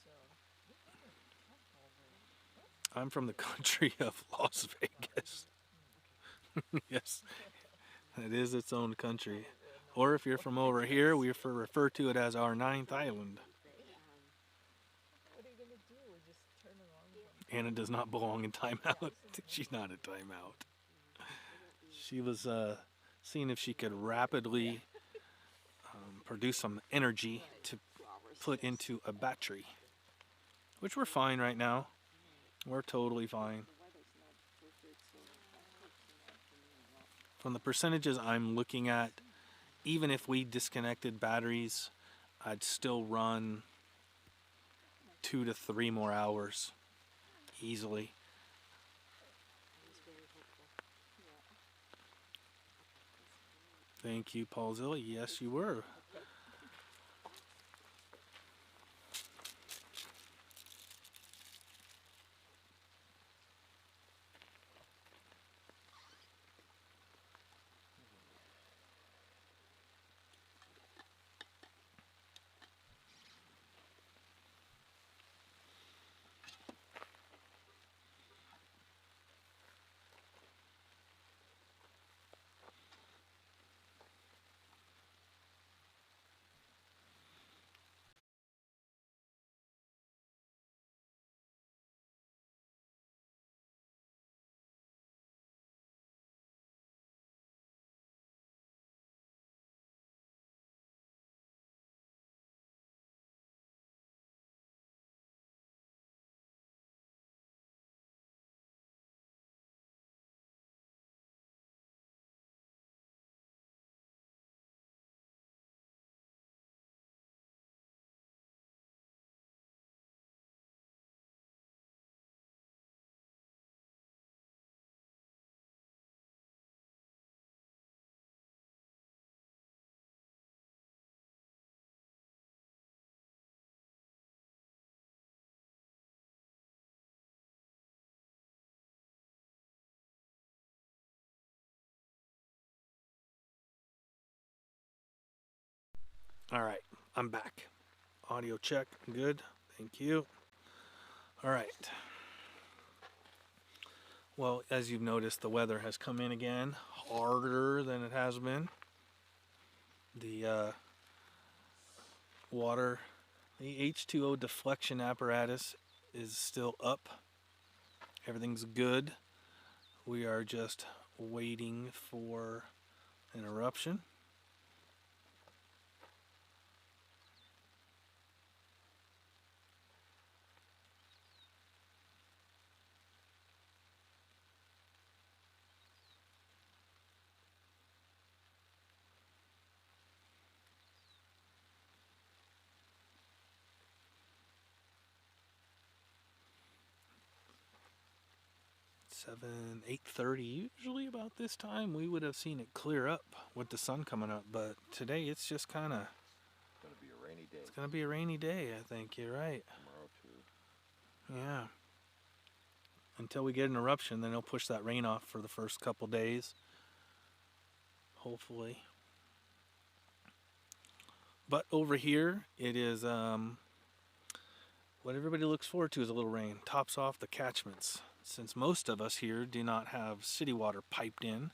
I'm from the country of Las Vegas. Yes, it is its own country. Or if you're from over here, we refer to it as our ninth island. what are you gonna do? Just turn around? Anna does not belong in timeout. She's not in timeout. She was seeing if she could rapidly produce some energy to put into a battery, which we're fine right now. We're totally fine. From the percentages I'm looking at, even if we disconnected batteries, I'd still run 2 to 3 more hours easily. Thank you, Paulzilla. Yes, you were. All right, I'm back. Audio check, good. Thank you. All right. Well, as you've noticed, the weather has come in again, harder than it has been. The water, the H2O deflection apparatus is still up. Everything's good. We are just waiting for an eruption. Seven, 8:30. Usually about this time we would have seen it clear up with the sun coming up, but today it's just kind of. It's going to be a rainy day. It's going to be a rainy day, I think. You're right. Tomorrow too. Yeah. Until we get an eruption, then it'll push that rain off for the first couple days. Hopefully. But over here, it is what everybody looks forward to is a little rain. Tops off the catchments. Since most of us here do not have city water piped in,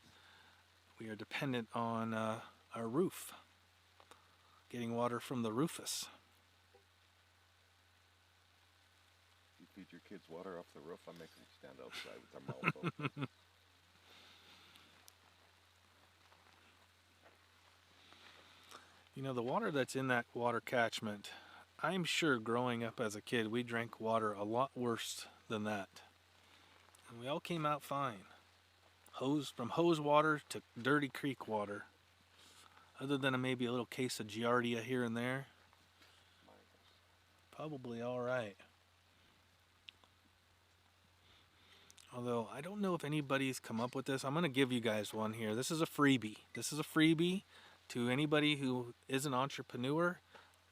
we are dependent on our roof, getting water from the roofus. You feed your kids water off the roof, I make them stand outside with their mouth open. You know, the water that's in that water catchment, I'm sure growing up as a kid, we drank water a lot worse than that. And we all came out fine. From hose water to dirty creek water. Other than maybe a little case of Giardia here and there, probably all right. Although, I don't know if anybody's come up with this. I'm going to give you guys one here. This is a freebie. This is a freebie to anybody who is an entrepreneur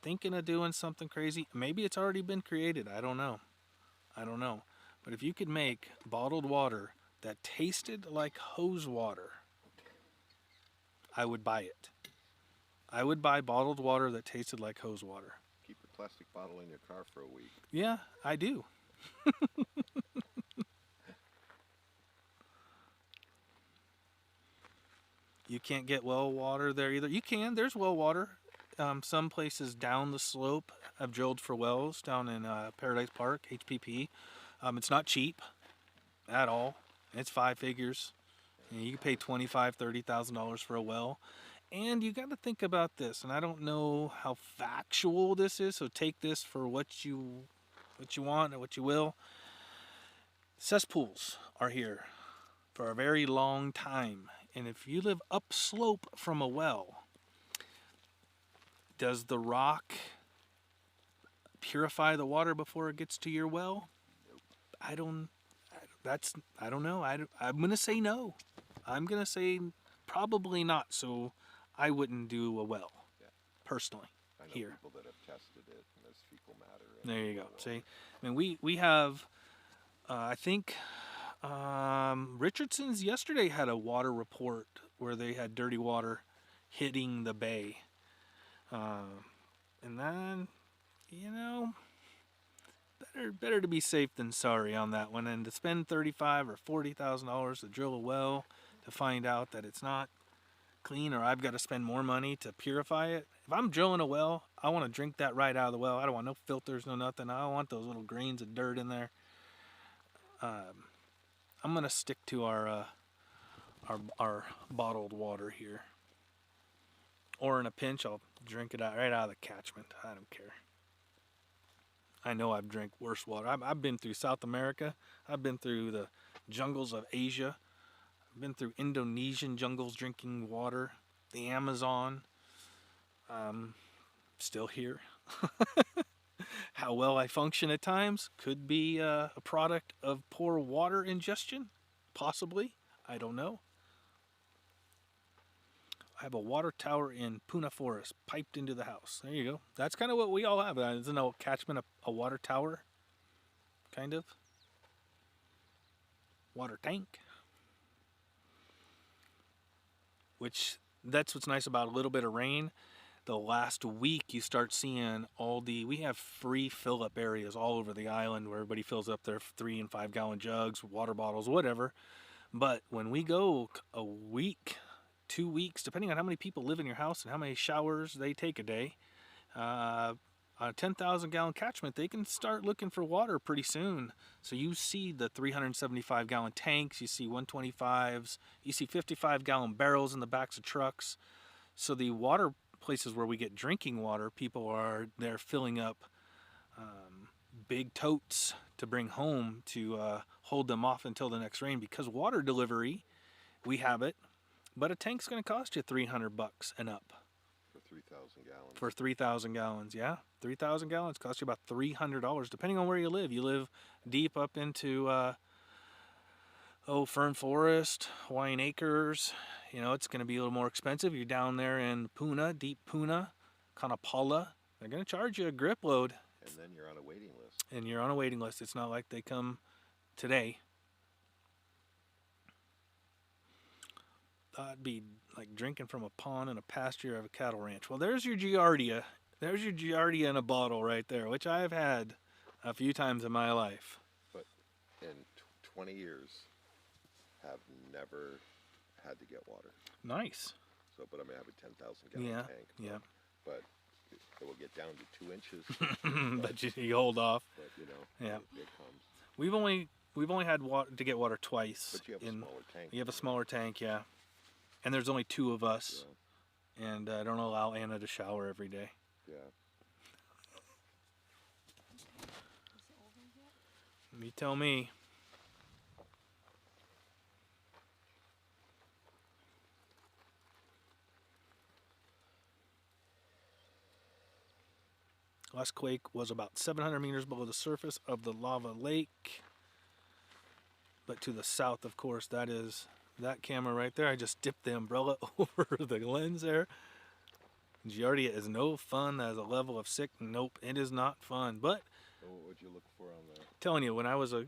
thinking of doing something crazy. Maybe it's already been created. I don't know. But if you could make bottled water that tasted like hose water, I would buy it. I would buy bottled water that tasted like hose water. Keep your plastic bottle in your car for a week. Yeah, I do. You can't get well water there either. You can. There's well water. Some places down the slope have drilled for wells down in Paradise Park, HPP. It's not cheap at all. It's 5 figures. You can pay $25,000, $30,000 for a well. And you got to think about this, and I don't know how factual this is, so take this for what you want and what you will. Cesspools are here for a very long time. And if you live upslope from a well, does the rock purify the water before it gets to your well? I don't know. I'm going to say no. I'm going to say probably not, so I wouldn't do a well, personally, I know here. people that have tested it, and there's fecal matter in There it. you go. See, I mean, we have, I think, Richardson's yesterday had a water report where they had dirty water hitting the bay. And then, you know, better to be safe than sorry on that one. And to spend $35,000 or $40,000 to drill a well to find out that it's not clean, or I've got to spend more money to purify it. If I'm drilling a well, I want to drink that right out of the well. I don't want no filters, no nothing. I don't want those little grains of dirt in there. I'm gonna stick to our bottled water here. Or in a pinch, I'll drink it right out of the catchment. I don't care. I know I've drank worse water. I've been through South America. I've been through the jungles of Asia. I've been through Indonesian jungles drinking water. The Amazon. Still here. How well I function at times could be a product of poor water ingestion. Possibly. I don't know. I have a water tower in Puna Forest piped into the house. There you go. That's kind of what we all have. Isn't a catchment a water tower? Kind of. Water tank. Which, that's what's nice about a little bit of rain. The last week you start seeing we have free fill-up areas all over the island where everybody fills up their 3 and 5 gallon jugs, water bottles, whatever. But when we go a week, 2 weeks, depending on how many people live in your house and how many showers they take a day, on a 10,000 gallon catchment, they can start looking for water pretty soon. So you see the 375 gallon tanks, you see 125s, you see 55 gallon barrels in the backs of trucks. So the water places where we get drinking water, people are there filling up big totes to bring home to hold them off until the next rain, because water delivery, we have it, but a tank's going to cost you $300 and up. For 3,000 gallons. For 3,000 gallons, yeah. 3,000 gallons costs you about $300, depending on where you live. You live deep up into Fern Forest, Hawaiian Acres, you know, it's going to be a little more expensive. You're down there in Puna, deep Puna, Kanapala, they're going to charge you a grip load. And then you're on a waiting list. And you're on a waiting list. It's not like they come today. That'd be like drinking from a pond in a pasture of a cattle ranch. Well, there's your Giardia. There's your Giardia in a bottle right there, which I've had a few times in my life. But in 20 years, have never had to get water. Nice. So, but I mean, I have a 10,000 gallon Yeah, tank. yeah. But it will get down to 2 inches. But you hold off. But you know, Yeah. it comes. We've only had water to get water twice. But you have a smaller tank. You have a smaller tank, yeah. And there's only 2 of us. Yeah. And I don't allow Anna to shower every day. Yeah. You tell me. Last quake was about 700 meters below the surface of the lava lake. But to the south, of course, that is that camera right there. I just dipped the umbrella over the lens there. Giardia is no fun as a level of sick. Nope, it is not fun. But What would you look for on that? telling you, when I was a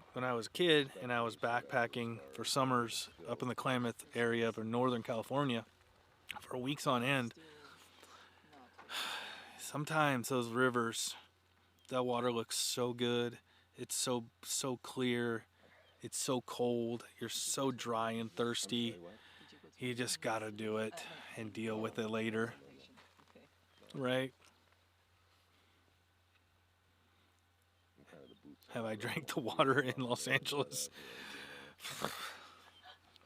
kid and I was backpacking for summers up in the Klamath area of northern California for weeks on end, sometimes those rivers, that water looks so good. It's so clear. It's so cold. You're so dry and thirsty. You just gotta do it and deal with it later. Right? Have I drank the water in Los Angeles?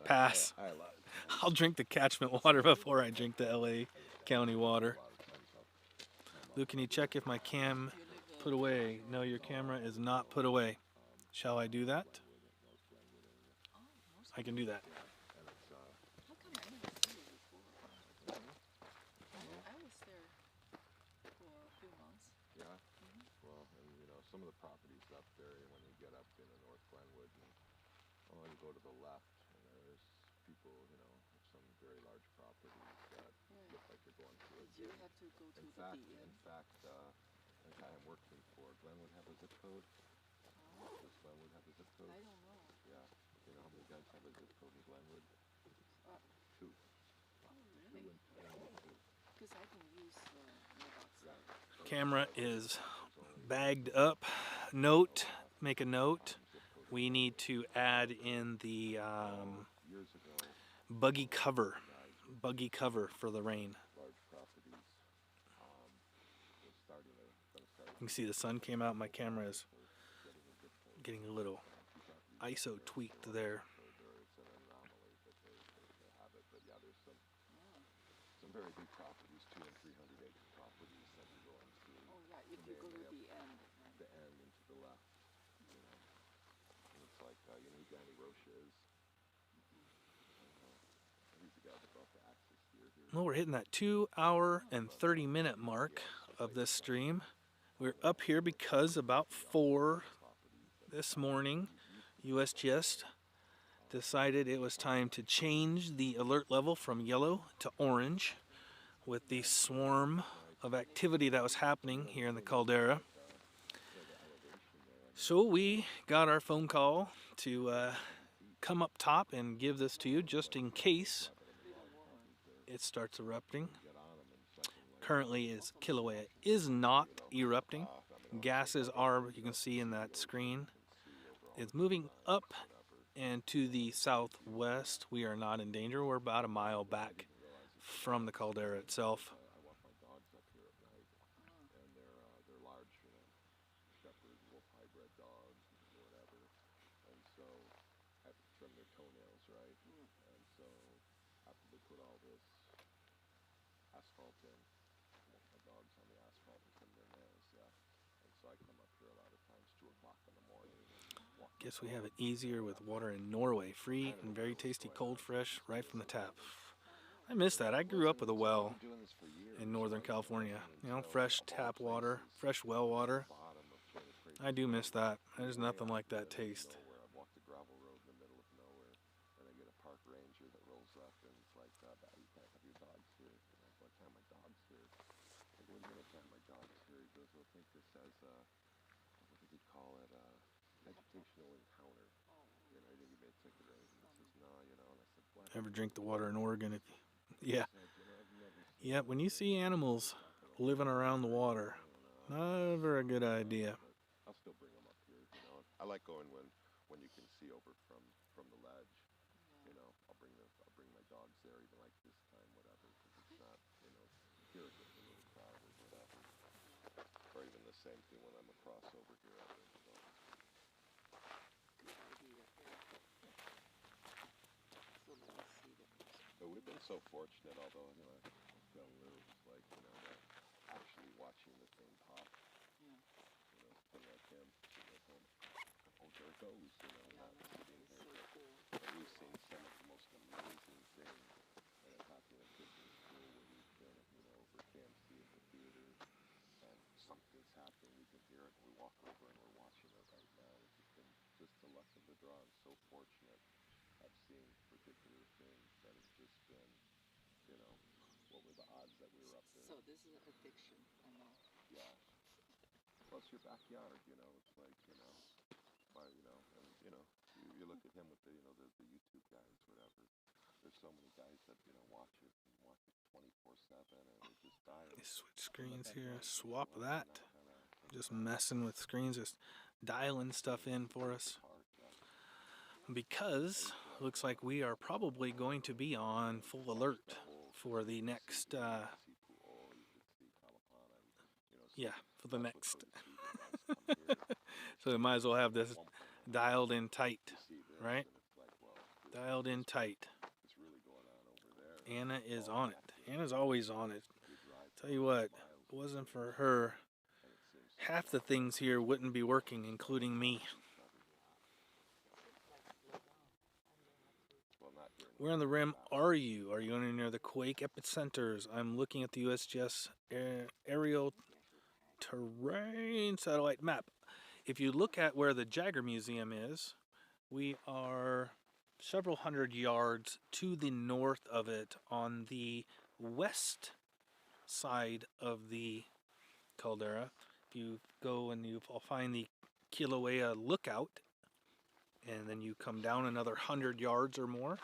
Pass. I'll drink the catchment water before I drink the LA County water. Luke, can you check if my cam put away? No, your camera is not put away. Shall I do that? I can do that. How come I never seen it before? I was there for a few months. Yeah. Well, and you know, some of the properties up there, when you get up in the North Glenwood, and you go to the left, and there's people, you know, some very large properties that look like they're going through it. You have to go to In the fact, DN. the guy I'm working for, Glenwood have a zip code? Does Glenwood have a zip code? I don't know. Yeah. You know how many guys have a zip code in Glenwood? 2. Oh, really? Because I can use mailbox. Camera is bagged up. Note, make a note. We need to add in the Years ago, buggy cover for the rain. large properties was starting to You can see the sun came out. My camera is getting a little ISO tweaked there. It's an anomaly, but they have it. But yeah, there's some very big properties, 200 and 300 acre properties that you go into. Oh, yeah, if you go to the end. The end and to the left, you know. And it's like, you know who Danny Roche is? He's the guy that brought the Axis here. Well, we're hitting that 2 hour and 30-minute mark of this stream. We're up here because about 4 this morning, USGS decided it was time to change the alert level from yellow to orange with the swarm of activity that was happening here in the caldera. So we got our phone call to come up top and give this to you just in case it starts erupting. Currently Kilauea is not erupting. Gases are, you can see in that screen. It's moving up and to the southwest. We are not in danger. We're about a mile back from the caldera itself. I walk my dogs up here at night, and they're large, you know, shepherd, wolf hybrid dogs, or whatever. And so I have to trim their toenails, right? And so after they put all this asphalt in, I walk my dogs on the asphalt and trim their nails, yeah. And so I come up here a lot of times, 2 o'clock in the morning. Guess we have it easier with water in Norway. Free and very tasty, cold, fresh, right from the tap. I miss that. I grew up with a well in Northern California. You know, fresh tap water, fresh well water. I do miss that. There's nothing like that taste. Where I walk the gravel road in the middle of nowhere, and I get a park ranger that rolls up, and it's like, you can't have your dogs here. And I go, I can't have my dogs here. I go, what do you mean I can't have my dogs here? He goes, well, I think this has what did he call it, educational encounter. You know, he didn't give me a ticket or anything. He says, no, you know, and I said, what? Ever drink the water in Oregon? Yeah. I said, you know, I've never seen Yeah, when you see animals living around the water, never a good idea. I'll still bring them I like going when you can see over from the ledge. You know, I'll bring my dogs there, even like this time, whatever, because it's not, you know, here it gets a little crowded, whatever. Or even the same thing when I'm across over here. I think, so. Good idea. So let me see that. But we've been so fortunate, although, you know, I feel it's like, you know, that actually watching the thing pop. Yeah. You know, thing like him sitting at home. Oh, there it goes, you know, not sitting here. So cool. But we've seen some of the most amazing things that have happened at kids in school when we've been, you know, over KMC at the theater, and something's happening, we can hear it, and we walk over and we're watching it right now. It's just been just the luck of the draw. I'm so fortunate. I've seen particular things that have just been, you know, what were the odds that we were up there? So this is addiction, I know. Yeah. Plus your backyard, you know, it's like, you know, you know, and you know, you look at him with the, you know, the YouTube guys, whatever. There's so many guys that, you know, watch it 24/7, and they just die. Switch screens here. Swap that. Just messing with screens, just dialing stuff in for us. Because looks like we are probably going to be on full alert for the next, yeah, for the next. So we might as well have this dialed in tight, right? Dialed in tight. Anna is on it. Anna's always on it. Tell you what, if it wasn't for her, half the things here wouldn't be working, including me. Where on the rim are you? Are you anywhere near the quake epicenters? I'm looking at the USGS aerial terrain satellite map. If you look at where the Jagger Museum is, we are several hundred yards to the north of it on the west side of the caldera. If you go and you'll find the Kilauea lookout, and then you come down another 100 yards or more,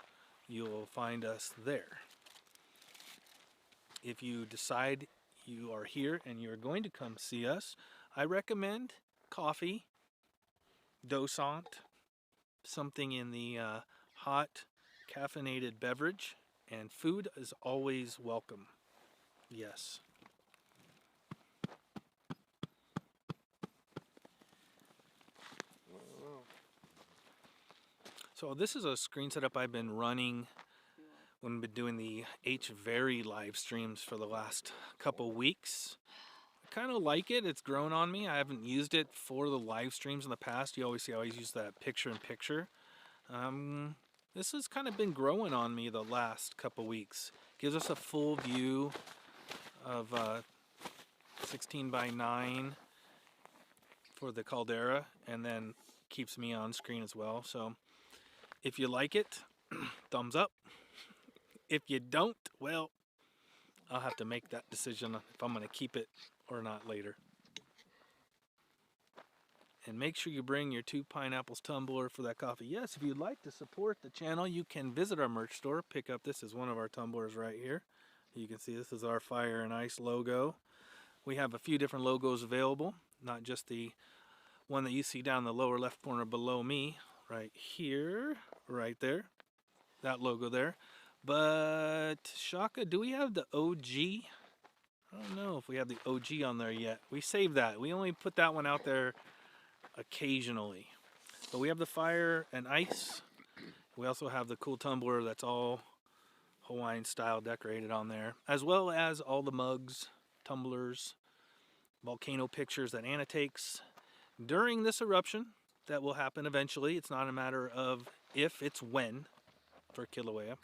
you'll find us there. If you decide you are here and you're going to come see us, I recommend coffee, dosant, something in the hot caffeinated beverage, and food is always welcome. Yes. So this is a screen setup I've been running when I've been doing the H-Very live streams for the last couple weeks. I kind of like it. It's grown on me. I haven't used it for the live streams in the past. You always see I always use that picture-in-picture. This has kind of been growing on me the last couple weeks. Gives us a full view of 16 by 9 for the caldera, and then keeps me on screen as well. So if you like it, thumbs up. If you don't, well, I'll have to make that decision if I'm going to keep it or not later. And make sure you bring your 2 pineapples tumbler for that coffee. Yes, if you'd like to support the channel, you can visit our merch store. Pick up, this is one of our tumblers right here. You can see this is our Fire and Ice logo. We have a few different logos available, not just the one that you see down the lower left corner below me, right here, right there, that logo there. But Shaka, do we have the OG? I don't know if we have the OG on there yet. We saved that. We only put that one out there occasionally. But we have the Fire and Ice. We also have the cool tumbler that's all Hawaiian style decorated on there, as well as all the mugs, tumblers, volcano pictures that Anna takes during this eruption that will happen eventually. It's not a matter of if, it's when for Kilauea.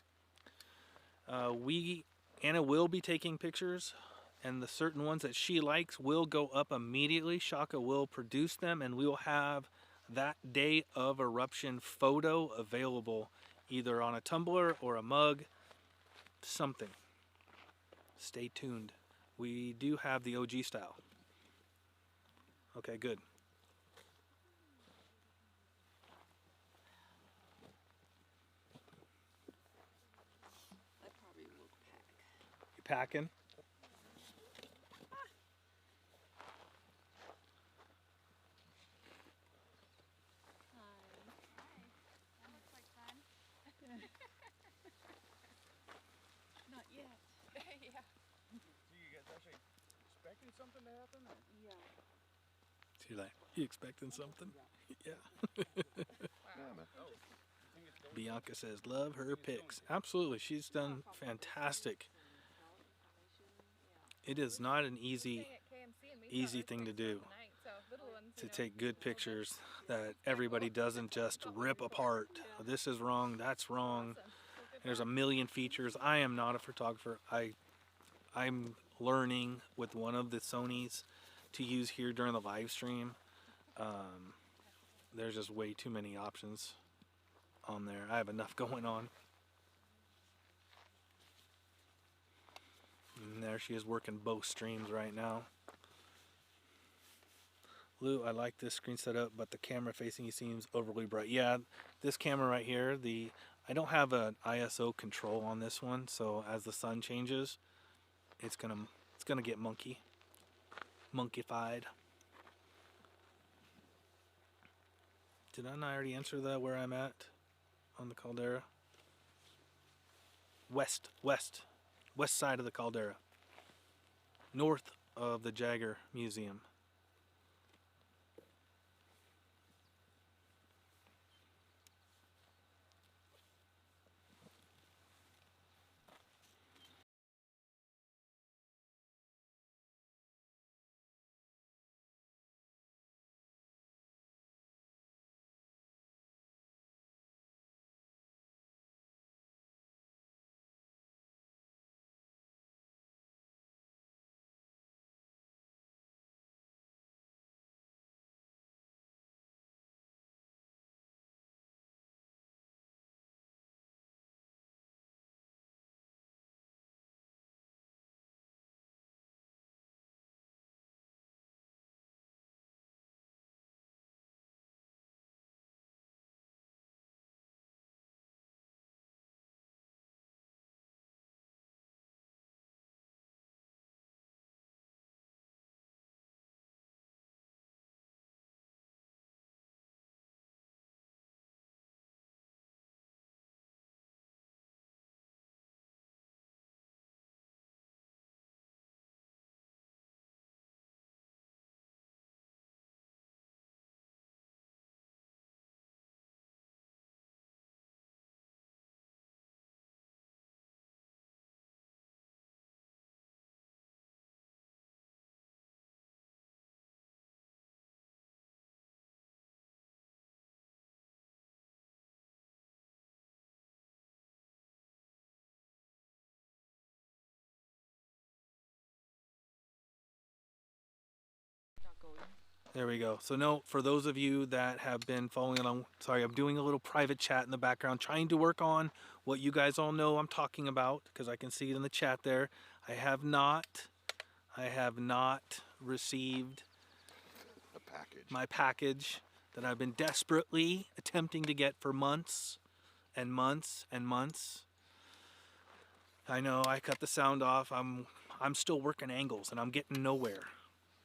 Anna will be taking pictures, and the certain ones that she likes will go up immediately. Shaka will produce them, and we will have that day of eruption photo available either on a tumbler or a mug, something. Stay tuned. We do have the OG style. Okay, good. I probably will pack. You packing? expecting something to happen? Or? Yeah. She's like, you expecting something? Yeah. Yeah, man. Bianca says, love her pics. Absolutely. She's done fantastic. It is not an easy thing to do, to take good pictures that everybody doesn't just rip apart. This is wrong, that's wrong. There's a million features. I am not a photographer. I'm learning with one of the Sonys to use here during the live stream. There's just way too many options on there. I have enough going on. And there she is working both streams right now. Lou, I like this screen setup, but the camera facing you seems overly bright. Yeah, this camera right here, I don't have an ISO control on this one, so as the sun changes, it's gonna get monkeyfied. Did I not already answer that where I'm at on the caldera? West side of the caldera, north of the Jagger Museum. There we go. So no, for those of you that have been following along, sorry, I'm doing a little private chat in the background, trying to work on what you guys all know I'm talking about, because I can see it in the chat there. I have not received my package that I've been desperately attempting to get for months and months and months. I know I cut the sound off. I'm still working angles and I'm getting nowhere.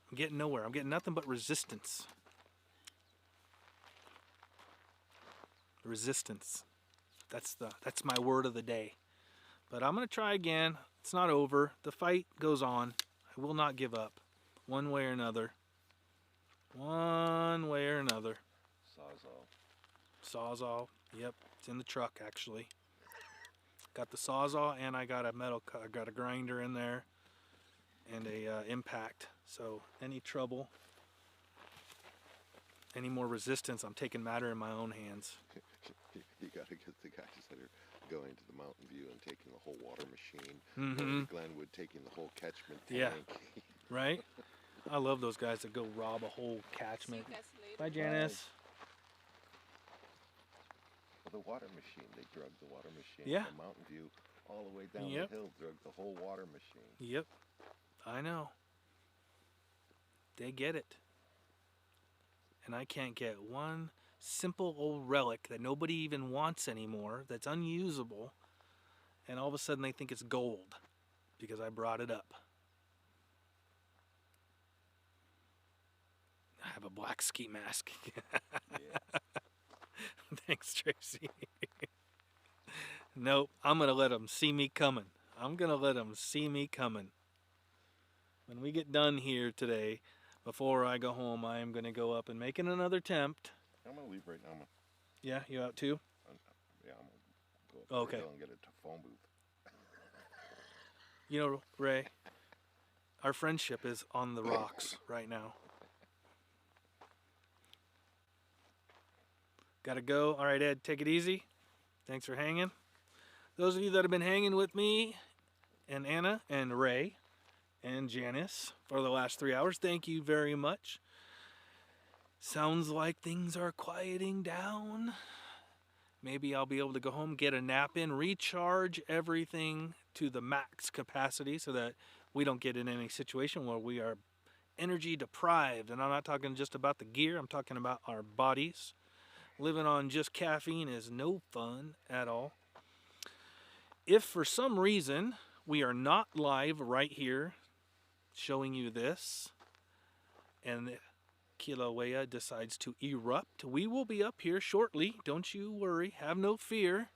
I'm getting nothing but resistance. Resistance. That's my word of the day. But I'm gonna try again. It's not over. The fight goes on. I will not give up. One way or another. One way or another. Sawzall. Yep, it's in the truck actually. Got the Sawzall and I got a grinder in there and a impact. So any trouble, any more resistance, I'm taking matter in my own hands. You gotta get the guys that are going to the Mountain View and taking the whole water machine. Mm-hmm. Going to Glenwood, taking the whole catchment tank. Yeah. Right? I love those guys that go rob a whole catchment. See you guys later. Bye, Janice. Well, the water machine, they drug the water machine Yeah. from Mountain View all the way down Yep. the hill, drug the whole water machine. Yep. I know. They get it. And I can't get one simple old relic that nobody even wants anymore, that's unusable, and all of a sudden they think it's gold because I brought it up. I have a black ski mask. Yeah. Thanks, Tracy. Nope, I'm going to let them see me coming. I'm going to let them see me coming. when we get done here today, before I go home, I am going to go up and make another attempt. I'm gonna leave right now. Yeah, you out too? Yeah, I'm gonna go up Okay. the hill and get a phone booth. You know, Ray, our friendship is on the rocks right now. Gotta go. All right, Ed, take it easy. Thanks for hanging. Those of you that have been hanging with me and Anna and Ray and Janice for the last 3 hours, thank you very much. Sounds like things are quieting down. Maybe I'll be able to go home, get a nap in, recharge everything to the max capacity so that we don't get in any situation where we are energy deprived. And I'm not talking just about the gear, I'm talking about our bodies. Living on just caffeine is no fun at all. If for some reason we are not live right here showing you this, and Kilauea decides to erupt, we will be up here shortly. Don't you worry. Have no fear.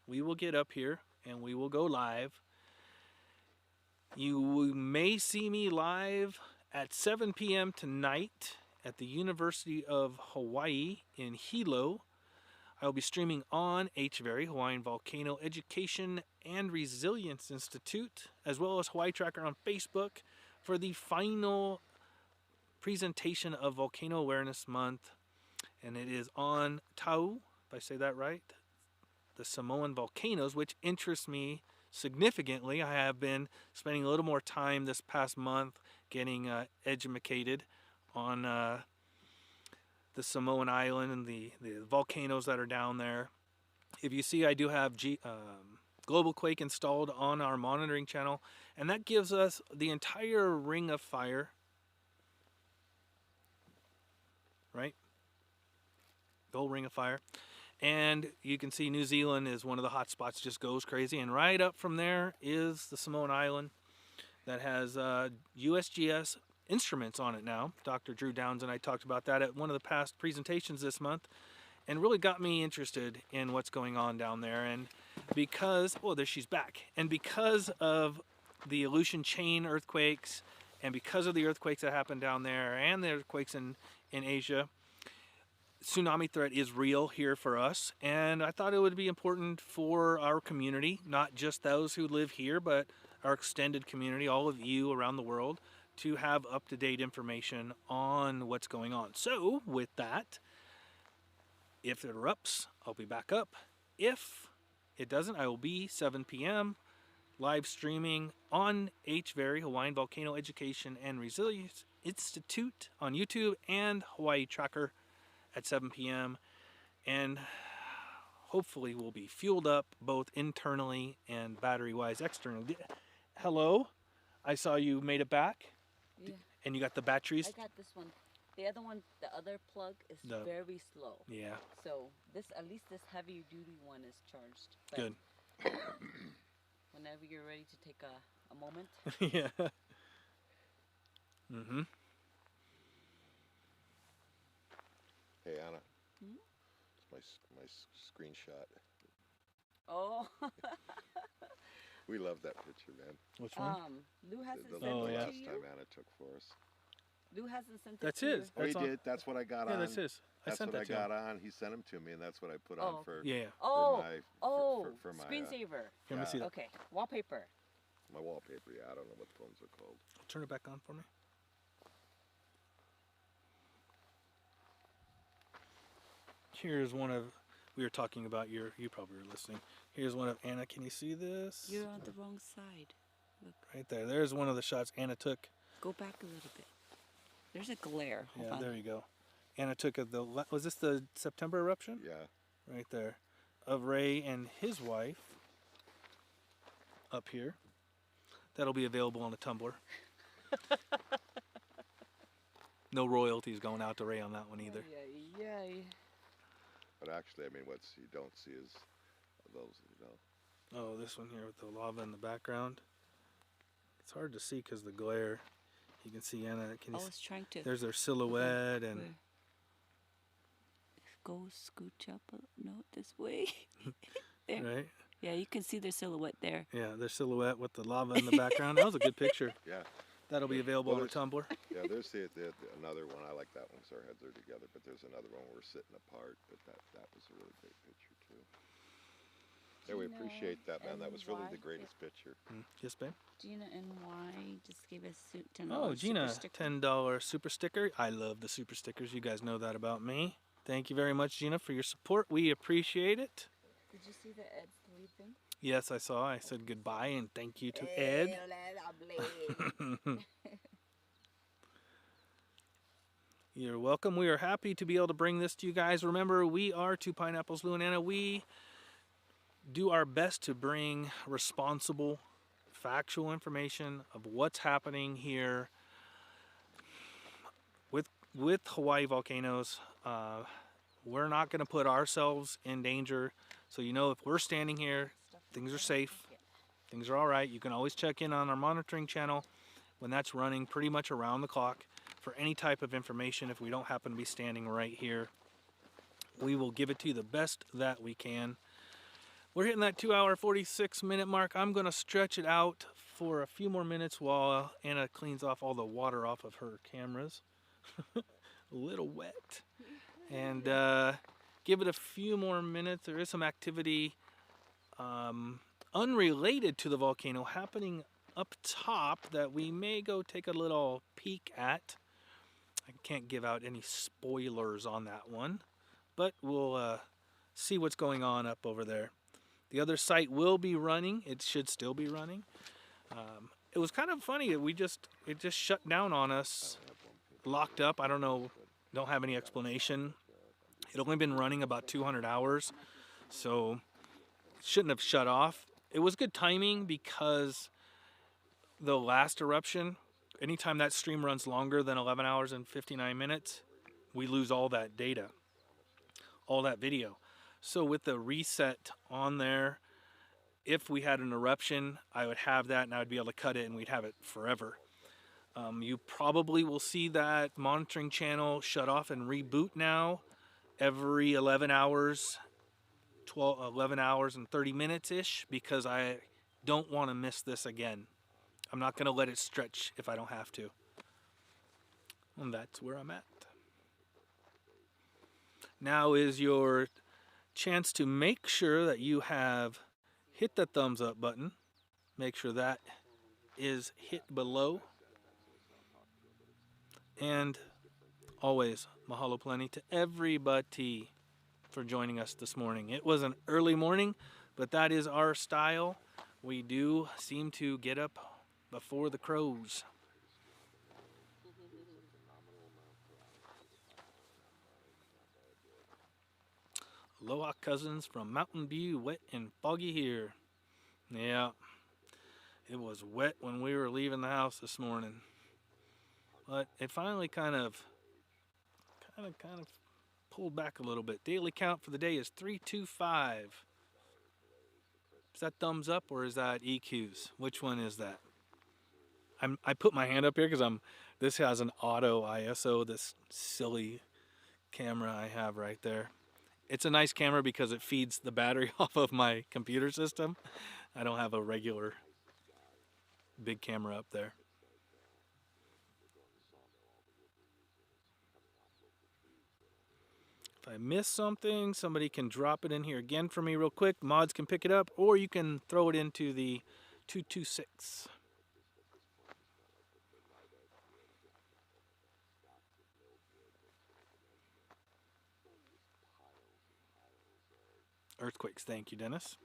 We will get up here and we will go live. You may see me live at 7 p.m. tonight at the University of Hawaii in Hilo. I will be streaming on HVERI, Hawaiian Volcano Education and Resilience Institute, as well as Hawaii Tracker on Facebook for the final presentation of Volcano Awareness Month, and it is on Tau, if I say that right, the Samoan volcanoes, which interests me significantly. I have been spending a little more time this past month getting educated on the Samoan island and the volcanoes that are down there. If you see, I do have Global Quake installed on our monitoring channel, and that gives us the entire ring of fire. Right? The whole ring of fire. And you can see New Zealand is one of the hot spots, just goes crazy. And right up from there is the Samoan Island that has USGS instruments on it now. Dr. Drew Downs and I talked about that at one of the past presentations this month, and really got me interested in what's going on down there. And because, oh, there she's back. And because of the Aleutian Chain earthquakes, and because of the earthquakes that happened down there, and the earthquakes in Asia, tsunami threat is real here for us, and I thought it would be important for our community, not just those who live here, but our extended community, all of you around the world, to have up-to-date information on what's going on. So with that, if it erupts, I'll be back up. If it doesn't, I will be 7 p.m. live streaming on HVERI, Hawaiian Volcano Education and Resilience Institute on YouTube, and Hawaii Tracker at 7 p.m. And hopefully we'll be fueled up both internally and battery-wise externally. Hello, I saw you made it back. Yeah. And you got the batteries? I got this one. The other one, the other plug is very slow. Yeah. So this, at least this heavy duty one is charged. But Good. whenever you're ready to take a moment. Yeah. Mm-hmm. Hey Anna, it's my screenshot. Oh. We love that picture, man. Which one? Lou hasn't The sent it yeah. to last you. time Anna took for us. Lou hasn't sent it That's to his. you. Oh, he That's on- did. That's what I got Yeah, on. that's his. I That's sent what I that to him. got on. He sent them to me, and that's what I put Oh. on for. Yeah. Oh. For my, Screensaver. Let me see that. Okay. Wallpaper. my wallpaper. Yeah, I don't know what phones are called. Turn it back on for me. Here's one of, we were talking about you probably were listening. Here's one of Anna. Can you see this? You're on the wrong side. Look. Right there. There's one of the shots Anna took. Go back a little bit. There's a glare. Hold Yeah, on. there you go. Anna took was this the September eruption? Yeah. Right there. Of Ray and his wife up here. That'll be available on the Tumblr. No royalties going out to Ray on that one either. Yeah. But actually, I mean, what you don't see is those, you know. Oh, this one here with the lava in the background. It's hard to see because the glare. You can see Anna. Can I you was trying to there's their silhouette and Where? Go scooch up this way. There. right. Yeah, you can see their silhouette there. Yeah, their silhouette with the lava in the background. That was a good picture. Yeah. That'll be available Well, on the Tumblr. Yeah, there's another one. I like that one because our heads are together. But there's another one where we're sitting apart. But that was a really great picture too. Yeah, we appreciate that, man. That was really the greatest picture. Yes, babe. Gina NY just gave us $10 Oh, Gina, super sticker. $10 super sticker. I love the super stickers. You guys know that about me. Thank you very much, Gina, for your support. We appreciate it. Did you see the Ed's lead thing? Yes, I saw. I said goodbye and thank you to Ed. You're welcome. We are happy to be able to bring this to you guys. Remember, we are Two Pineapples Luanana. We do our best to bring responsible, factual information of what's happening here with Hawaii volcanoes. We're not going to put ourselves in danger. So you know, if we're standing here, things are safe. Things are all right. You can always check in on our monitoring channel when that's running pretty much around the clock for any type of information. If we don't happen to be standing right here, we will give it to you the best that we can. We're hitting that 2-hour 46-minute mark. I'm going to stretch it out for a few more minutes while Anna cleans off all the water off of her cameras. A little wet. And give it a few more minutes. There is some activity unrelated to the volcano happening up top that we may go take a little peek at. I can't give out any spoilers on that one, but we'll see what's going on up over there. The other site will be running. It should still be running. It was kind of funny. It just shut down on us, locked up. I don't know, don't have any explanation. It only been running about 200 hours, so it shouldn't have shut off. It was good timing because the last eruption, anytime that stream runs longer than 11 hours and 59 minutes, we lose all that data, all that video. So with the reset on there, if we had an eruption, I would have that and I would be able to cut it and we'd have it forever. You probably will see that monitoring channel shut off and reboot now every 11 hours, 11 hours and 30 minutes-ish, because I don't want to miss this again. I'm not going to let it stretch if I don't have to. And that's where I'm at. Now is your chance to make sure that you have hit the thumbs up button. Make sure that is hit below. And always, mahalo plenty to everybody for joining us this morning. It was an early morning, but that is our style. We do seem to get up before the crows. Aloha cousins from Mountain View, wet and foggy here. Yeah, it was wet when we were leaving the house this morning. But it finally kind of pulled back a little bit. Daily count for the day is 325. Is that thumbs up or is that EQs? Which one is that? I put my hand up here because this has an auto ISO, this silly camera I have right there. It's a nice camera because it feeds the battery off of my computer system. I don't have a regular big camera up there. If I miss something, somebody can drop it in here again for me real quick. Mods can pick it up, or you can throw it into the 226. Earthquakes, thank you, Dennis.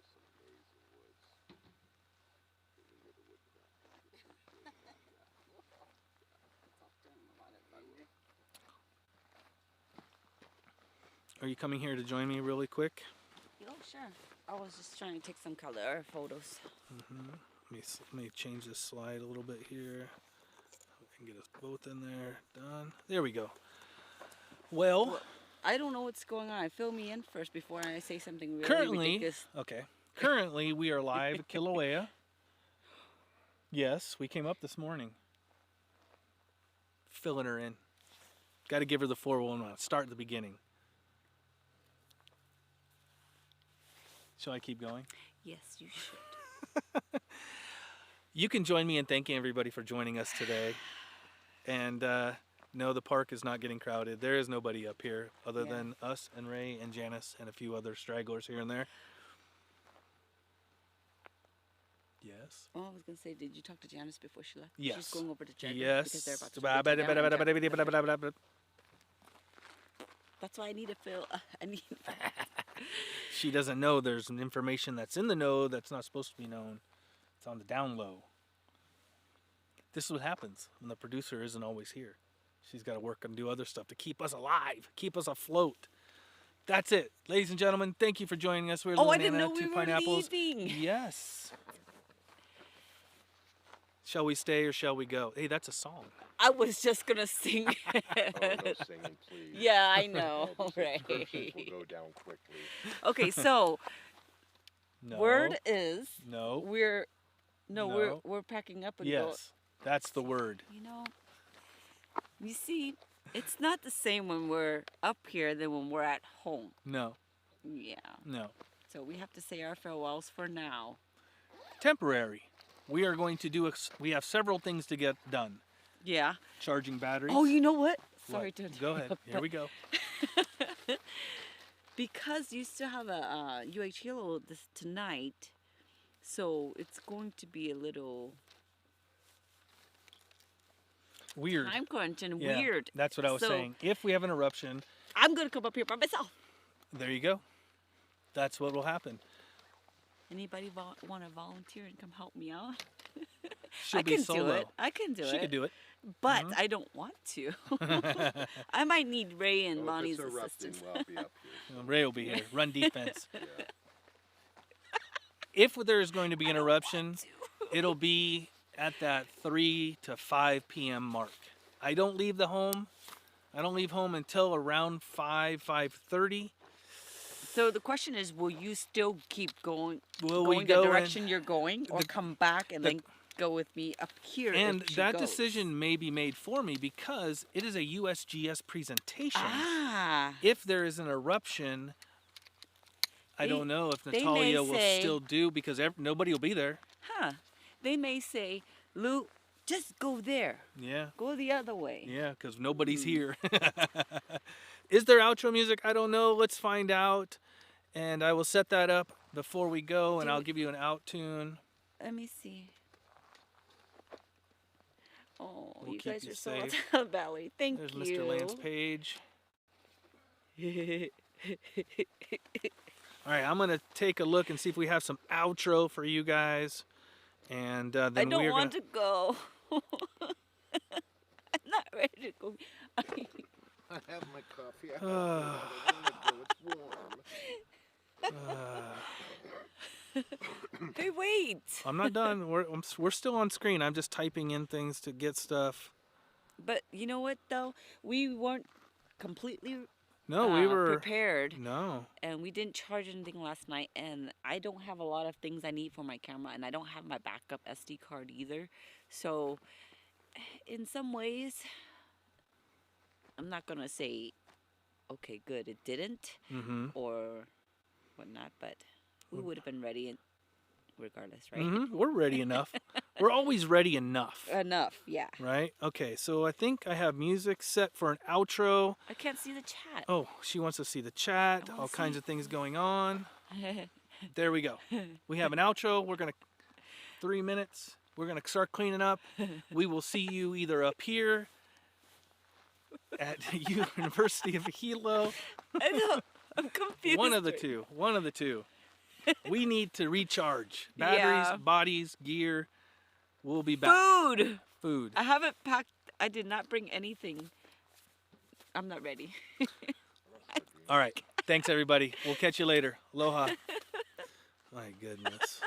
Are you coming here to join me really quick? Oh, sure. I was just trying to take some color photos. Let me change this slide a little bit here. We can get us both in there. Done. There we go. Well, I don't know what's going on. Fill me in first before I say something really currently, ridiculous. okay. Currently, we are live at Kilauea. Yes, we came up this morning. Filling her in. Got to give her the 411. Start at the beginning. Shall I keep going? Yes, you should. You can join me in thanking everybody for joining us today. And no, the park is not getting crowded. There is nobody up here other Yeah. than us and Ray and Janice and a few other stragglers here and there. Yes. Oh, I was gonna say, did you talk to Janice before she left? Yes. She's going over to check because they're Yes. about to break it down. Yes. That's why I need to fill. I need. She doesn't know there's some information that's in the know that's not supposed to be known. It's on the down low. This is what happens when the producer isn't always here. She's got to work and do other stuff to keep us alive, keep us afloat. That's it. Ladies and gentlemen, thank you for joining us. We're Oh, I Little didn't Nana, know we two were pineapples. leaving. Yes. Shall we stay or shall we go? Hey, that's a song. I was just gonna sing. Oh, no singing, please. Yeah, I know, Oh, the right? subscriptions will go down quickly. Okay, so No. word is No. we're No. we're packing up and go. Yes. That's the word. You know, you see, it's not the same when we're up here than when we're at home. No. Yeah. No. So we have to say our farewells for now. Temporary. We are going to do, we have several things to get done. Yeah. Charging batteries. Oh, you know what? Sorry What? to Go ahead. interrupt, Here but we go. because you still have a UH Hilo this tonight, so it's going to be a little Weird. time crunch and Yeah, weird. that's what I was So- saying. If we have an eruption, I'm gonna come up here by myself. there you go. That's what will happen. Anybody want to volunteer and come help me out? She'll I be can solo. do it. I can do it. She could do it. But Mhm. I don't want to. I might need Ray and Oh, Bonnie's if it's erupting, assistance. well, I'll be up here. Ray will be here. Run defense. Yeah. If there's going to be an eruption, it'll be at that 3 to 5 p.m. mark. I don't leave the home. I don't leave home until around 5:30. So the question is, will you still keep going, Will we going go the in- direction you're going, or come back and then go with me up here? And if she that goes? decision may be made for me because it is a USGS presentation. Ah, If there is an eruption, I They- don't know if they may Natalia will say- still do because nobody will be there. huh? They may say, Lou, just go there. Yeah. Go the other way. Yeah, because nobody's Hmm. here. Is there outro music? I don't know. Let's find out. And I will set that up before we go, and Do I'll it. give you an out tune. Let me see. Oh, We'll you keep guys you are so safe. Valley. Thank There's you. Mr. Lance Page. All right, I'm going to take a look and see if we have some outro for you guys. And then I don't we're want gonna... to go. I'm not ready to go. I have my coffee. I want to go. It's warm. Hey, wait. I'm not done. We're still on screen. I'm just typing in things to get stuff. But you know what, though? We weren't completely No, we were... prepared. No. And we didn't charge anything last night. And I don't have a lot of things I need for my camera. And I don't have my backup SD card either. So, in some ways, I'm not going to say, okay, good, it didn't. Mm-hmm. Or whatnot. But we would have been ready regardless, right? Mm-hmm. We're ready enough. We're always ready enough. Enough, yeah. Right? Okay, so I think I have music set for an outro. I can't see the chat. Oh, she wants to see the chat, I wanna all kinds see. of things going on. There we go. We have an outro. We're going to, 3 minutes. We're going to start cleaning up. We will see you either up here at University of Hilo. I know. I'm confused. One of the two. One of the two. We need to recharge. Batteries, Yeah. bodies, gear. We'll be back. Food. Food. I haven't packed. I did not bring anything. I'm not ready. All right. Thanks, everybody. We'll catch you later. Aloha. My goodness.